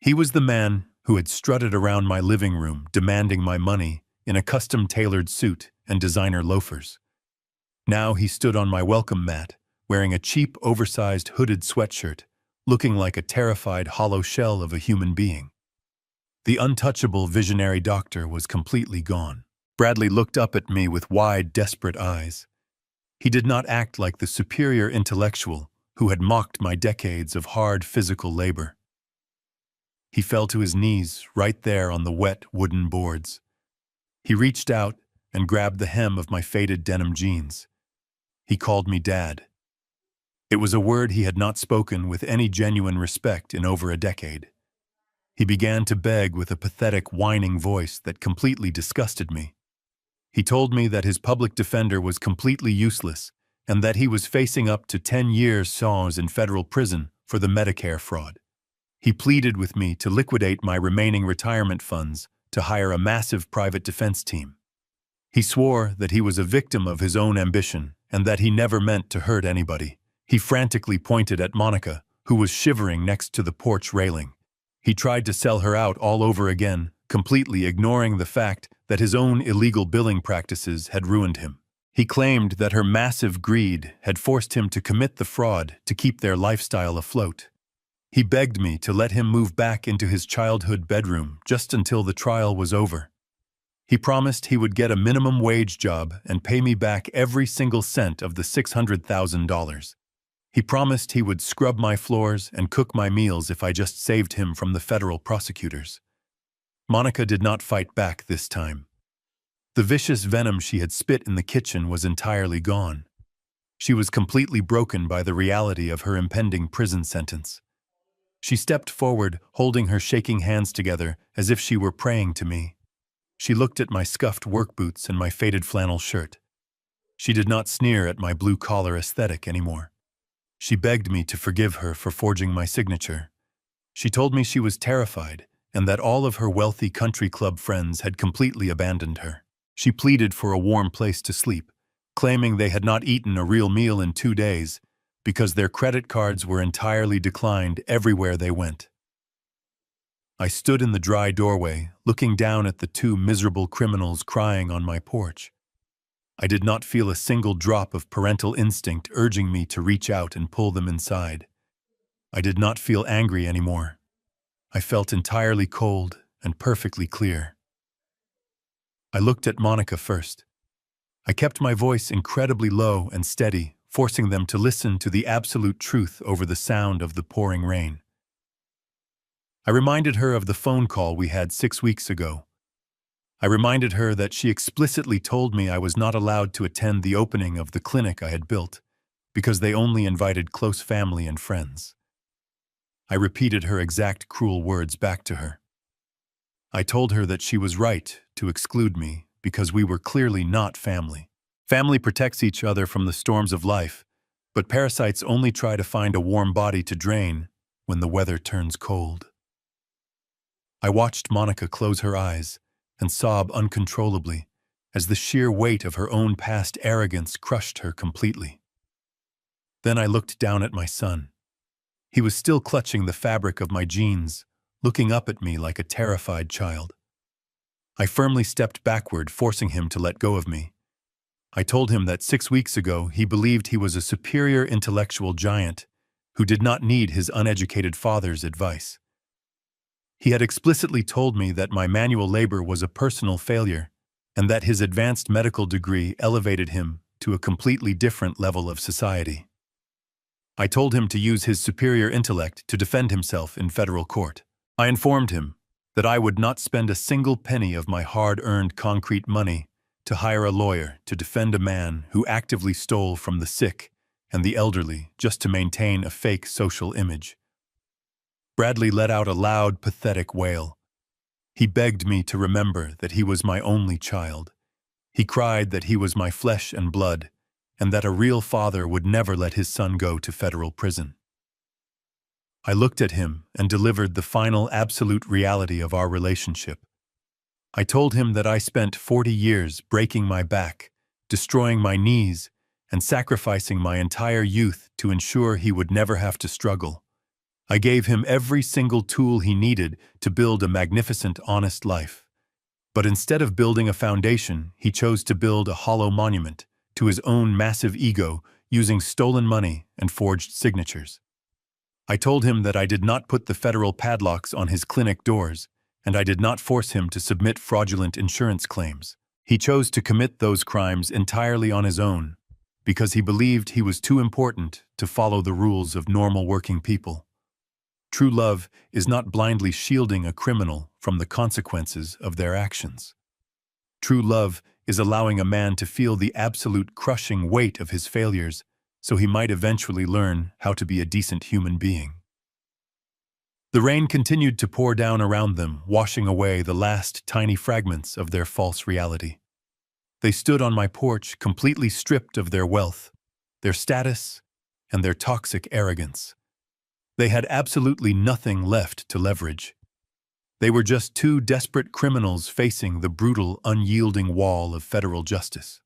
He was the man who had strutted around my living room demanding my money in a custom-tailored suit and designer loafers. Now he stood on my welcome mat, wearing a cheap, oversized hooded sweatshirt, looking like a terrified hollow shell of a human being. The untouchable visionary doctor was completely gone. Bradley looked up at me with wide, desperate eyes. He did not act like the superior intellectual who had mocked my decades of hard physical labor. He fell to his knees right there on the wet wooden boards. He reached out and grabbed the hem of my faded denim jeans. He called me Dad. It was a word he had not spoken with any genuine respect in over a decade. He began to beg with a pathetic, whining voice that completely disgusted me. He told me that his public defender was completely useless and that he was facing up to 10 years sans in federal prison for the Medicare fraud. He pleaded with me to liquidate my remaining retirement funds to hire a massive private defense team. He swore that he was a victim of his own ambition and that he never meant to hurt anybody. He frantically pointed at Monica, who was shivering next to the porch railing. He tried to sell her out all over again, completely ignoring the fact that his own illegal billing practices had ruined him. He claimed that her massive greed had forced him to commit the fraud to keep their lifestyle afloat. He begged me to let him move back into his childhood bedroom just until the trial was over. He promised he would get a minimum wage job and pay me back every single cent of the $600,000. He promised he would scrub my floors and cook my meals if I just saved him from the federal prosecutors. Monica did not fight back this time. The vicious venom she had spit in the kitchen was entirely gone. She was completely broken by the reality of her impending prison sentence. She stepped forward, holding her shaking hands together as if she were praying to me. She looked at my scuffed work boots and my faded flannel shirt. She did not sneer at my blue-collar aesthetic anymore. She begged me to forgive her for forging my signature. She told me she was terrified and that all of her wealthy country club friends had completely abandoned her. She pleaded for a warm place to sleep, claiming they had not eaten a real meal in 2 days because their credit cards were entirely declined everywhere they went. I stood in the dry doorway, looking down at the 2 miserable criminals crying on my porch. I did not feel a single drop of parental instinct urging me to reach out and pull them inside. I did not feel angry anymore. I felt entirely cold and perfectly clear. I looked at Monica first. I kept my voice incredibly low and steady, forcing them to listen to the absolute truth over the sound of the pouring rain. I reminded her of the phone call we had 6 weeks ago. I reminded her that she explicitly told me I was not allowed to attend the opening of the clinic I had built because they only invited close family and friends. I repeated her exact cruel words back to her. I told her that she was right to exclude me because we were clearly not family. Family protects each other from the storms of life, but parasites only try to find a warm body to drain when the weather turns cold. I watched Monica close her eyes and sob uncontrollably as the sheer weight of her own past arrogance crushed her completely. Then I looked down at my son. He was still clutching the fabric of my jeans, looking up at me like a terrified child. I firmly stepped backward, forcing him to let go of me. I told him that 6 weeks ago he believed he was a superior intellectual giant who did not need his uneducated father's advice. He had explicitly told me that my manual labor was a personal failure and that his advanced medical degree elevated him to a completely different level of society. I told him to use his superior intellect to defend himself in federal court. I informed him that I would not spend a single penny of my hard-earned concrete money to hire a lawyer to defend a man who actively stole from the sick and the elderly just to maintain a fake social image. Bradley let out a loud, pathetic wail. He begged me to remember that he was my only child. He cried that he was my flesh and blood, and that a real father would never let his son go to federal prison. I looked at him and delivered the final absolute reality of our relationship. I told him that I spent 40 years breaking my back, destroying my knees, and sacrificing my entire youth to ensure he would never have to struggle. I gave him every single tool he needed to build a magnificent, honest life. But instead of building a foundation, he chose to build a hollow monument to his own massive ego using stolen money and forged signatures. I told him that I did not put the federal padlocks on his clinic doors, and I did not force him to submit fraudulent insurance claims. He chose to commit those crimes entirely on his own, because he believed he was too important to follow the rules of normal working people. True love is not blindly shielding a criminal from the consequences of their actions. True love is allowing a man to feel the absolute crushing weight of his failures so he might eventually learn how to be a decent human being. The rain continued to pour down around them, washing away the last tiny fragments of their false reality. They stood on my porch, completely stripped of their wealth, their status, and their toxic arrogance. They had absolutely nothing left to leverage. They were just 2 desperate criminals facing the brutal, unyielding wall of federal justice.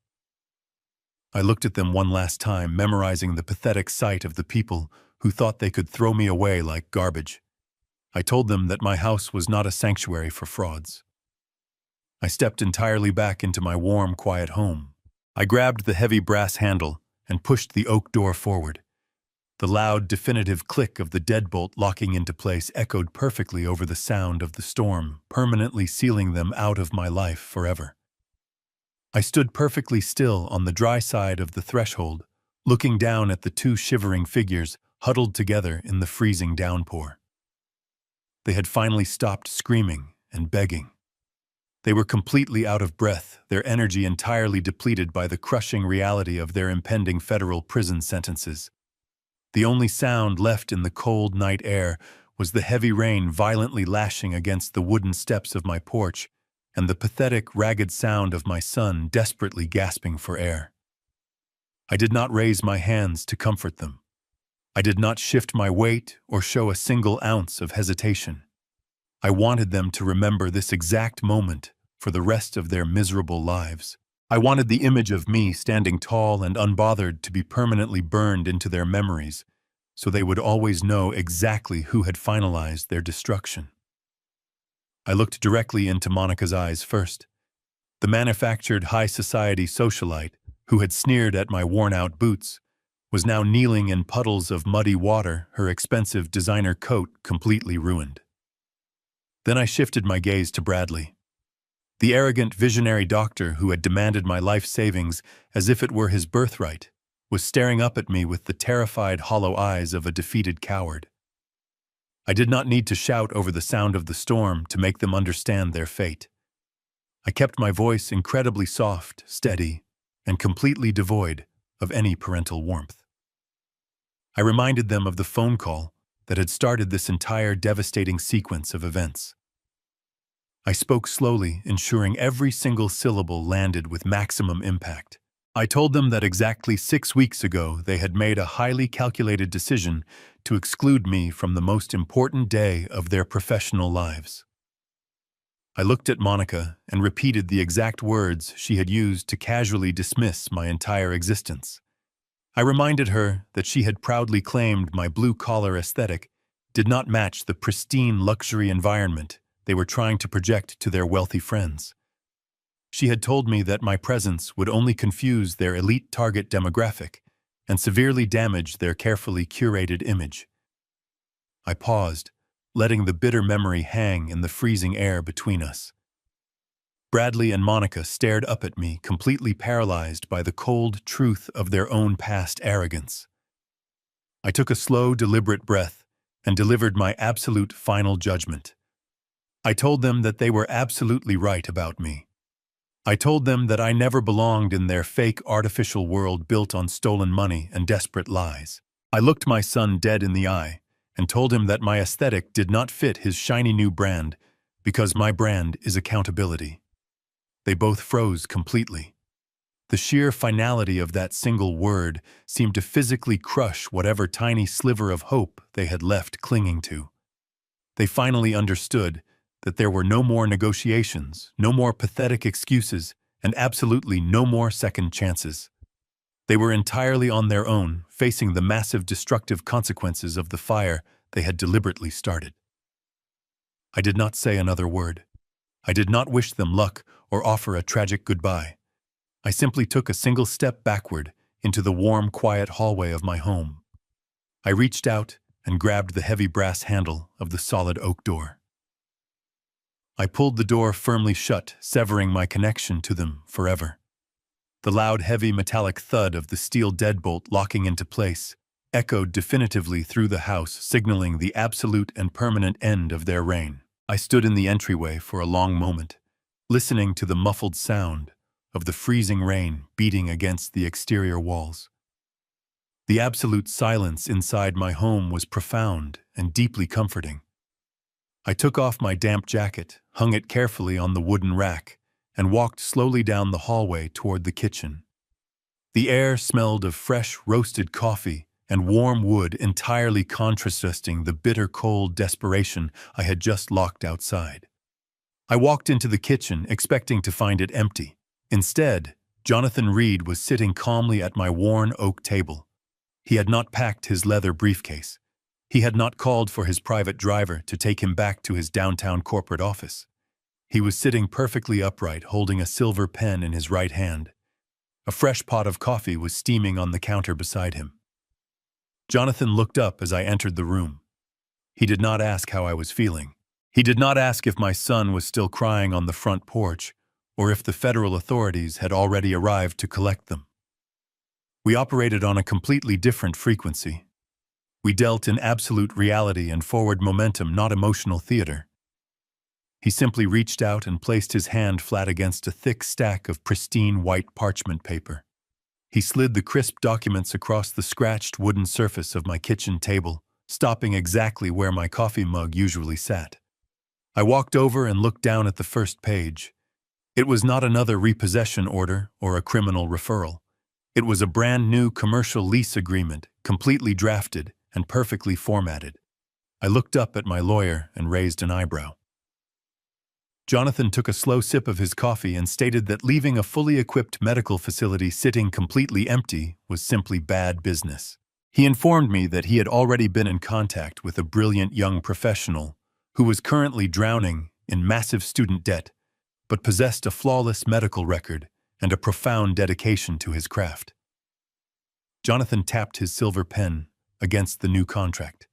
I looked at them one last time, memorizing the pathetic sight of the people who thought they could throw me away like garbage. I told them that my house was not a sanctuary for frauds. I stepped entirely back into my warm, quiet home. I grabbed the heavy brass handle and pushed the oak door forward. The loud, definitive click of the deadbolt locking into place echoed perfectly over the sound of the storm, permanently sealing them out of my life forever. I stood perfectly still on the dry side of the threshold, looking down at the two shivering figures huddled together in the freezing downpour. They had finally stopped screaming and begging. They were completely out of breath, their energy entirely depleted by the crushing reality of their impending federal prison sentences. The only sound left in the cold night air was the heavy rain violently lashing against the wooden steps of my porch and the pathetic, ragged sound of my son desperately gasping for air. I did not raise my hands to comfort them. I did not shift my weight or show a single ounce of hesitation. I wanted them to remember this exact moment for the rest of their miserable lives. I wanted the image of me standing tall and unbothered to be permanently burned into their memories, so they would always know exactly who had finalized their destruction. I looked directly into Monica's eyes first. The manufactured high society socialite, who had sneered at my worn-out boots, was now kneeling in puddles of muddy water, her expensive designer coat completely ruined. Then I shifted my gaze to Bradley. The arrogant, visionary doctor who had demanded my life savings as if it were his birthright was staring up at me with the terrified, hollow eyes of a defeated coward. I did not need to shout over the sound of the storm to make them understand their fate. I kept my voice incredibly soft, steady, and completely devoid of any parental warmth. I reminded them of the phone call that had started this entire devastating sequence of events. I spoke slowly, ensuring every single syllable landed with maximum impact. I told them that exactly 6 weeks ago they had made a highly calculated decision to exclude me from the most important day of their professional lives. I looked at Monica and repeated the exact words she had used to casually dismiss my entire existence. I reminded her that she had proudly claimed my blue-collar aesthetic did not match the pristine luxury environment they were trying to project to their wealthy friends. She had told me that my presence would only confuse their elite target demographic and severely damage their carefully curated image. I paused, letting the bitter memory hang in the freezing air between us. Bradley and Monica stared up at me, completely paralyzed by the cold truth of their own past arrogance. I took a slow, deliberate breath and delivered my absolute final judgment. I told them that they were absolutely right about me. I told them that I never belonged in their fake, artificial world built on stolen money and desperate lies. I looked my son dead in the eye and told him that my aesthetic did not fit his shiny new brand because my brand is accountability. They both froze completely. The sheer finality of that single word seemed to physically crush whatever tiny sliver of hope they had left clinging to. They finally understood that there were no more negotiations, no more pathetic excuses, and absolutely no more second chances. They were entirely on their own, facing the massive destructive consequences of the fire they had deliberately started. I did not say another word. I did not wish them luck or offer a tragic goodbye. I simply took a single step backward into the warm, quiet hallway of my home. I reached out and grabbed the heavy brass handle of the solid oak door. I pulled the door firmly shut, severing my connection to them forever. The loud, heavy metallic thud of the steel deadbolt locking into place echoed definitively through the house, signaling the absolute and permanent end of their reign. I stood in the entryway for a long moment, listening to the muffled sound of the freezing rain beating against the exterior walls. The absolute silence inside my home was profound and deeply comforting. I took off my damp jacket, hung it carefully on the wooden rack, and walked slowly down the hallway toward the kitchen. The air smelled of fresh, roasted coffee and warm wood, entirely contrasting the bitter cold desperation I had just locked outside. I walked into the kitchen, expecting to find it empty. Instead, Jonathan Reed was sitting calmly at my worn oak table. He had not packed his leather briefcase. He had not called for his private driver to take him back to his downtown corporate office. He was sitting perfectly upright, holding a silver pen in his right hand. A fresh pot of coffee was steaming on the counter beside him. Jonathan looked up as I entered the room. He did not ask how I was feeling. He did not ask if my son was still crying on the front porch, or if the federal authorities had already arrived to collect them. We operated on a completely different frequency. We dealt in absolute reality and forward momentum, not emotional theater. He simply reached out and placed his hand flat against a thick stack of pristine white parchment paper. He slid the crisp documents across the scratched wooden surface of my kitchen table, stopping exactly where my coffee mug usually sat. I walked over and looked down at the first page. It was not another repossession order or a criminal referral. It was a brand new commercial lease agreement, completely drafted and perfectly formatted. I looked up at my lawyer and raised an eyebrow. Jonathan took a slow sip of his coffee and stated that leaving a fully equipped medical facility sitting completely empty was simply bad business. He informed me that he had already been in contact with a brilliant young professional who was currently drowning in massive student debt, but possessed a flawless medical record and a profound dedication to his craft. Jonathan tapped his silver pen against the new contract.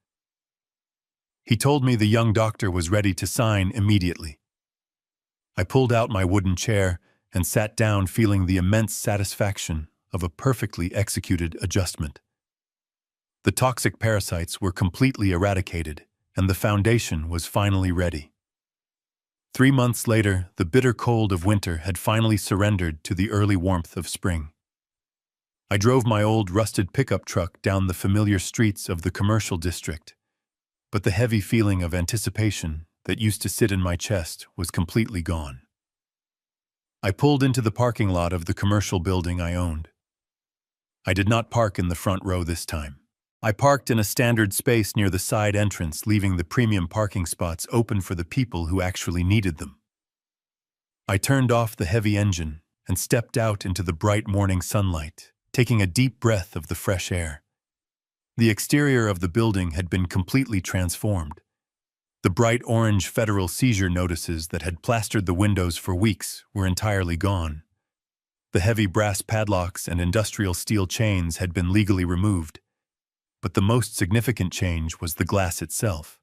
He told me the young doctor was ready to sign immediately. I pulled out my wooden chair and sat down, feeling the immense satisfaction of a perfectly executed adjustment. The toxic parasites were completely eradicated, and the foundation was finally ready. 3 months later, the bitter cold of winter had finally surrendered to the early warmth of spring. I drove my old rusted pickup truck down the familiar streets of the commercial district, but the heavy feeling of anticipation that used to sit in my chest was completely gone. I pulled into the parking lot of the commercial building I owned. I did not park in the front row this time. I parked in a standard space near the side entrance, leaving the premium parking spots open for the people who actually needed them. I turned off the heavy engine and stepped out into the bright morning sunlight, taking a deep breath of the fresh air. The exterior of the building had been completely transformed. The bright orange federal seizure notices that had plastered the windows for weeks were entirely gone. The heavy brass padlocks and industrial steel chains had been legally removed, but the most significant change was the glass itself.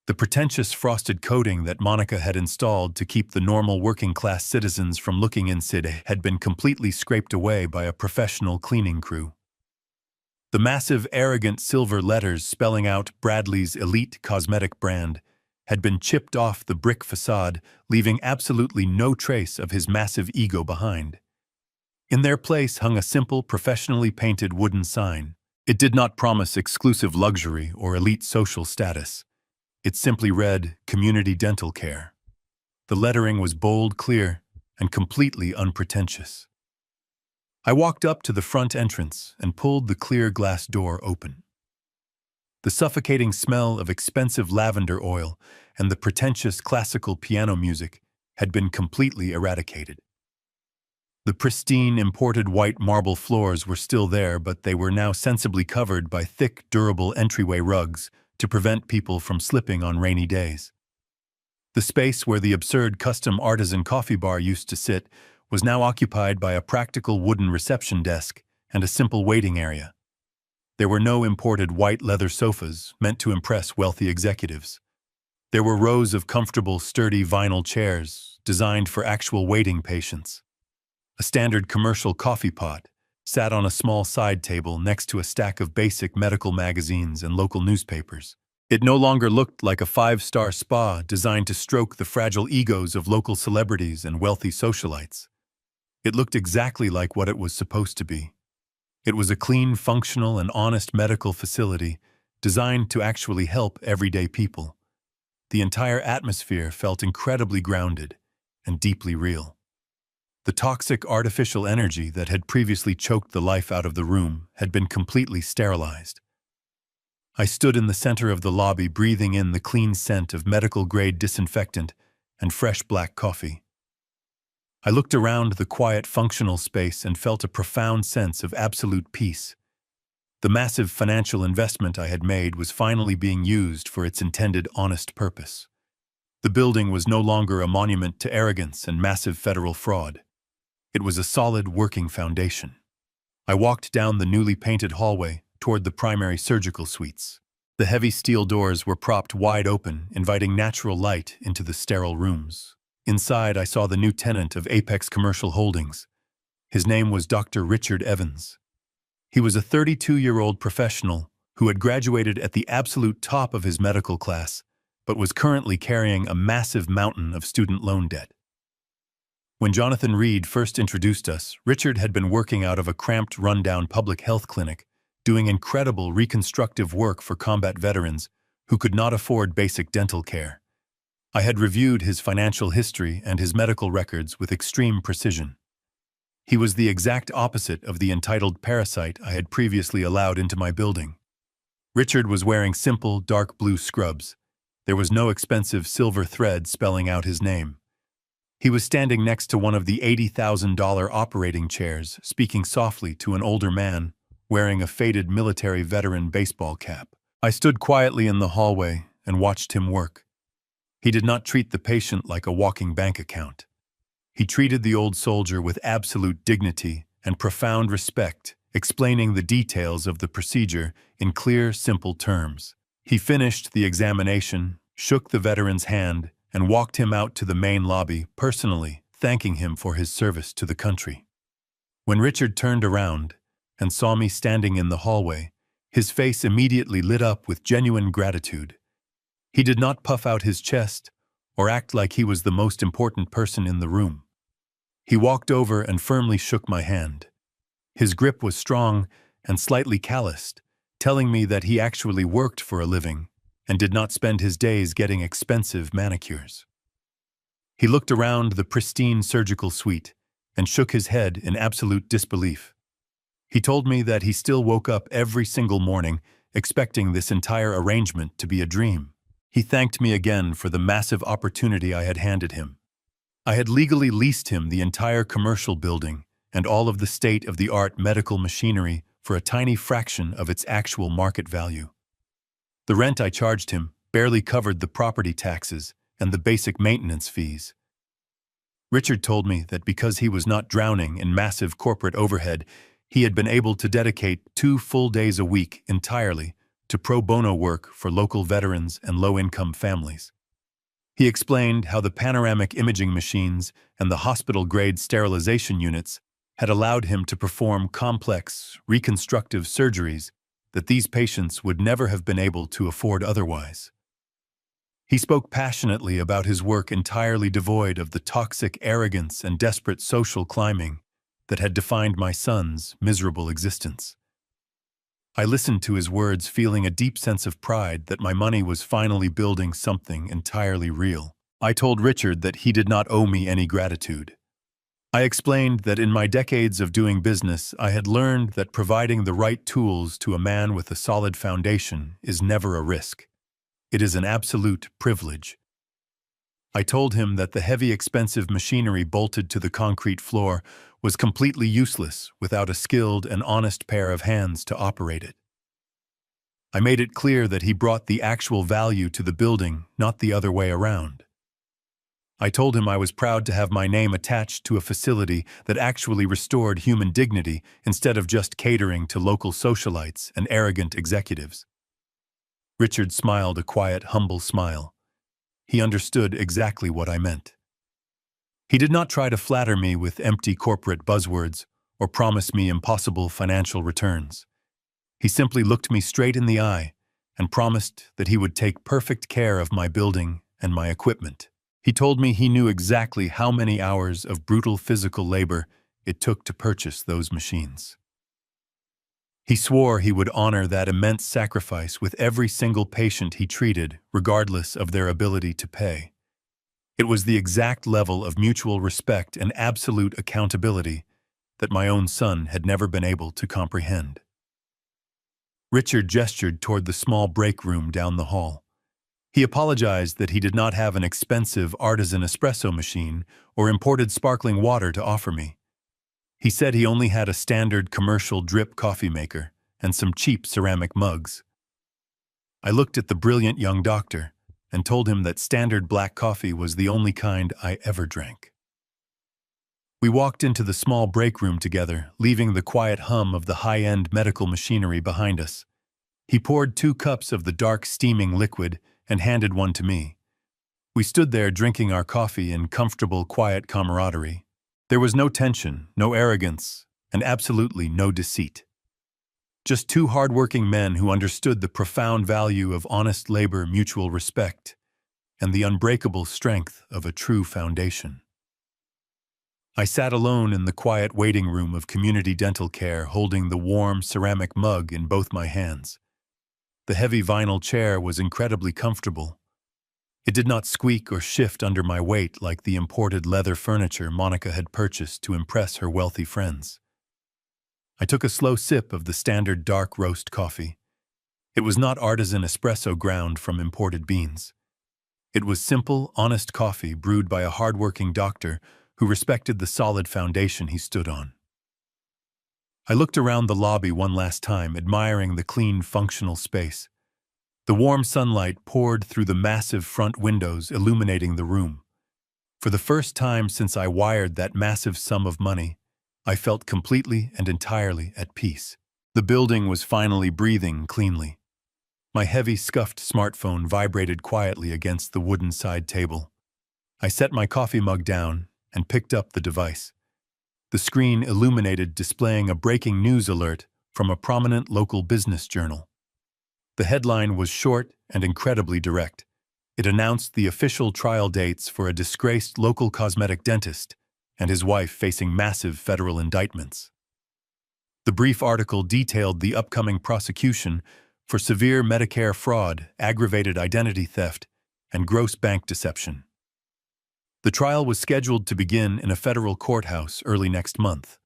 The pretentious frosted coating that Monica had installed to keep the normal working-class citizens from looking inside had been completely scraped away by a professional cleaning crew. The massive, arrogant silver letters spelling out Bradley's elite cosmetic brand had been chipped off the brick facade, leaving absolutely no trace of his massive ego behind. In their place hung a simple, professionally painted wooden sign. It did not promise exclusive luxury or elite social status. It simply read, "Community Dental Care." The lettering was bold, clear, and completely unpretentious. I walked up to the front entrance and pulled the clear glass door open. The suffocating smell of expensive lavender oil and the pretentious classical piano music had been completely eradicated. The pristine imported white marble floors were still there, but they were now sensibly covered by thick, durable entryway rugs to prevent people from slipping on rainy days. The space where the absurd custom artisan coffee bar used to sit was now occupied by a practical wooden reception desk and a simple waiting area. There were no imported white leather sofas meant to impress wealthy executives. There were rows of comfortable, sturdy vinyl chairs designed for actual waiting patients. A standard commercial coffee pot sat on a small side table next to a stack of basic medical magazines and local newspapers. It no longer looked like a five-star spa designed to stroke the fragile egos of local celebrities and wealthy socialites. It looked exactly like what it was supposed to be. It was a clean, functional, and honest medical facility designed to actually help everyday people. The entire atmosphere felt incredibly grounded and deeply real. The toxic artificial energy that had previously choked the life out of the room had been completely sterilized. I stood in the center of the lobby, breathing in the clean scent of medical-grade disinfectant and fresh black coffee. I looked around the quiet, functional space and felt a profound sense of absolute peace. The massive financial investment I had made was finally being used for its intended honest purpose. The building was no longer a monument to arrogance and massive federal fraud. It was a solid, working foundation. I walked down the newly painted hallway toward the primary surgical suites. The heavy steel doors were propped wide open, inviting natural light into the sterile rooms. Inside, I saw the new tenant of Apex Commercial Holdings. His name was Dr. Richard Evans. He was a 32-year-old professional who had graduated at the absolute top of his medical class, but was currently carrying a massive mountain of student loan debt. When Jonathan Reed first introduced us, Richard had been working out of a cramped, rundown public health clinic, doing incredible reconstructive work for combat veterans who could not afford basic dental care. I had reviewed his financial history and his medical records with extreme precision. He was the exact opposite of the entitled parasite I had previously allowed into my building. Richard was wearing simple, dark blue scrubs. There was no expensive silver thread spelling out his name. He was standing next to one of the $80,000 operating chairs, speaking softly to an older man, wearing a faded military veteran baseball cap. I stood quietly in the hallway and watched him work. He did not treat the patient like a walking bank account. He treated the old soldier with absolute dignity and profound respect, explaining the details of the procedure in clear, simple terms. He finished the examination, shook the veteran's hand, and walked him out to the main lobby, personally thanking him for his service to the country. When Richard turned around and saw me standing in the hallway, his face immediately lit up with genuine gratitude. He did not puff out his chest or act like he was the most important person in the room. He walked over and firmly shook my hand. His grip was strong and slightly calloused, telling me that he actually worked for a living and did not spend his days getting expensive manicures. He looked around the pristine surgical suite and shook his head in absolute disbelief. He told me that he still woke up every single morning expecting this entire arrangement to be a dream. He thanked me again for the massive opportunity I had handed him. I had legally leased him the entire commercial building and all of the state-of-the-art medical machinery for a tiny fraction of its actual market value. The rent I charged him barely covered the property taxes and the basic maintenance fees. Richard told me that because he was not drowning in massive corporate overhead, he had been able to dedicate 2 full days a week entirely to pro bono work for local veterans and low-income families. He explained how the panoramic imaging machines and the hospital-grade sterilization units had allowed him to perform complex, reconstructive surgeries that these patients would never have been able to afford otherwise. He spoke passionately about his work entirely devoid of the toxic arrogance and desperate social climbing that had defined my son's miserable existence. I listened to his words feeling a deep sense of pride that my money was finally building something entirely real. I told Richard that he did not owe me any gratitude. I explained that in my decades of doing business, I had learned that providing the right tools to a man with a solid foundation is never a risk. It is an absolute privilege. I told him that the heavy, expensive machinery bolted to the concrete floor was completely useless without a skilled and honest pair of hands to operate it. I made it clear that he brought the actual value to the building, not the other way around. I told him I was proud to have my name attached to a facility that actually restored human dignity instead of just catering to local socialites and arrogant executives. Richard smiled a quiet, humble smile. He understood exactly what I meant. He did not try to flatter me with empty corporate buzzwords or promise me impossible financial returns. He simply looked me straight in the eye and promised that he would take perfect care of my building and my equipment. He told me he knew exactly how many hours of brutal physical labor it took to purchase those machines. He swore he would honor that immense sacrifice with every single patient he treated, regardless of their ability to pay. It was the exact level of mutual respect and absolute accountability that my own son had never been able to comprehend. Richard gestured toward the small break room down the hall. He apologized that he did not have an expensive artisan espresso machine or imported sparkling water to offer me. He said he only had a standard commercial drip coffee maker and some cheap ceramic mugs. I looked at the brilliant young doctor and told him that standard black coffee was the only kind I ever drank. We walked into the small break room together, leaving the quiet hum of the high-end medical machinery behind us. He poured 2 cups of the dark, steaming liquid and handed one to me. We stood there drinking our coffee in comfortable, quiet camaraderie. There was no tension, no arrogance, and absolutely no deceit. Just 2 hard-working men who understood the profound value of honest labor, mutual respect, and the unbreakable strength of a true foundation. I sat alone in the quiet waiting room of community dental care, holding the warm ceramic mug in both my hands. The heavy vinyl chair was incredibly comfortable. It did not squeak or shift under my weight like the imported leather furniture Monica had purchased to impress her wealthy friends. I took a slow sip of the standard dark roast coffee. It was not artisan espresso ground from imported beans. It was simple, honest coffee brewed by a hard-working doctor who respected the solid foundation he stood on. I looked around the lobby one last time, admiring the clean, functional space. The warm sunlight poured through the massive front windows, illuminating the room. For the first time since I wired that massive sum of money, I felt completely and entirely at peace. The building was finally breathing cleanly. My heavy, scuffed smartphone vibrated quietly against the wooden side table. I set my coffee mug down and picked up the device. The screen illuminated, displaying a breaking news alert from a prominent local business journal. The headline was short and incredibly direct. It announced the official trial dates for a disgraced local cosmetic dentist and his wife facing massive federal indictments. The brief article detailed the upcoming prosecution for severe Medicare fraud, aggravated identity theft, and gross bank deception. The trial was scheduled to begin in a federal courthouse early next month.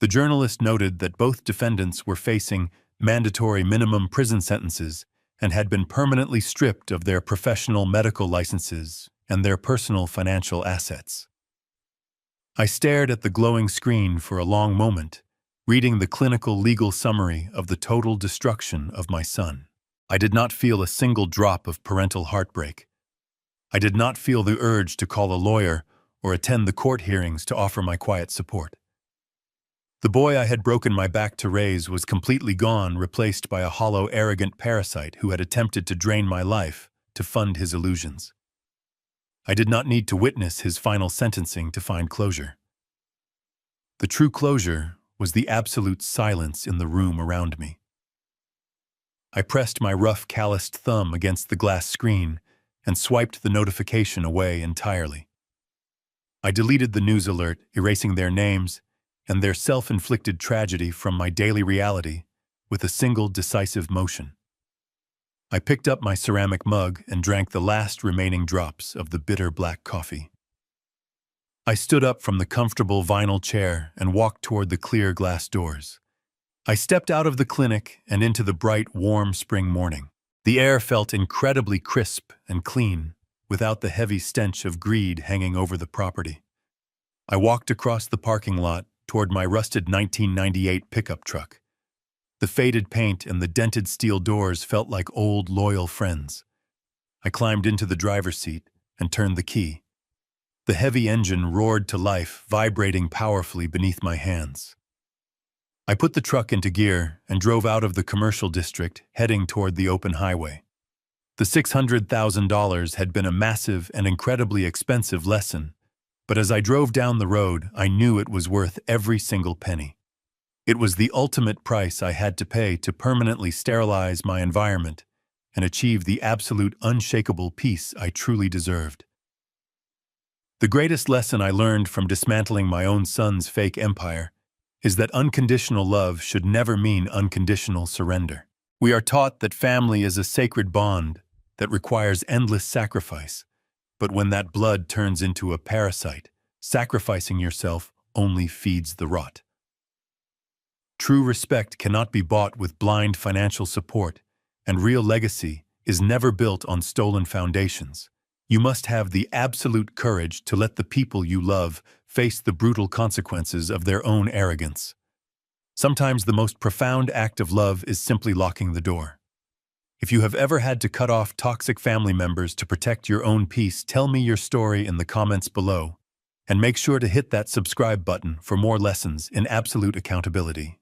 The journalist noted that both defendants were facing mandatory minimum prison sentences and had been permanently stripped of their professional medical licenses and their personal financial assets. I stared at the glowing screen for a long moment, reading the clinical legal summary of the total destruction of my son. I did not feel a single drop of parental heartbreak. I did not feel the urge to call a lawyer or attend the court hearings to offer my quiet support. The boy I had broken my back to raise was completely gone, replaced by a hollow, arrogant parasite who had attempted to drain my life to fund his illusions. I did not need to witness his final sentencing to find closure. The true closure was the absolute silence in the room around me. I pressed my rough, calloused thumb against the glass screen and swiped the notification away entirely. I deleted the news alert, erasing their names and their self-inflicted tragedy from my daily reality with a single decisive motion. I picked up my ceramic mug and drank the last remaining drops of the bitter black coffee. I stood up from the comfortable vinyl chair and walked toward the clear glass doors. I stepped out of the clinic and into the bright, warm spring morning. The air felt incredibly crisp and clean, without the heavy stench of greed hanging over the property. I walked across the parking lot toward my rusted 1998 pickup truck. The faded paint and the dented steel doors felt like old, loyal friends. I climbed into the driver's seat and turned the key. The heavy engine roared to life, vibrating powerfully beneath my hands. I put the truck into gear and drove out of the commercial district, heading toward the open highway. The $600,000 had been a massive and incredibly expensive lesson, but as I drove down the road, I knew it was worth every single penny. It was the ultimate price I had to pay to permanently sterilize my environment and achieve the absolute unshakable peace I truly deserved. The greatest lesson I learned from dismantling my own son's fake empire is that unconditional love should never mean unconditional surrender. We are taught that family is a sacred bond that requires endless sacrifice, but when that blood turns into a parasite, sacrificing yourself only feeds the rot. True respect cannot be bought with blind financial support, and real legacy is never built on stolen foundations. You must have the absolute courage to let the people you love face the brutal consequences of their own arrogance. Sometimes the most profound act of love is simply locking the door. If you have ever had to cut off toxic family members to protect your own peace, tell me your story in the comments below. And make sure to hit that subscribe button for more lessons in absolute accountability.